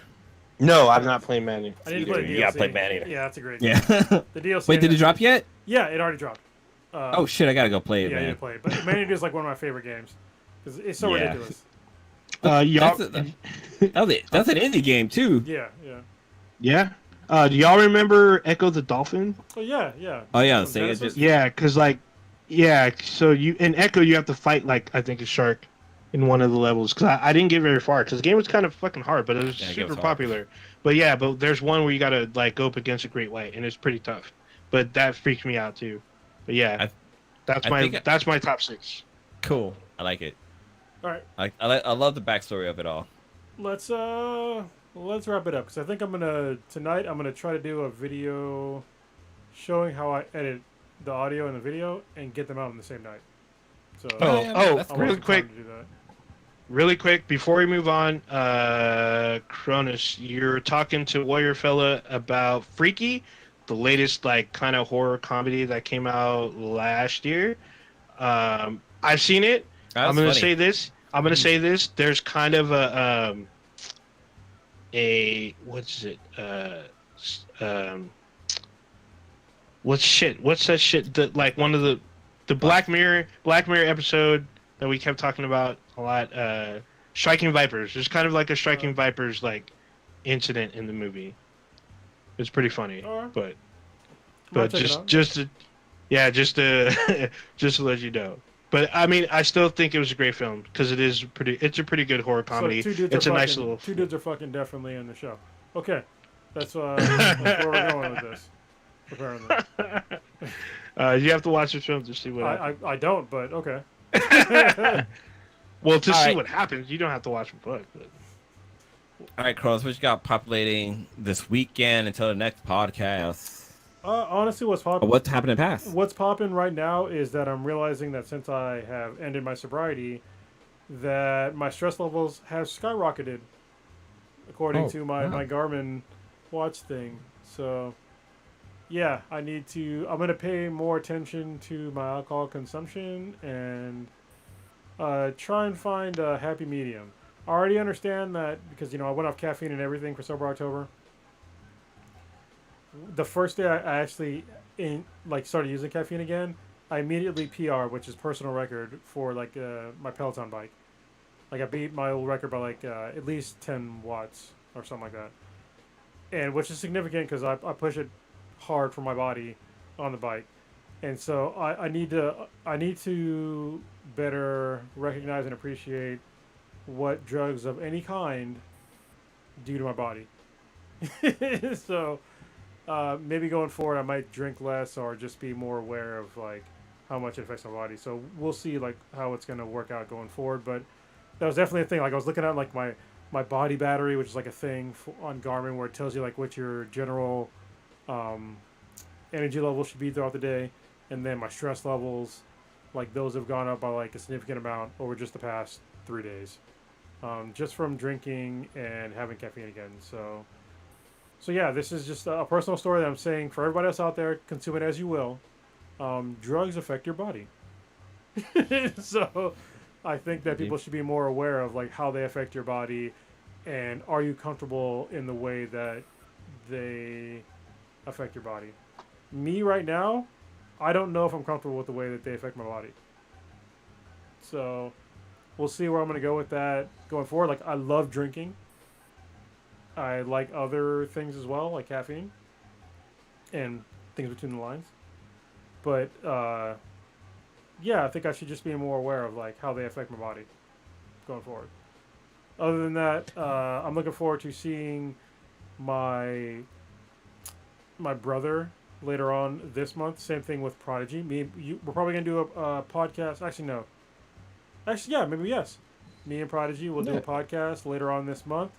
No, I'm not playing Manny. I didn't play DLC. You gotta play Maneater. Yeah, that's a great game. Yeah. The DLC. Wait, did it drop yet? Yeah, it already dropped. Oh shit, I gotta go play it, yeah, man. you need to play it. But Maneater is like one of my favorite games. Because it's so ridiculous. Y'all, that's an indie game too. Yeah. Do y'all remember Echo the Dolphin? Oh, yeah. Oh yeah, Genesis? just Yeah, because like Yeah, so you in Echo you have to fight like I think a shark in one of the levels because I didn't get very far because the game was kind of fucking hard, but it was Yeah, the game was super hard. popular. But yeah, but there's one where you gotta like go up against a great white and it's pretty tough. But that freaked me out too. But yeah, I that's I think my top six. cool. I like it. All right, I love the backstory of it all. let's wrap it up because I think tonight I'm gonna try to do a video showing how I edit the audio and the video and get them out on the same night. So Oh, yeah, oh, that's I really want some time quick, to do that. really quick before we move on, Cronus, you're talking to Warrior Fella about Freaky, the latest like kind of horror comedy that came out last year. I've seen it. That's funny. I'm gonna say this. There's kind of a what's it? What's that shit that like one of the Black Mirror episode that we kept talking about a lot. Striking Vipers. There's kind of like a Striking Vipers like incident in the movie. It's pretty funny, Alright. but Might check it out. just to, yeah, just to just to let you know. But I mean, I still think it was a great film because it's a pretty good horror comedy. So It's a nice little. two dudes are fucking definitely in the show. Okay, that's where we're going with this. Apparently, You have to watch the film to see what happens. I don't, but okay. Well, to All see right. what happens, you don't have to watch the book. But... All right, Cross, what you got populating this weekend until the next podcast? Honestly, What's happening past? what's popping right now is that I'm realizing that since I have ended my sobriety, that my stress levels have skyrocketed, according to my Garmin watch thing. So, yeah, I'm going to pay more attention to my alcohol consumption and try and find a happy medium. I already understand that because, I went off caffeine and everything for Sober October. The first day I actually started using caffeine again, I immediately PR, which is personal record for my Peloton bike. Like I beat my old record by at least 10 watts or something like that, and which is significant because I push it hard for my body on the bike, and so I need to better recognize and appreciate what drugs of any kind do to my body. So. Maybe going forward, I might drink less or just be more aware of how much it affects my body. So we'll see how it's gonna work out going forward. But that was definitely a thing. I was looking at my body battery, which is a thing on Garmin where it tells you what your general energy level should be throughout the day, and then my stress levels, those have gone up by a significant amount over just the past 3 days, just from drinking and having caffeine again. So yeah, this is just a personal story that I'm saying for everybody else out there, consume it as you will. Drugs affect your body. So I think that people should be more aware of how they affect your body, and are you comfortable in the way that they affect your body. Me right now, I don't know if I'm comfortable with the way that they affect my body. So we'll see where I'm going to go with that going forward. I love drinking. I like other things as well, like caffeine and things between the lines. But yeah, I think I should just be more aware of how they affect my body going forward. Other than that, I'm looking forward to seeing my brother later on this month. Same thing with Prodigy. We're probably gonna do a podcast. Actually, no. Actually, yeah, maybe yes. Me and Prodigy will do a podcast later on this month.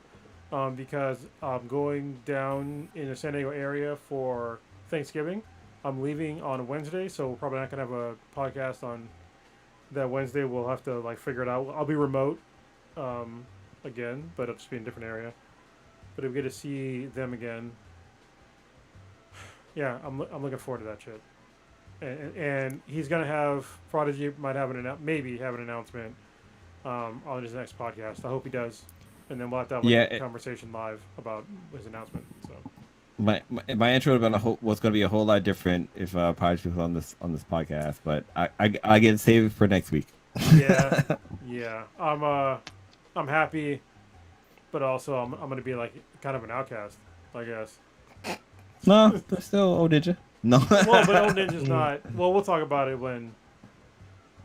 Because I'm going down in the San Diego area for Thanksgiving. I'm leaving on Wednesday, so we're probably not going to have a podcast on that Wednesday. We'll have to figure it out. I'll be remote again, but I'll just be in a different area. But if we get to see them again, yeah, I'm looking forward to that shit. And he's going to have, Prodigy might have maybe have an announcement on his next podcast. I hope he does. And then we'll have to have a conversation live about his announcement. So my intro was going to be a whole lot different if Prodigy was on this podcast, but I get to save it for next week. Yeah. I'm happy, but also I'm going to be kind of an outcast, I guess. No, they're still old ninja. No. Well, but old ninja's not. Well, we'll talk about it when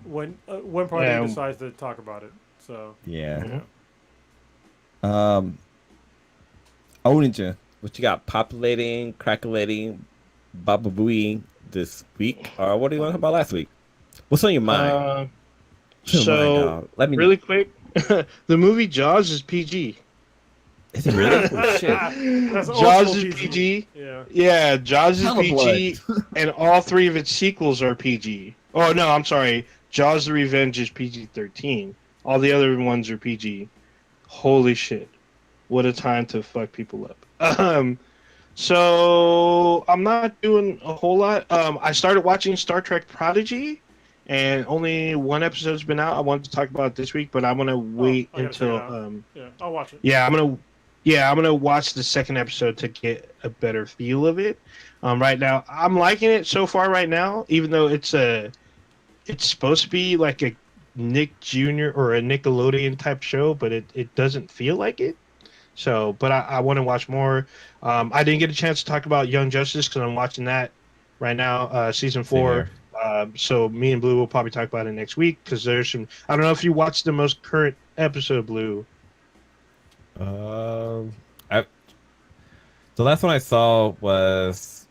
when party Yeah. decides to talk about it. So Yeah. Mhm. Oninja, what you got populating, crackulating, bababooing this week? Or what do you want to talk about last week? What's on your mind? Uh, What's on your mind, so dog? Let me know. really quick, the movie Jaws is PG. Is it really? Oh, shit. That's old Jaws school is PG. PG. Yeah. Yeah, Jaws is Hella blood. PG, and all three of its sequels are PG. Oh no, I'm sorry. Jaws: The Revenge is PG-13. All the other ones are PG. Holy shit! What a time to fuck people up. So I'm not doing a whole lot. I started watching Star Trek Prodigy, and only one episode's been out. I wanted to talk about it this week, but I'm gonna wait I gotta check it until out. Yeah, I'll watch it. I'm gonna watch the second episode to get a better feel of it. Right now, I'm liking it so far. Right now, even though it's supposed to be like a Nick Jr. or a Nickelodeon type show, but it doesn't feel like it. So, but I want to watch more. I didn't get a chance to talk about Young Justice because I'm watching that right now, season Same 4. here. So me and Blue will probably talk about it next week because there's some. I don't know if you watched the most current episode, Blue. I the last one I saw was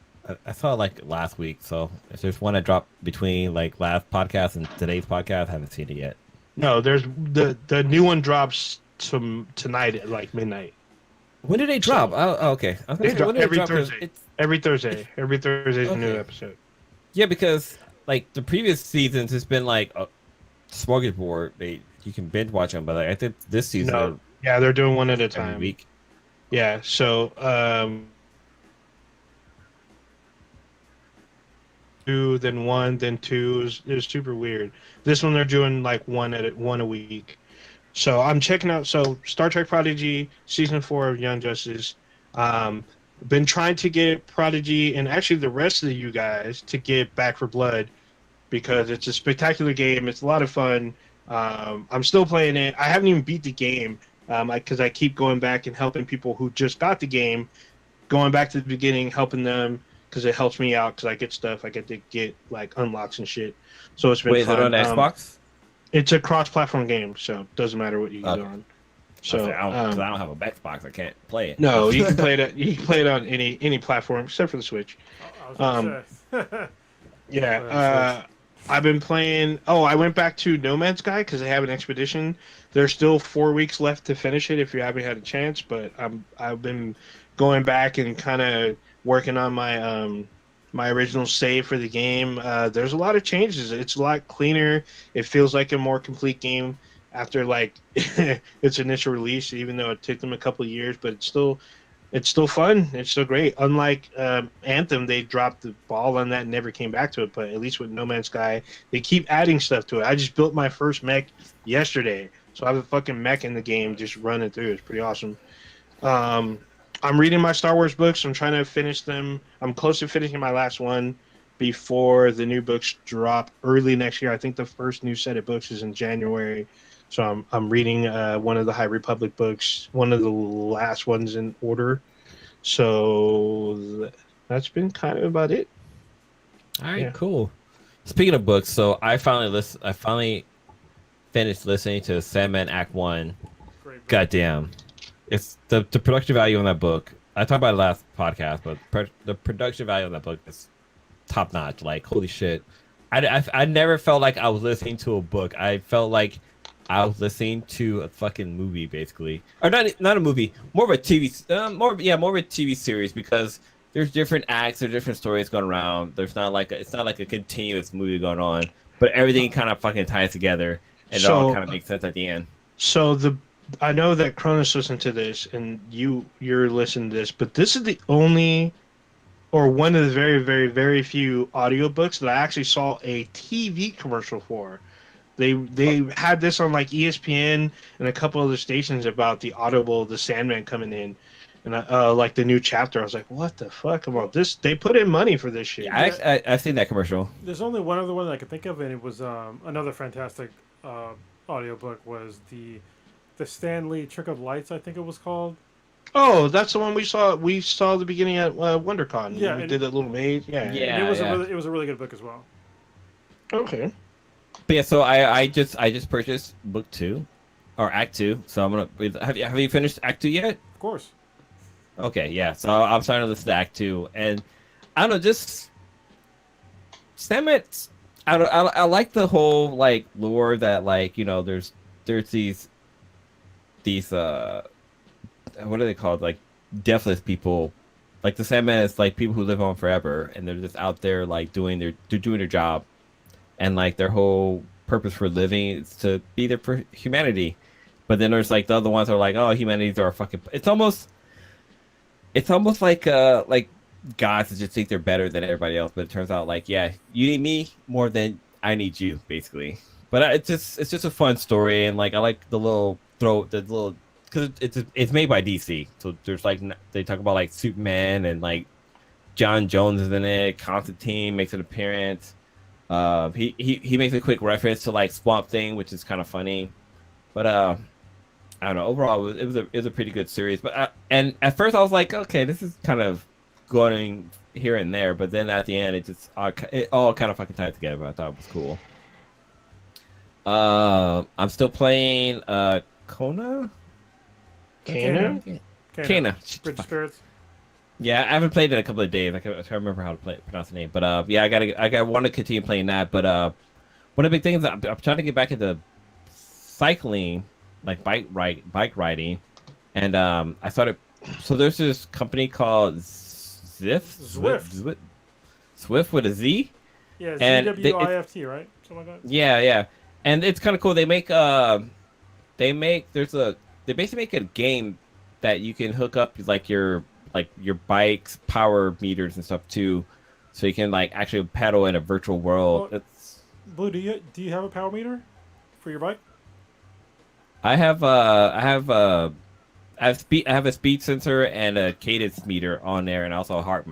I saw it like last week. So if there's one that dropped between like last podcast and today's podcast, I haven't seen it yet. No, there's the new one drops tonight at like midnight. When did they drop? Oh, okay. I was gonna They say, drop when did it every drop? 'Cause Thursday. it's- Every Thursday's a new Okay. episode. Yeah, because like the previous seasons, it's been like a smorgasbord. You can binge watch them, but like, I think this season No, yeah, they're doing one at a they're every time. week. Yeah, so two, then one, then two. It was super weird. This one they're doing like one a week. So I'm checking out. So Star Trek Prodigy season 4 of Young Justice. Been trying to get Prodigy and actually the rest of you guys to get Back for Blood because it's a spectacular game. It's a lot of fun. I'm still playing it. I haven't even beat the game because I keep going back and helping people who just got the game, going back to the beginning, helping them because it helps me out because I get stuff. I get to get like unlocks and shit. So it's been Wait, is fun. it on Xbox? It's a cross-platform game, so it doesn't matter what you get Okay. on. So So I don't have a Xbox. I can't play it. no, you can play it. You can play it on any platform except for the Switch. I was gonna say. Yeah, I've been playing. Oh, I went back to No Man's Sky because they have an expedition. There's still 4 weeks left to finish it if you haven't had a chance. But I've been going back and kind of working on my original save for the game. There's a lot of changes. It's a lot cleaner. It feels like a more complete game after like its initial release, even though it took them a couple of years. But it's still fun. It's still great. Unlike Anthem, they dropped the ball on that and never came back to it. But at least with No Man's Sky, they keep adding stuff to it. I just built my first mech yesterday, so I have a fucking mech in the game just running through. It's pretty awesome. I'm reading my Star Wars books. I'm trying to finish them. I'm close to finishing my last one before the new books drop early next year. I think the first new set of books is in January. So I'm reading one of the High Republic books, one of the last ones in order. So that's been kind of about it. All right, Yeah. cool. Speaking of books, so I finally finished listening to Sandman Act 1. Great book. Goddamn. It's the production value on that book. I talked about it last podcast, but the production value on that book is top notch. Like, holy shit. I never felt like I was listening to a book. I felt like I was listening to a fucking movie, basically, or not a movie, more of a more of a TV series because there's different acts, there's different stories going around. It's not like a continuous movie going on, but everything kind of fucking ties together and it all kind of makes sense at the end. So I know that Cronus listened to this and you're listening to this, but this is the only or one of the very, very, very few audiobooks that I actually saw a TV commercial for. They had this on like ESPN and a couple other stations about the Audible, the Sandman coming in, and like the new chapter. I was like, what the fuck about this? They put in money for this shit. Yeah, I've seen that commercial. There's only one other one that I can think of, and it was another fantastic audiobook was the Stanley Trick of Lights, I think it was called. Oh, that's the one we saw. We saw the beginning at WonderCon. Yeah, we and- did that little maze. Yeah. Yeah. And it was a really good book as well. Okay. But yeah, so I just purchased book 2 or Act 2. So I'm gonna have you finished Act 2 yet? Of course. Okay, yeah. So I'm starting to listen to Act 2, and I don't know, just Stamets. I like the whole like lore that like there's these what are they called, like deathless people, like the Sandman is like people who live on forever, and they're just out there like doing their job, and like their whole purpose for living is to be there for humanity. But then there's like the other ones that are like, oh, humanities are fucking. It's almost like gods that just think they're better than everybody else, but it turns out like, yeah, you need me more than I need you, basically. But it's just a fun story, and like I like the little because it's made by DC, so there's like they talk about like Superman and like John Jones is in it. Constantine makes an appearance. He makes a quick reference to like Swamp Thing, which is kind of funny. But I don't know. Overall, it was a pretty good series. But and at first I was like, okay, this is kind of going here and there. But then at the end, it all kind of fucking tied together. But I thought it was cool. I'm still playing Kona. Kana? Kana. Bridge of Spirits. Yeah, I haven't played it in a couple of days. I can't remember how to pronounce the name. But yeah, I want to continue playing that. But one of the big things I'm trying to get back into cycling, like bike riding, and I started. So there's this company called Zwift with a Z. Yeah, And ZWIFT, right? Something like that. Yeah, and it's kind of cool. They basically make a game that you can hook up like your bike's power meters and stuff too, so you can like actually pedal in a virtual world. Well, Blue, do you have a power meter for your bike? I have a speed sensor and a cadence meter on there, and also a heart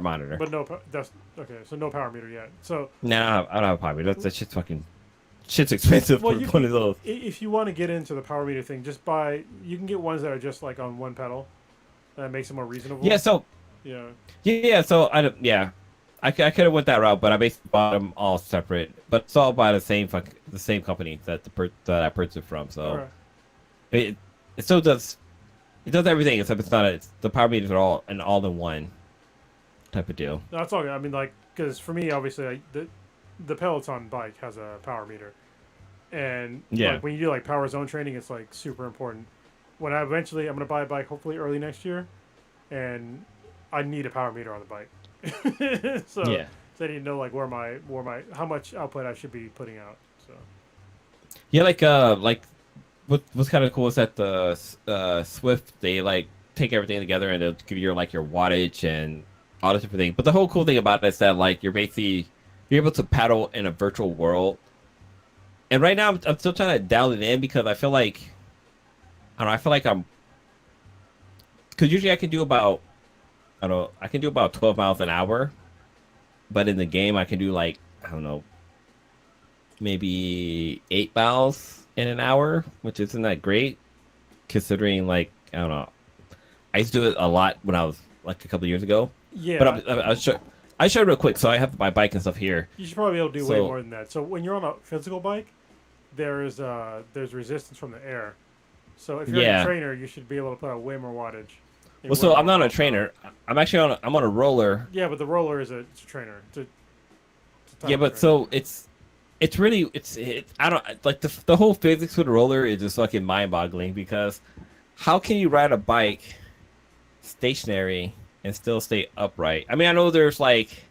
monitor. But no, that's okay. So no power meter yet. So No, I don't have a power meter. That shit's expensive for one of those. If you want to get into the power meter thing, just buy. You can get ones that are just like on one pedal. That makes it more reasonable. Yeah. So yeah. So I could have went that route, but I basically bought them all separate. But it's all by the same company that I purchased it from. So it still does everything, except the power meters are all an all-in-one type of deal. No, that's all good. I mean, like, because for me, obviously, the Peloton bike has a power meter, and like, when you do like power zone training, it's like super important. When I'm gonna buy a bike, hopefully early next year, and I need a power meter on the bike. So I need to know like where my how much output I should be putting out. So yeah, like what's kind of cool is that the Swift, they like take everything together and they'll give you like your wattage and all this different thing. But the whole cool thing about it is that like you're able to paddle in a virtual world. And right now I'm still trying to dial it in because I feel like I'm, because usually I can do about 12 miles an hour, but in the game I can do like, I don't know, maybe 8 miles in an hour, which isn't that great considering, like, I don't know, I used to do it a lot when I was like a couple of years ago. Yeah, but I show real quick. So I have my bike and stuff here. You should probably be able to do way more than that. So when you're on a physical bike, there's resistance from the air. So if you're a trainer, you should be able to put out way more wattage. Well, so I'm not a trainer. I'm actually I'm on a roller. Yeah, but the roller it's a trainer. It's yeah, but so it's really I don't like the whole physics with the roller is just fucking mind-boggling, because how can you ride a bike stationary and still stay upright? I mean, I know there's like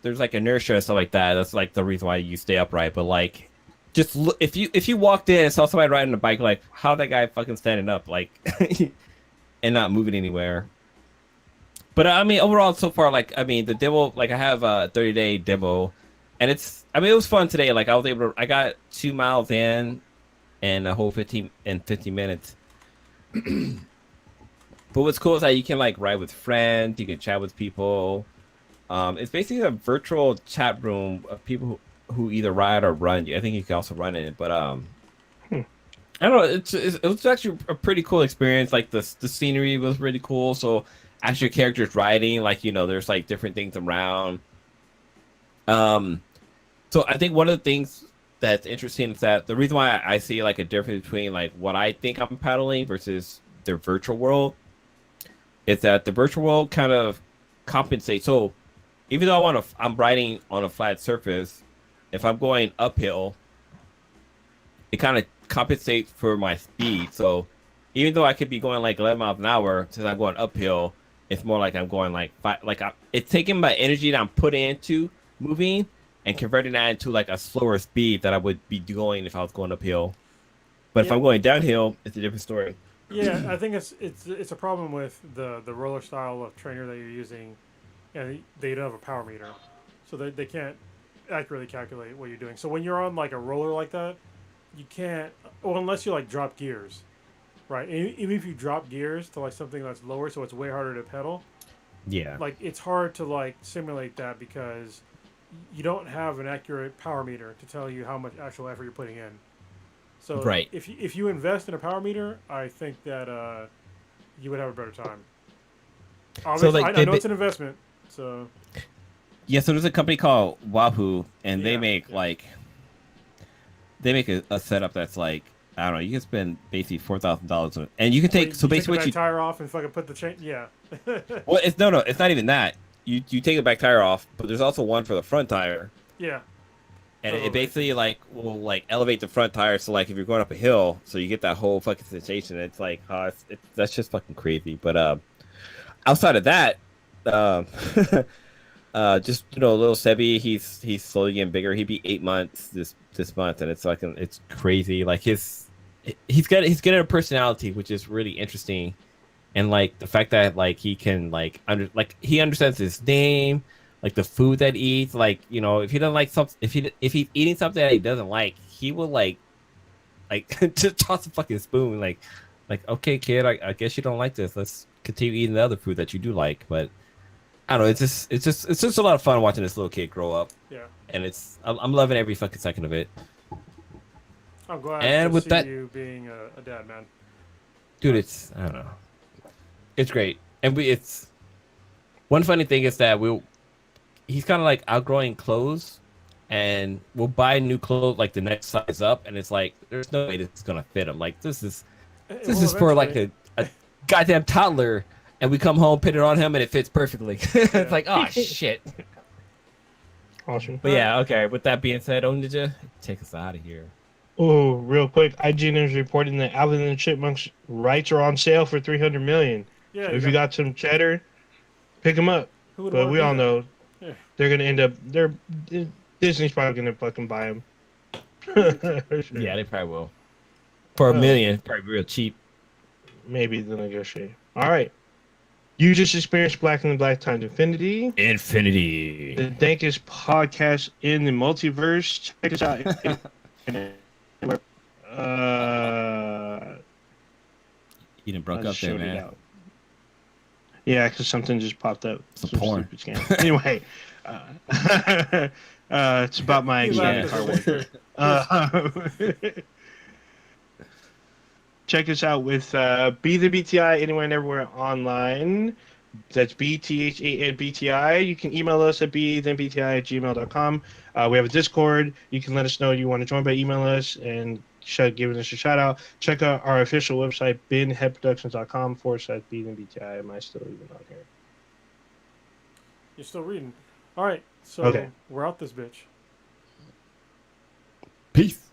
inertia and stuff like that. That's like the reason why you stay upright. But like, just look, if you walked in and saw somebody riding a bike, like, how that guy fucking standing up, like, and not moving anywhere. But I mean, overall, so far, like, I mean, the demo, like, I have a 30-day demo, and it was fun today. Like, I got 2 miles in a whole 15 minutes. But what's cool is that you can like ride with friends, you can chat with people. It's basically a virtual chat room of people who either ride or run. I think you can also run in it, but I don't know. It was actually a pretty cool experience. Like the scenery was really cool. So as your character's riding, like, there's like different things around. So I think one of the things that's interesting is that the reason why I see like a difference between like what I think I'm paddling versus the virtual world is that the virtual world kind of compensates. So even though I'm riding on a flat surface, if I'm going uphill, it kind of compensates for my speed. So even though I could be going like 11 miles an hour, since I'm going uphill, it's more like I'm going like five. It's taking my energy that I'm putting into moving and converting that into like a slower speed that I would be going if I was going uphill. But if Yeah. I'm going downhill, it's a different story. Yeah, I think it's a problem with the roller style of trainer that you're using, and they don't have a power meter, so they can't accurately calculate what you're doing. So when you're on like a roller like that, you can't. Well, unless you like drop gears, right? Even if you drop gears to like something that's lower, so it's way harder to pedal. Yeah. Like it's hard to like simulate that because you don't have an accurate power meter to tell you how much actual effort you're putting in. So Right. if you invest in a power meter, I think that you would have a better time. So Obviously, like I know it's an investment. So yeah, so there's a company called Wahoo, and yeah, yeah. they make a setup that's like I don't know, you can spend basically $4,000 and you can Where take so you take the basically what back you tire off and fucking put the chain. Yeah. well it's no it's not even that. You take the back tire off, but there's also one for the front tire. Yeah. And For it elevation. basically like will like elevate the front tire so like if you're going up a hill, so you get that whole fucking sensation. It's like that's just fucking crazy. But outside of that, um just little Sebi, he's slowly getting bigger. He'd be 8 months this month, and it's like it's crazy. Like he's getting a personality, which is really interesting, and like the fact that like he can like he understands his name, like the food that he eats. Like if he doesn't like something, if he's eating something that he doesn't like, he will like just toss a fucking spoon. Like okay, kid, I guess you don't like this. Let's continue eating the other food that you do like, but. I don't know. It's just a lot of fun watching this little kid grow up, Yeah. and I'm loving every fucking second of it. I'm glad And to with see that, you being a dad, man. dude, it's I don't know, it's great. And it's one funny thing is that he's kind of like outgrowing clothes, and we'll buy new clothes like the next size up, and it's like there's no way this is gonna fit him. Like It this will is for like eventually. a goddamn toddler, and we come home, put it on him, and it fits perfectly. It's Yeah. like oh shit. Awesome. But yeah, okay. With that being said, Onija, take us out of here. Oh, real quick, IGN is reporting that Alvin and the Chipmunks rights are on sale for $300 million. Yeah. So if you got some cheddar, pick them up. Who would But want we to do all that? know Yeah. they're gonna end up. Disney's probably gonna fucking buy them. Yeah, they probably will. For $1 million, probably real cheap. Maybe they'll negotiate. All right. You just experienced Black and the Black times Infinity, Infinity. the dankest podcast in the multiverse. Check us out. You done broke I up just there, showed it man. out. Yeah, because something just popped up. Some Some porn. stupid scam. Anyway, it's about my He exam laughed Yeah. car work. Check us out with Be the BTI anywhere and everywhere online. That's BTHANBTI. You can email us at bethenbti@gmail.com. We have a Discord. You can let us know you want to join by email us and giving us a shout out. Check out our official website, binheadproductions.com/bethenbti. Am I still even on here? You're still reading. All right. So Okay. we're out this bitch. Peace.